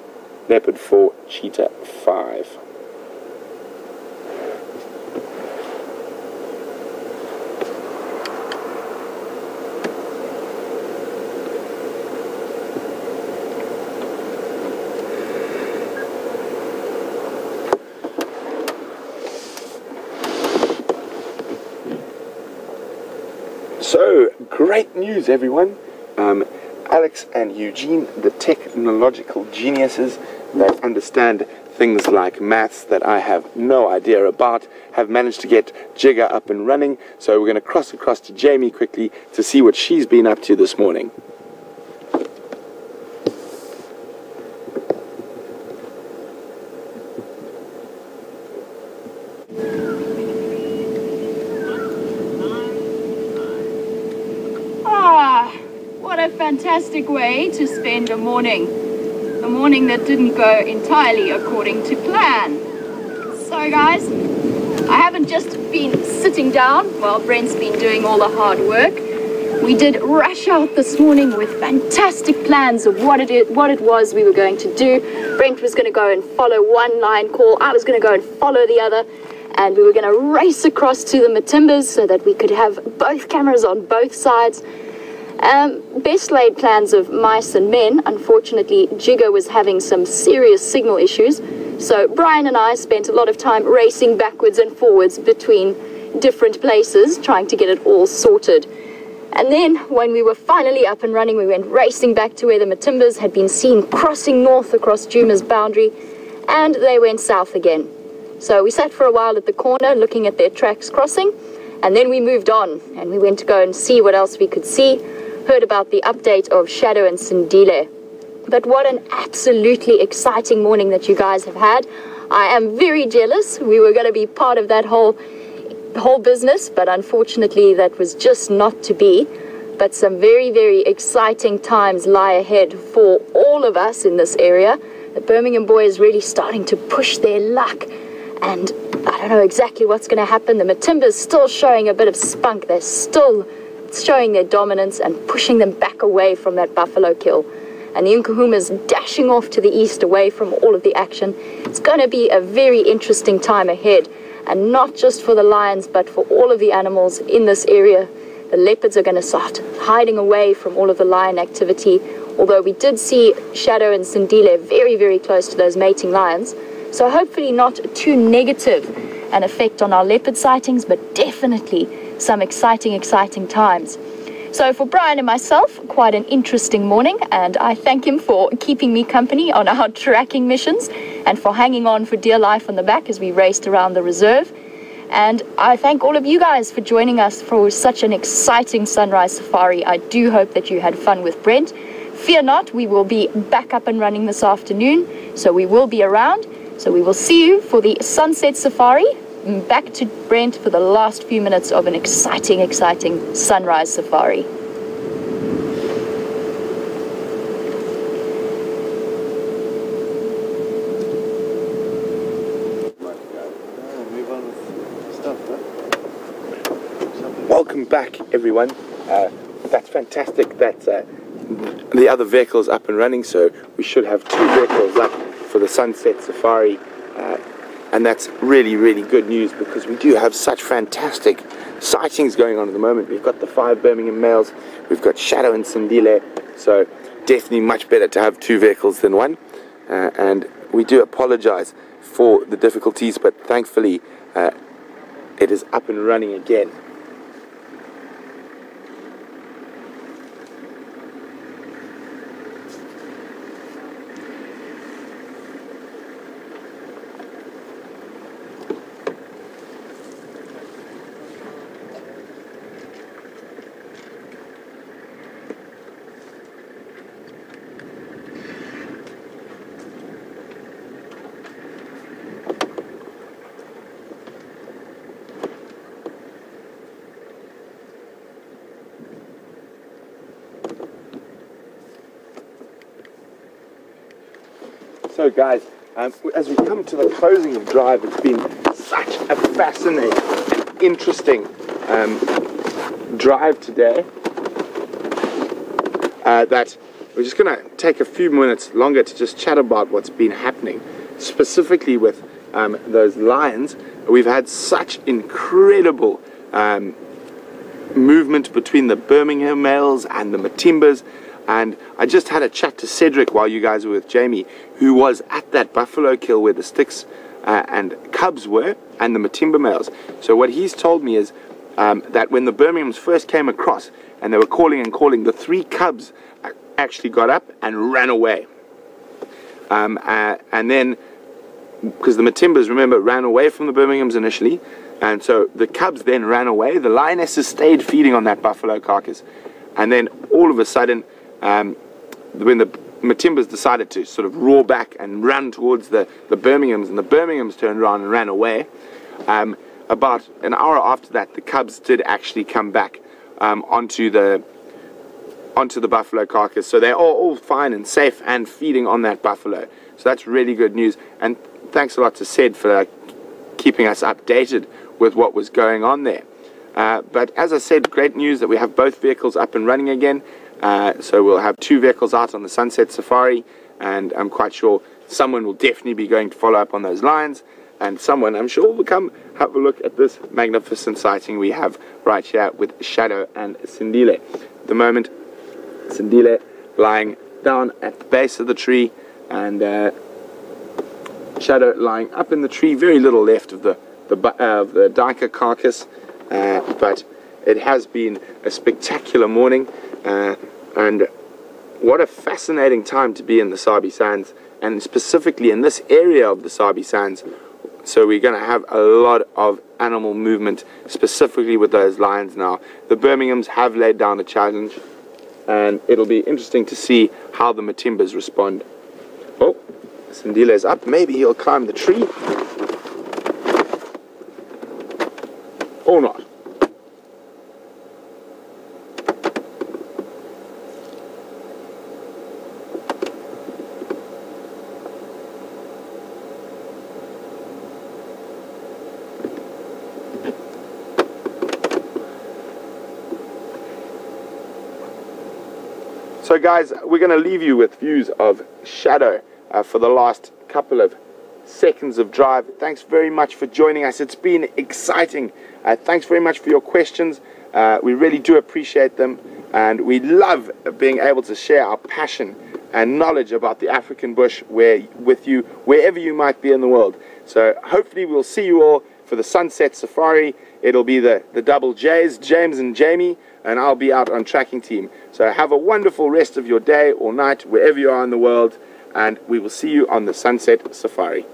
leopard 4, cheetah 5. So, great news everyone. Alex and Eugene, the technological geniuses that understand things like maths that I have no idea about, have managed to get Jigger up and running. So we're going to cross across to Jamie quickly to see what she's been up to this morning. What a fantastic way to spend a morning. A morning that didn't go entirely according to plan. So guys, I haven't just been sitting down while Brent's been doing all the hard work. We did rush out this morning with fantastic plans of what it was we were going to do. Brent was going to go and follow one lion call. I was going to go and follow the other. And we were going to race across to the Matimbas so that we could have both cameras on both sides. Best laid plans of mice and men. Unfortunately, Jigger was having some serious signal issues. So Brian and I spent a lot of time racing backwards and forwards between different places, trying to get it all sorted. And then when we were finally up and running, we went racing back to where the Matimbas had been seen crossing north across Juma's boundary, and they went south again. So we sat for a while at the corner looking at their tracks crossing, and then we moved on and we went to go and see what else we could see. Heard about the update of Shadow and Sindile. But what an absolutely exciting morning that you guys have had. I am very jealous. We were going to be part of that whole business, but unfortunately that was just not to be. But some very, very exciting times lie ahead for all of us in this area. The Birmingham Boys really starting to push their luck, and I don't know exactly what's going to happen. The Matimbas still showing a bit of spunk. They're still showing their dominance and pushing them back away from that buffalo kill. And the Nkuhuma's dashing off to the east away from all of the action. It's going to be a very interesting time ahead, and not just for the lions but for all of the animals in this area. The leopards are going to start hiding away from all of the lion activity, although we did see Shadow and Sindile very, very close to those mating lions. So hopefully not too negative an effect on our leopard sightings, but definitely some exciting times. So for Brian and myself, quite an interesting morning, and I thank him for keeping me company on our tracking missions and for hanging on for dear life on the back as we raced around the reserve. And I thank all of you guys for joining us for such an exciting sunrise safari. I do hope that you had fun with Brent. Fear not, we will be back up and running this afternoon, so we will be around. So we will see you for the sunset safari. Back to Brent for the last few minutes of an exciting sunrise safari. Welcome back, everyone. That's fantastic. That's the other vehicle's up and running, so we should have 2 vehicles up for the sunset safari. And that's really, really good news, because we do have such fantastic sightings going on at the moment. We've got the 5 Birmingham males, we've got Shadow and Sindile, so definitely much better to have 2 vehicles than 1. And we do apologize for the difficulties, but thankfully it is up and running again. So guys, as we come to the closing of drive, it's been such a fascinating and interesting drive today that we're just going to take a few minutes longer to just chat about what's been happening, specifically with those lions. We've had such incredible movement between the Birmingham males and the Matimbas. And I just had a chat to Cedric while you guys were with Jamie, who was at that buffalo kill where the Styx and cubs were, and the Matimba males. So what he's told me is that when the Birminghams first came across and they were calling and calling, the 3 cubs actually got up and ran away. And then, because the Matimbas, remember, ran away from the Birminghams initially, and so the cubs then ran away. The lionesses stayed feeding on that buffalo carcass, and then all of a sudden, when the Matimbas decided to sort of roar back and run towards the Birminghams, and the Birminghams turned around and ran away, about an hour after that, the cubs did actually come back onto the buffalo carcass. So they're all fine and safe and feeding on that buffalo. So that's really good news. And thanks a lot to Ced for keeping us updated with what was going on there. But as I said, great news that we have both vehicles up and running again. So we'll have 2 vehicles out on the Sunset Safari, and I'm quite sure someone will definitely be going to follow up on those lines, and someone, I'm sure, will come have a look at this magnificent sighting we have right here with Shadow and Sindile. At the moment, Sindile lying down at the base of the tree, and Shadow lying up in the tree, very little left of the duiker carcass, but it has been a spectacular morning, and what a fascinating time to be in the Sabi Sands, and specifically in this area of the Sabi Sands. So we're going to have a lot of animal movement, specifically with those lions now. The Birminghams have laid down a challenge, and it'll be interesting to see how the Matimbas respond. Oh, Sindile's up. Maybe he'll climb the tree. Or not. So guys, we're going to leave you with views of Shadow for the last couple of seconds of drive. Thanks very much for joining us. It's been exciting. Thanks very much for your questions. We really do appreciate them, and we love being able to share our passion and knowledge about the African bush with you wherever you might be in the world. So hopefully we'll see you all for the Sunset Safari. It'll be the double J's, James and Jamie, and I'll be out on tracking team. So have a wonderful rest of your day or night wherever you are in the world, and we will see you on the Sunset Safari.